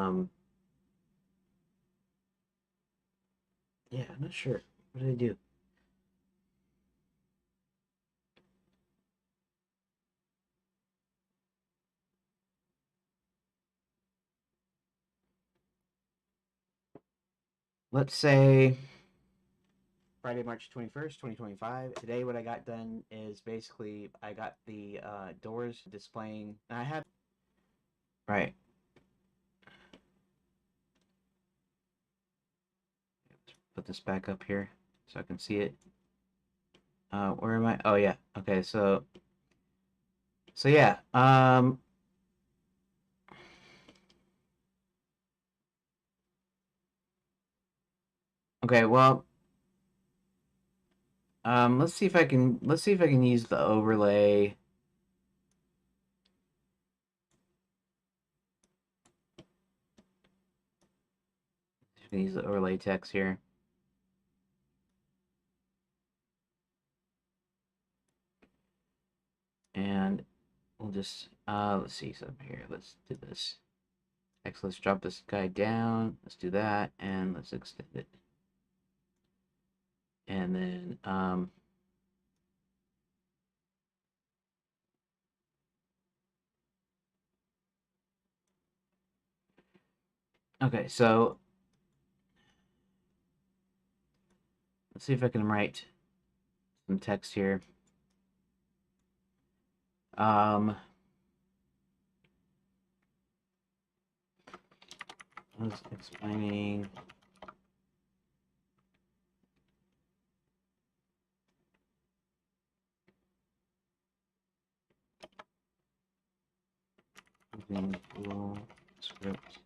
I'm not sure. What did I do? Let's say Friday, March 21st, 2025. Today, what I got done is basically I got the doors displaying. I have. Right. Put this back up here so I can see it. Where am I? Oh, yeah. Okay, so yeah. Okay, well, let's see if I can use the overlay. Use the overlay text here. And we'll just let's see something here. Let's do this. Next, let's drop this guy down. Let's do that, and let's extend it. And then okay, so let's see if I can write some text here. I was explaining using Google script.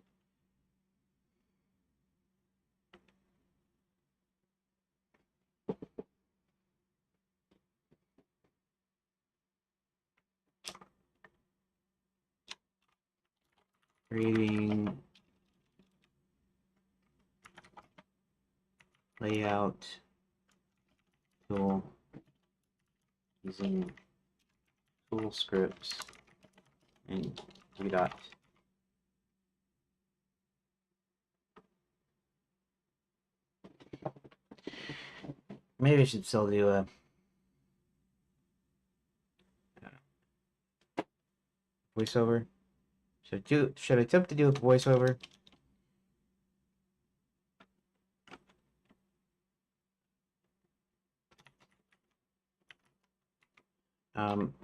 Creating layout tool using tool scripts and dot. Maybe I should still do a voiceover. Should I attempt to do a voiceover? Um,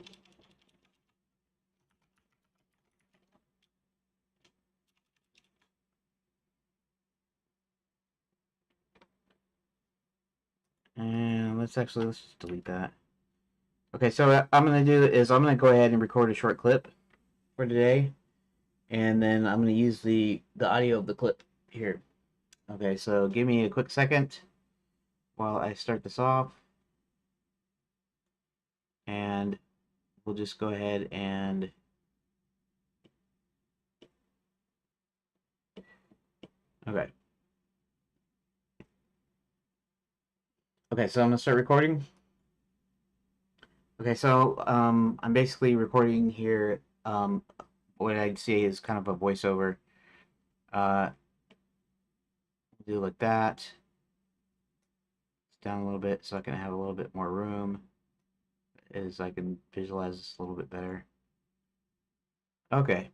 and let's just delete that. Okay, so what I'm gonna do is I'm gonna go ahead and record a short clip for today, and then I'm gonna use the audio of the clip here. Okay, so give me a quick second while I start this off, and we'll just go ahead and okay. Okay, so I'm gonna start recording. Okay, so I'm basically recording here. What I'd say is kind of a voiceover. Uh, do like that. It's down a little bit so I can have a little bit more room, as I can visualize this a little bit better. Okay,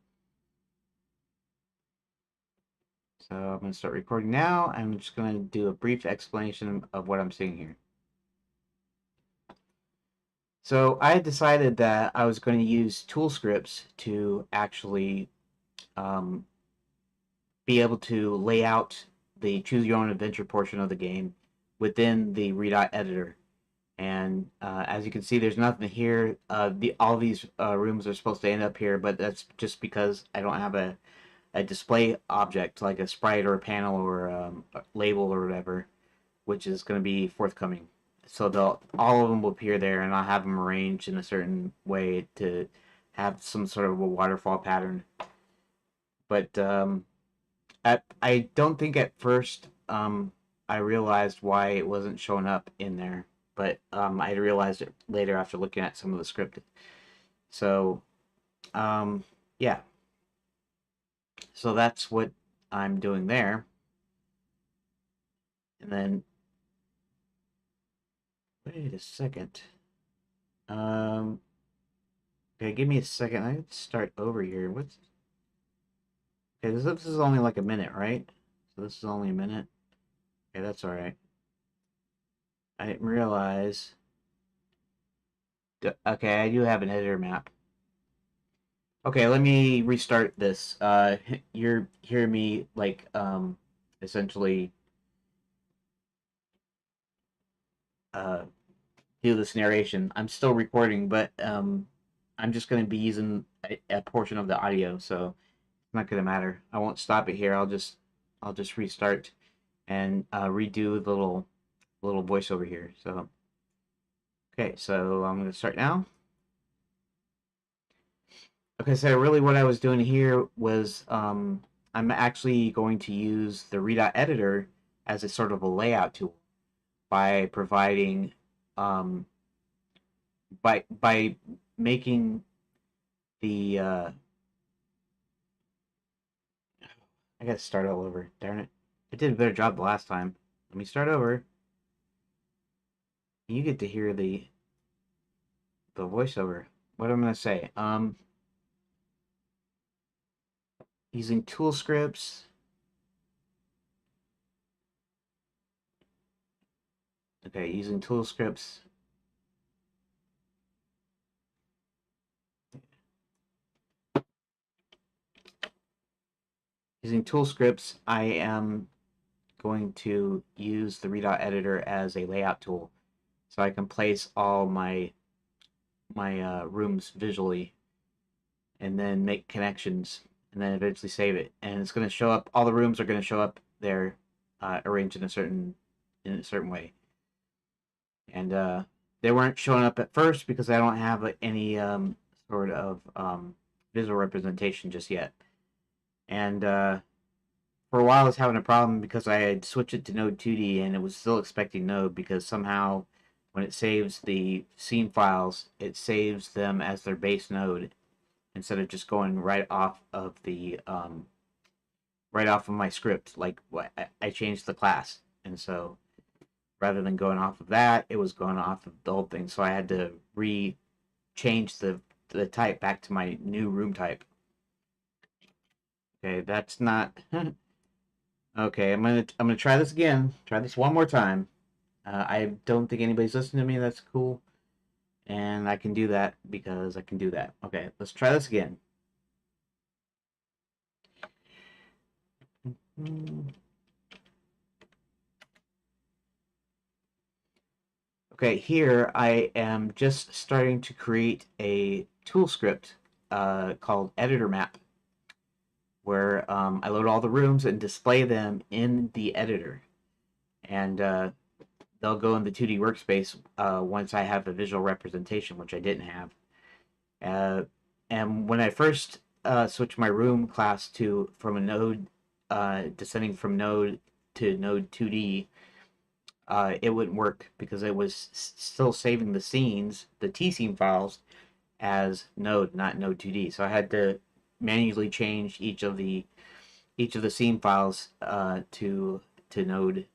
so I'm gonna start recording now. I'm just gonna do a brief explanation of what I'm seeing here. So I decided that I was going to use tool scripts to actually um, be able to lay out the choose your own adventure portion of the game within the Redot editor. And as you can see, there's nothing here. All these rooms are supposed to end up here, but that's just because I don't have a display object like a sprite or a panel or a label or whatever, which is going to be forthcoming. So all of them will appear there, and I'll have them arranged in a certain way to have some sort of a waterfall pattern. But I don't think at first I realized why it wasn't showing up in there, but I realized it later after looking at some of the script. So um, yeah, so that's what I'm doing there, and then wait a second. Um, okay, give me a second. I have to start over here. What's okay? This is only like a minute, right? So this is only a minute. Okay, that's all right. I didn't realize. Okay, I do have an editor map. Okay, let me restart this. You're hearing me like essentially uh do this narration. I'm still recording, but I'm just going to be using a portion of the audio, so it's not going to matter. I won't stop it here. I'll just restart and redo the little voiceover here. So okay, so I'm going to start now. Okay, so really what I was doing here was I'm actually going to use the Redot editor as a sort of a layout tool by providing um, by making the I gotta start all over. Darn it! I did a better job the last time. Let me start over. You get to hear the voiceover. What I'm gonna say. Using tool scripts. Okay, using tool scripts. Using tool scripts, I am going to use the Redot editor as a layout tool, so I can place all my rooms visually, and then make connections, and then eventually save it. And it's going to show up. All the rooms are going to show up there, arranged in a certain way. And they weren't showing up at first because I don't have any sort of visual representation just yet. And for a while, I was having a problem because I had switched it to Node 2D and it was still expecting Node because somehow when it saves the scene files, it saves them as their base node instead of just going right off of my script. Like I changed the class, and so rather than going off of that, it was going off of the old thing. So I had to change the type back to my new room type. Okay, that's not. Okay, I'm gonna try this again. Try this one more time. I don't think anybody's listening to me. That's cool, and I can do that because I can do that. Okay, let's try this again. Okay, here I am just starting to create a tool script called editor map, where I load all the rooms and display them in the editor, and they'll go in the 2D workspace once I have a visual representation, which I didn't have. Uh, and when I first switched my room class to from a node descending from node to node 2D, it wouldn't work because it was still saving the scenes, the T scene files, as node, not node 2D. So I had to manually change each of the scene files to node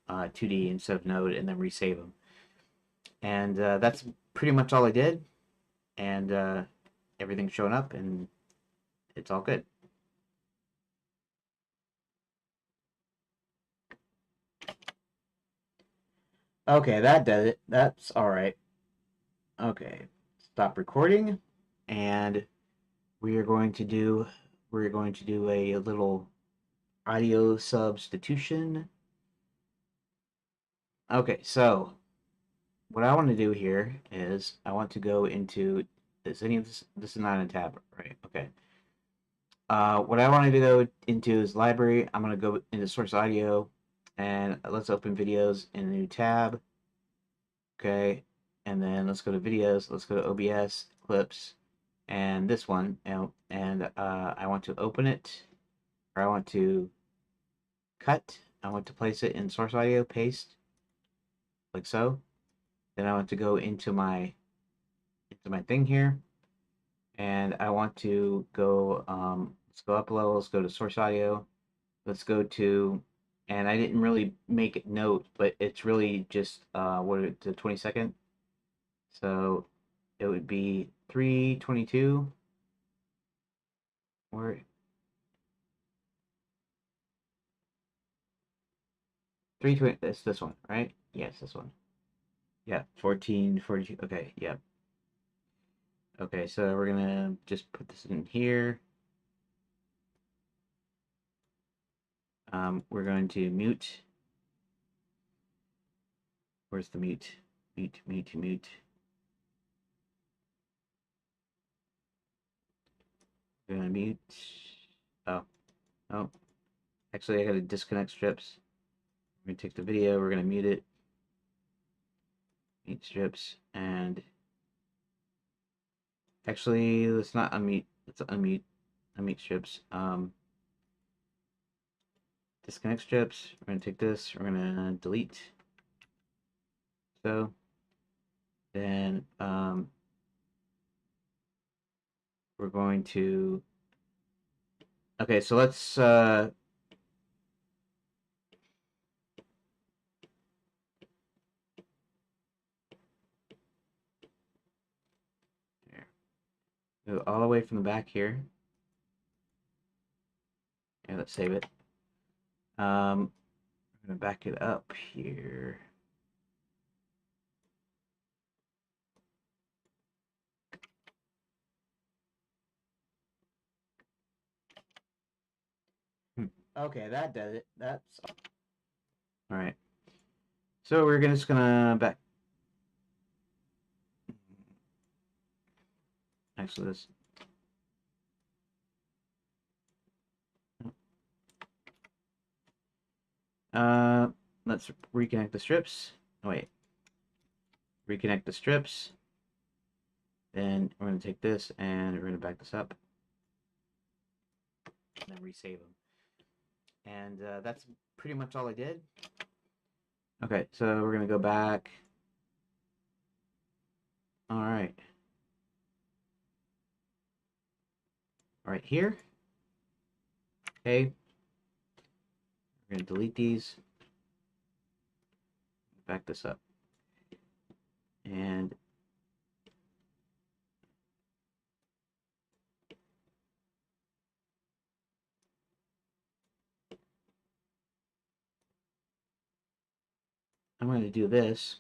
2D instead of node, and then resave them. And that's pretty much all I did. And everything's showing up, and it's all good. Okay, that does it. That's all right. Okay, stop recording, and we are going to do we're going to do a little audio substitution. Okay, so what I want to do here is I want to go into is any of this is not in a tab, right? Okay. What I want to go into is library. I'm gonna go into source audio, and let's open videos in a new tab. Okay, and then let's go to videos. Let's go to OBS clips, and this one, and I want to open it, or I want to cut. I want to place it in source audio, paste, like so. Then I want to go into my thing here, and I want to go. Let's go up a level. Let's go to source audio. Let's go to, and I didn't really make it note, but it's really just the 22nd. So it would be 322 or 320. It's this one, right? Yes, this one. Yeah, 1442. Okay, yeah. Okay, so we're gonna just put this in here. We're going to mute. Where's the mute? Mute, mute, mute. We're gonna mute. Oh, oh. Actually, I gotta disconnect strips. We're gonna take the video. We're gonna mute it. Mute strips, and actually, let's not unmute. Let's unmute strips. Disconnect strips. We're gonna take this. We're gonna delete. So then we're going to. Okay, so let's go all the way from the back here. And let's save it. I'm gonna back it up here. Okay, that does it. That's all right. So we're just gonna back. Actually, this. Uh, let's reconnect the strips. Oh, wait. Reconnect the strips. Then we're gonna take this and we're gonna back this up. And then resave them. And that's pretty much all I did. Okay, so we're gonna go back. All right. Right here. Okay. We're gonna delete these. Back this up. And I'm going to do this.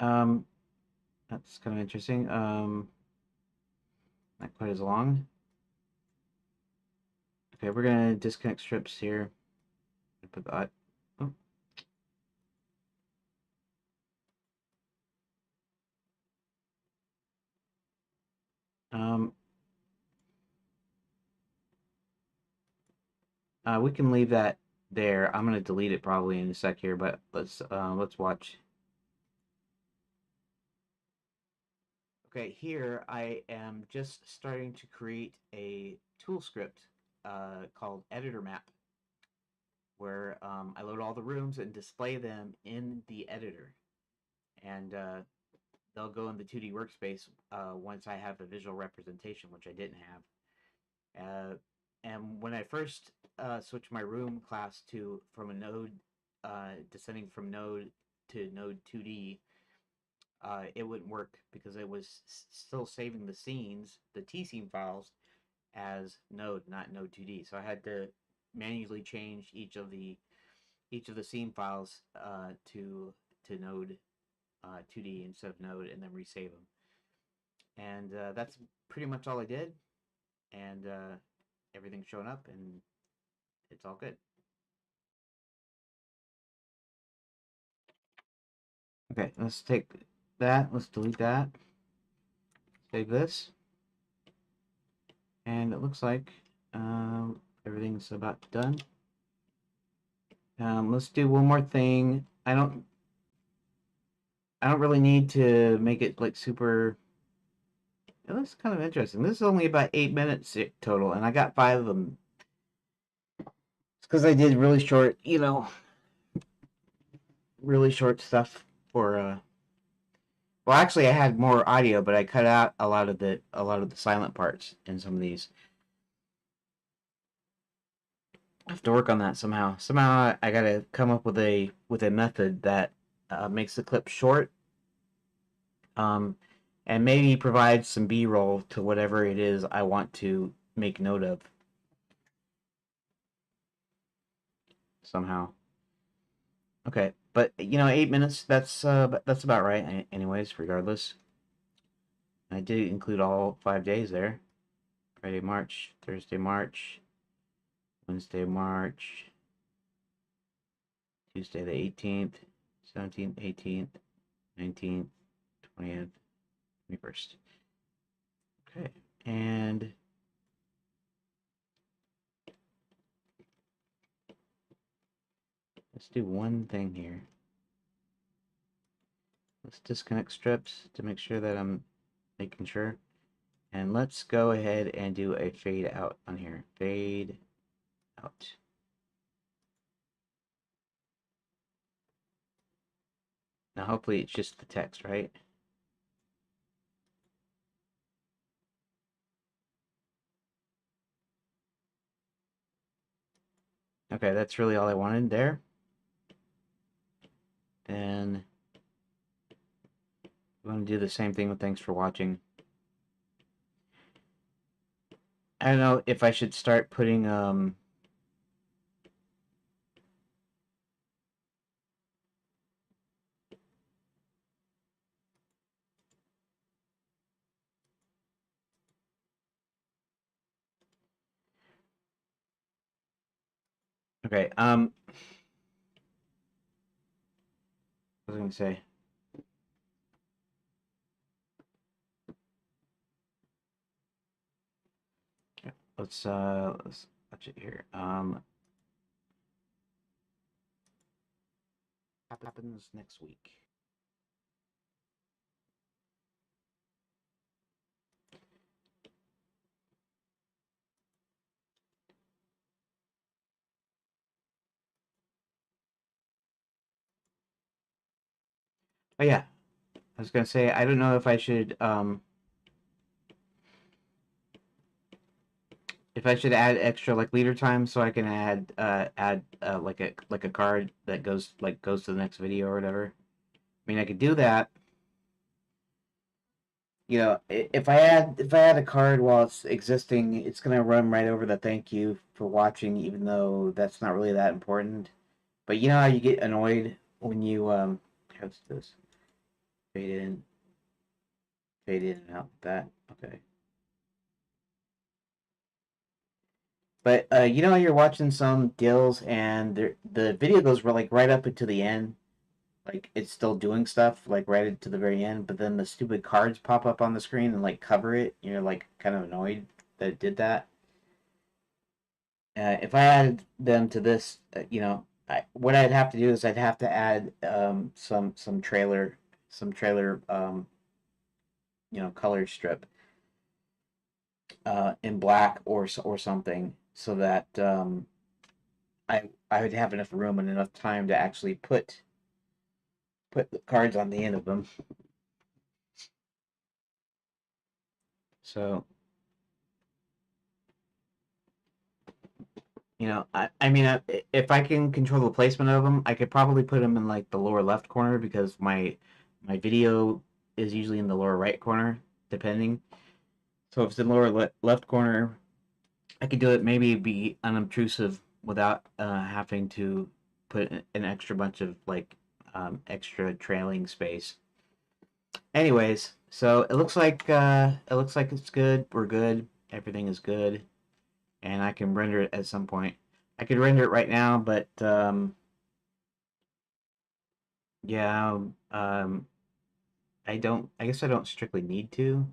Um, that's kind of interesting. Not quite as long. Okay, we're gonna disconnect strips here. Put that. Oh. Um, we can leave that there. I'm gonna delete it probably in a sec here, but let's watch. Okay, here I am just starting to create a tool script called Editor Map, where I load all the rooms and display them in the editor, and they'll go in the 2D workspace once I have a visual representation, which I didn't have. And when I first switched my room class to from a node descending from node to node 2D, it wouldn't work because it was still saving the scenes, the T scene files, as Node, not Node 2D. So I had to manually change each of the scene files to Node 2D instead of Node, and then resave them. And that's pretty much all I did. And everything's showing up, and it's all good. Okay, let's take that. Let's delete that. Save this. And it looks like everything's about done. Let's do one more thing. I don't really need to make it like super. It looks kind of interesting. This is only about 8 minutes total, and I got 5 of them. It's because I did really short, really short stuff for. Well, actually, I had more audio, but I cut out a lot of the silent parts in some of these. I have to work on that somehow. Somehow, I gotta come up with a method that makes the clip short, um, and maybe provide some B-roll to whatever it is I want to make note of somehow. Okay, but 8 minutes. That's about right. Anyways, regardless, I did include all 5 days there. Friday, March, Thursday, March, Wednesday, March, Tuesday the 18th, 17th, 18th, 19th, 20th, 21st. Okay, and let's do one thing here. Let's disconnect strips to make sure that I'm making sure. And let's go ahead and do a fade out on here. Fade out. Now hopefully it's just the text, right? Okay, that's really all I wanted there. And I'm going to do the same thing with thanks for watching. I don't know if I should start putting okay, what was I going to say? Let's watch it here. Happens next week. Oh yeah, I was gonna say I don't know if I should add extra like leader time so I can add like a card that goes to the next video or whatever. I mean, I could do that. If I add a card while it's existing, it's gonna run right over the thank you for watching, even though that's not really that important. But you know how you get annoyed when you how's this fade in, and out like that. Okay. But you're watching some deals and the video goes like right up into the end, like it's still doing stuff like right into the very end, but then the stupid cards pop up on the screen and like cover it. You're like kind of annoyed that it did that. If I added them to this, what I'd have to do is I'd have to add some trailer, color strip in black or something so that I would have enough room and enough time to actually put the cards on the end of them. So I mean, if I can control the placement of them, I could probably put them in like the lower left corner because my video is usually in the lower right corner, depending. So if it's in the lower left corner, I could do it maybe be unobtrusive without having to put an extra bunch of like extra trailing space. Anyways, so it looks like it's good. We're good. Everything is good, and I can render it at some point. I could render it right now, but yeah, I don't. I guess I don't strictly need to.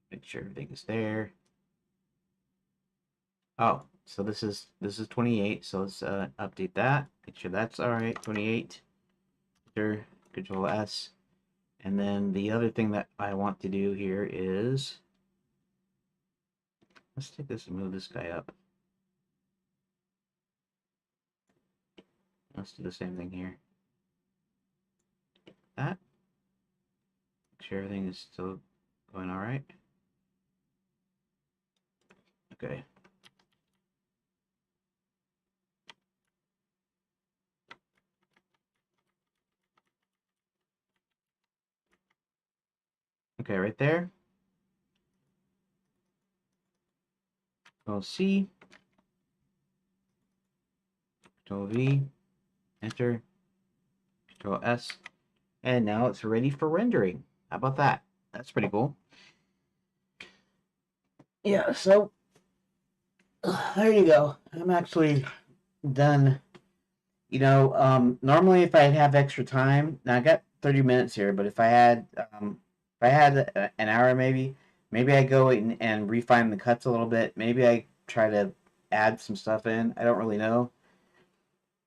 Make sure everything is there. Oh, so this is 28. So let's update that. Make sure that's all right. 28. Enter, Control S. And then the other thing that I want to do here is let's take this and move this guy up. Let's do the same thing here. That. Make sure everything is still going all right. Okay. Okay, right there. Control C. Control V. Enter. Control S. And now it's ready for rendering. How about that? That's pretty cool. Yeah, so there you go. I'm actually done. Normally if I have extra time, now I got 30 minutes here, but if I had an hour maybe I go and refine the cuts a little bit. Maybe I try to add some stuff in. I don't really know.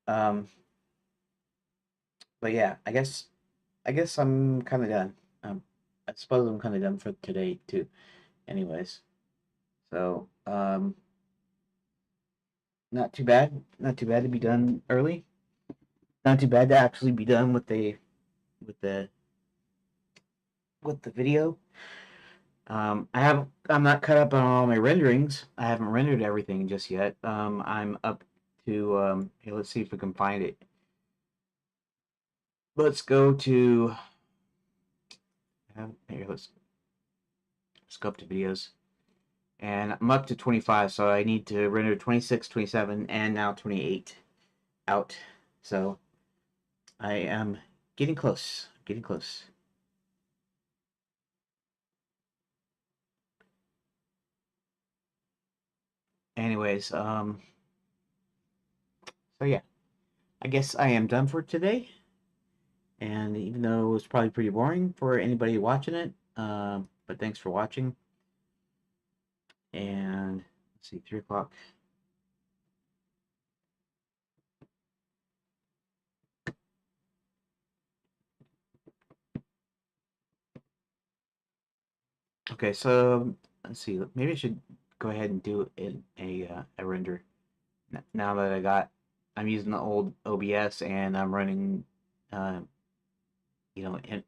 Um, but yeah, I guess I'm kind of done. I suppose I'm kind of done for today too. Anyways, so not too bad. Not too bad to be done early. Not too bad to actually be done with the with the video. I'm not cut up on all my renderings. I haven't rendered everything just yet. I'm up to here. Let's see if we can find it. Let's go to here. Let's go up to videos, and I'm up to 25. So I need to render 26, 27, and now 28 out. So I am getting close. Getting close. Anyways, so yeah, I guess I am done for today. And even though it was probably pretty boring for anybody watching it, but thanks for watching. And let's see, 3 o'clock. Okay, so let's see. Maybe I should go ahead and do a render now that I'm using the old OBS and I'm running, uh,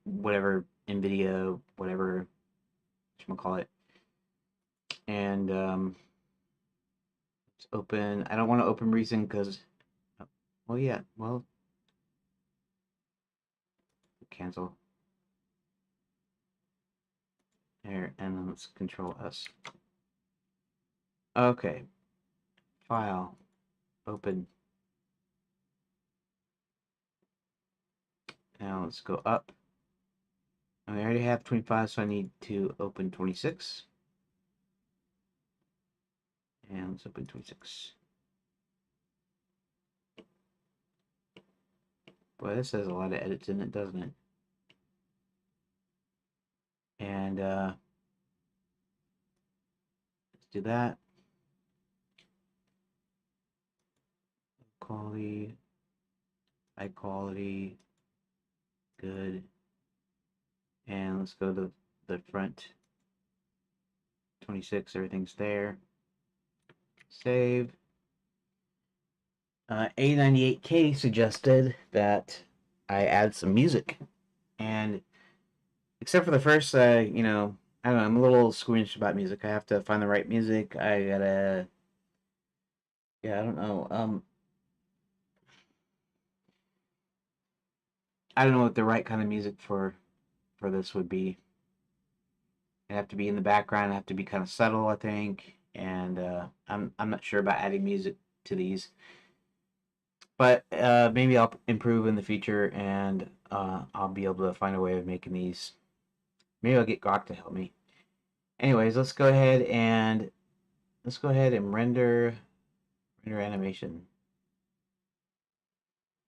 whatever NVIDIA, whatever you call it, and it's open. I don't want to open Reason because, well, yeah, well, cancel there, and then let's Control S. Okay, file, open. Now let's go up. I already have 25, so I need to open 26. And let's open 26. Boy, this has a lot of edits in it, doesn't it? And let's do that. Quality, high quality, good. And let's go to the front. 26, everything's there. Save. A98K suggested that I add some music. And except for the first, I don't know, I'm a little squeamish about music. I have to find the right music. I gotta, yeah, I don't know. I don't know what the right kind of music for this would be. It'd have to be in the background. It'd have to be kind of subtle, I think. And I'm not sure about adding music to these, but maybe I'll improve in the future, and I'll be able to find a way of making these. Maybe I'll get Grok to help me. Anyways, let's go ahead and render animation.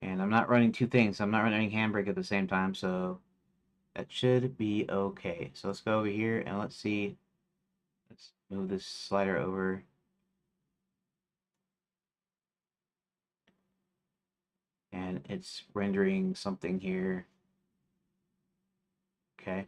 And I'm not running two things. I'm not running Handbrake at the same time, so that should be okay. So let's go over here and let's see. Let's move this slider over. And it's rendering something here. Okay.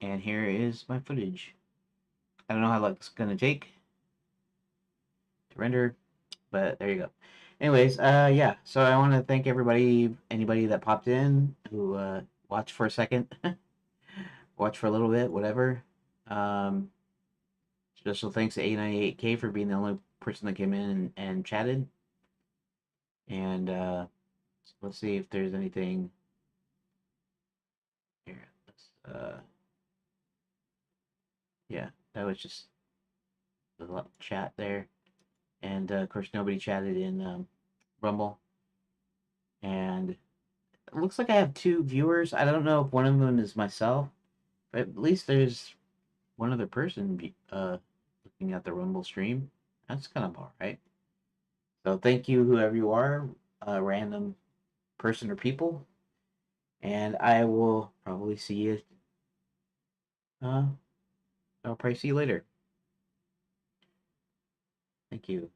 And here is my footage. I don't know how long it's gonna take to render, but there you go. Anyways, yeah. So I want to thank anybody that popped in, who watched for a second, watched for a little bit, whatever. Um, Special thanks to A98K for being the only person that came in and chatted. And let's see if there's anything here. Yeah, that was just a lot of chat there. And of course, nobody chatted in Rumble. And it looks like I have two viewers. I don't know if one of them is myself, but at least there's one other person looking at the Rumble stream. That's kind of all right. So thank you, whoever you are, random person or people, and I will probably see you. Uh, I'll probably see you later. Thank you.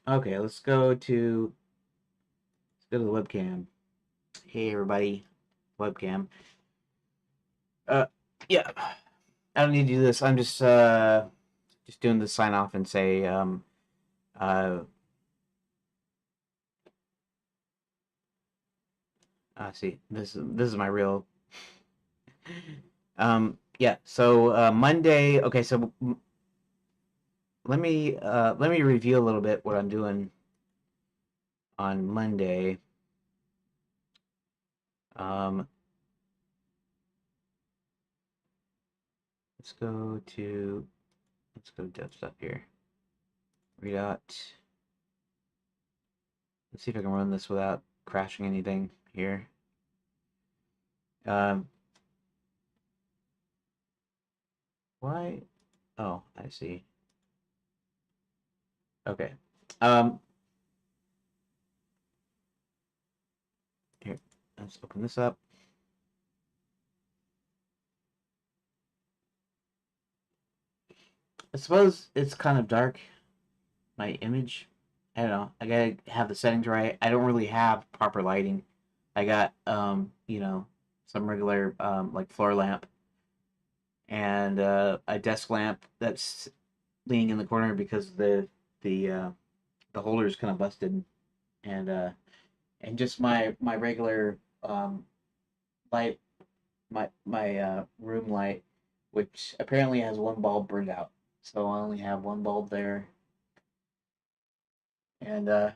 Okay, let's go to the webcam. Hey everybody, webcam. Uh, yeah, I don't need to do this. I'm just doing the sign off and say uh see, this is my real yeah. So Monday. Okay, so let me review a little bit what I'm doing on Monday. Um, let's go to dev stuff here. Redot. Let's see if I can run this without crashing anything here. Um, why? Oh, I see. Okay. Um, Here, let's open this up. I suppose it's kind of dark, my image. I don't know. I gotta have the settings right. I don't really have proper lighting. I got some regular like floor lamp and a desk lamp that's leaning in the corner because the uh, the holder is kind of busted, and just my regular light, my room light, which apparently has one bulb burned out. So I only have one bulb there, and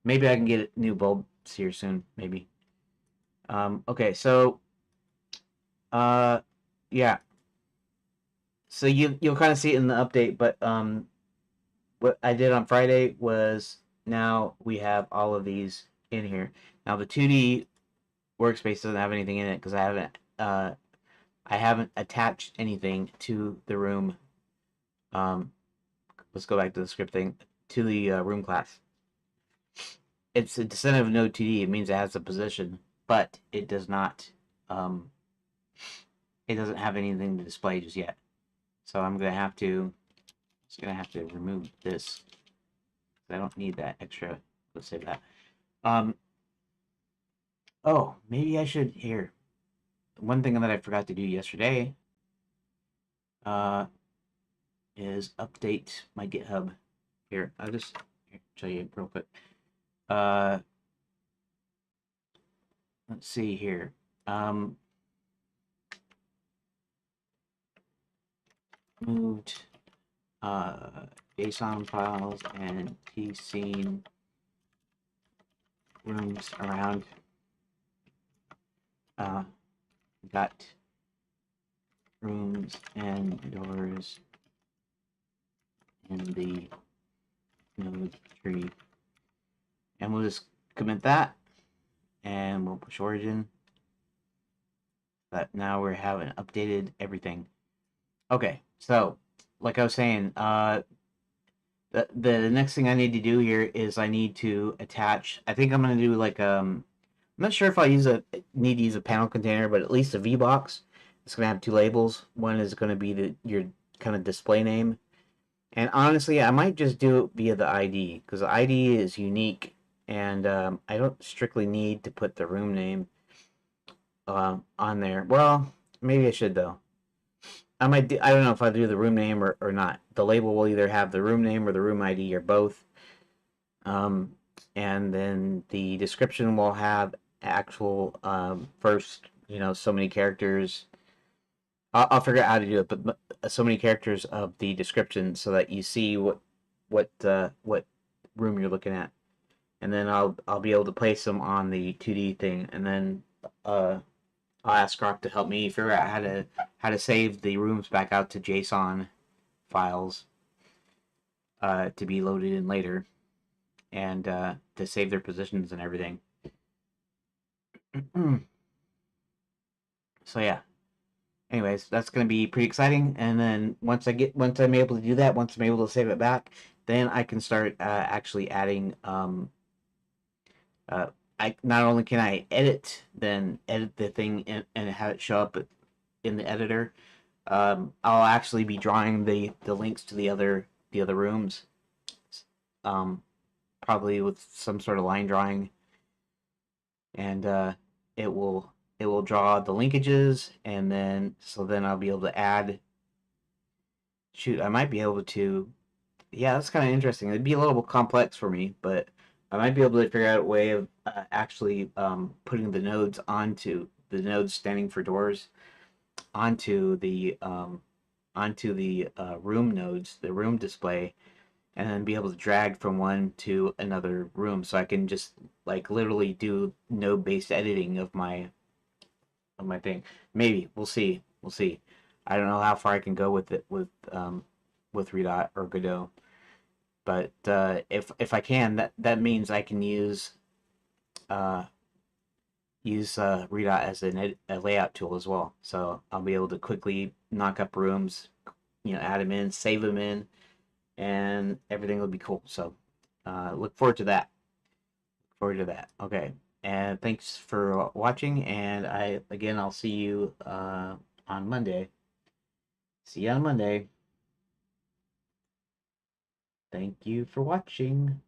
maybe I can get new bulbs here soon. Maybe. Okay, so uh, yeah. So you'll kind of see it in the update, but what I did on Friday was now we have all of these in here. Now the 2D workspace doesn't have anything in it because I haven't attached anything to the room. Um, let's go back to the script thing, to the room class. It's a descent of node 2D. It means it has a position, but it does not. Um, it doesn't have anything to display just yet. So I'm gonna have to. Just gonna have to remove this. I don't need that extra. Let's save that. Um. Oh, maybe I should here. One thing that I forgot to do yesterday. Uh, is update my GitHub. Here, I'll just show you real quick. Uh, let's see here. Um, moved JSON files and tscene rooms around. Got rooms and doors in the node tree, and we'll just commit that, and we'll push origin. But now we're having updated everything. Okay, so like I was saying, the next thing I need to do here is I need to attach. I think I'm gonna do like I'm not sure if I need to use a panel container, but at least a VBox. It's gonna have two labels. One is gonna be your kind of display name, and honestly, I might just do it via the ID because the ID is unique, and I don't strictly need to put the room name on there. Well, maybe I should though. I don't know if I do the room name or not. The label will either have the room name or the room ID or both. Um, and then the description will have actual first, so many characters. I'll figure out how to do it, but so many characters of the description so that you see what room you're looking at, and then I'll be able to place them on the 2D thing, and then I'll ask Grok to help me figure out how to save the rooms back out to JSON files to be loaded in later, and to save their positions and everything. So yeah. Anyways, that's gonna be pretty exciting. And then once I'm able to do that, once I'm able to save it back, then I can start actually adding. I not only can I edit the thing and have it show up in the editor. I'll actually be drawing the links to the other rooms. Um, Probably with some sort of line drawing, and it will it will draw the linkages, and then I'll be able to add. Shoot, I might be able to. Yeah, that's kind of interesting. It'd be a little complex for me, but I might be able to figure out a way of actually putting the nodes standing for doors onto the room nodes, the room display, and then be able to drag from one to another room, so I can just like literally do node-based editing of my thing. Maybe we'll see. We'll see. I don't know how far I can go with it with Redot or Godot, but if I can, that means I can uh, use Redot as a layout tool as well. So I'll be able to quickly knock up rooms, add them in, save them in, and everything will be cool. So look forward to that. Look forward to that. Okay. And thanks for watching. And I'll see you on Monday. See you on Monday. Thank you for watching.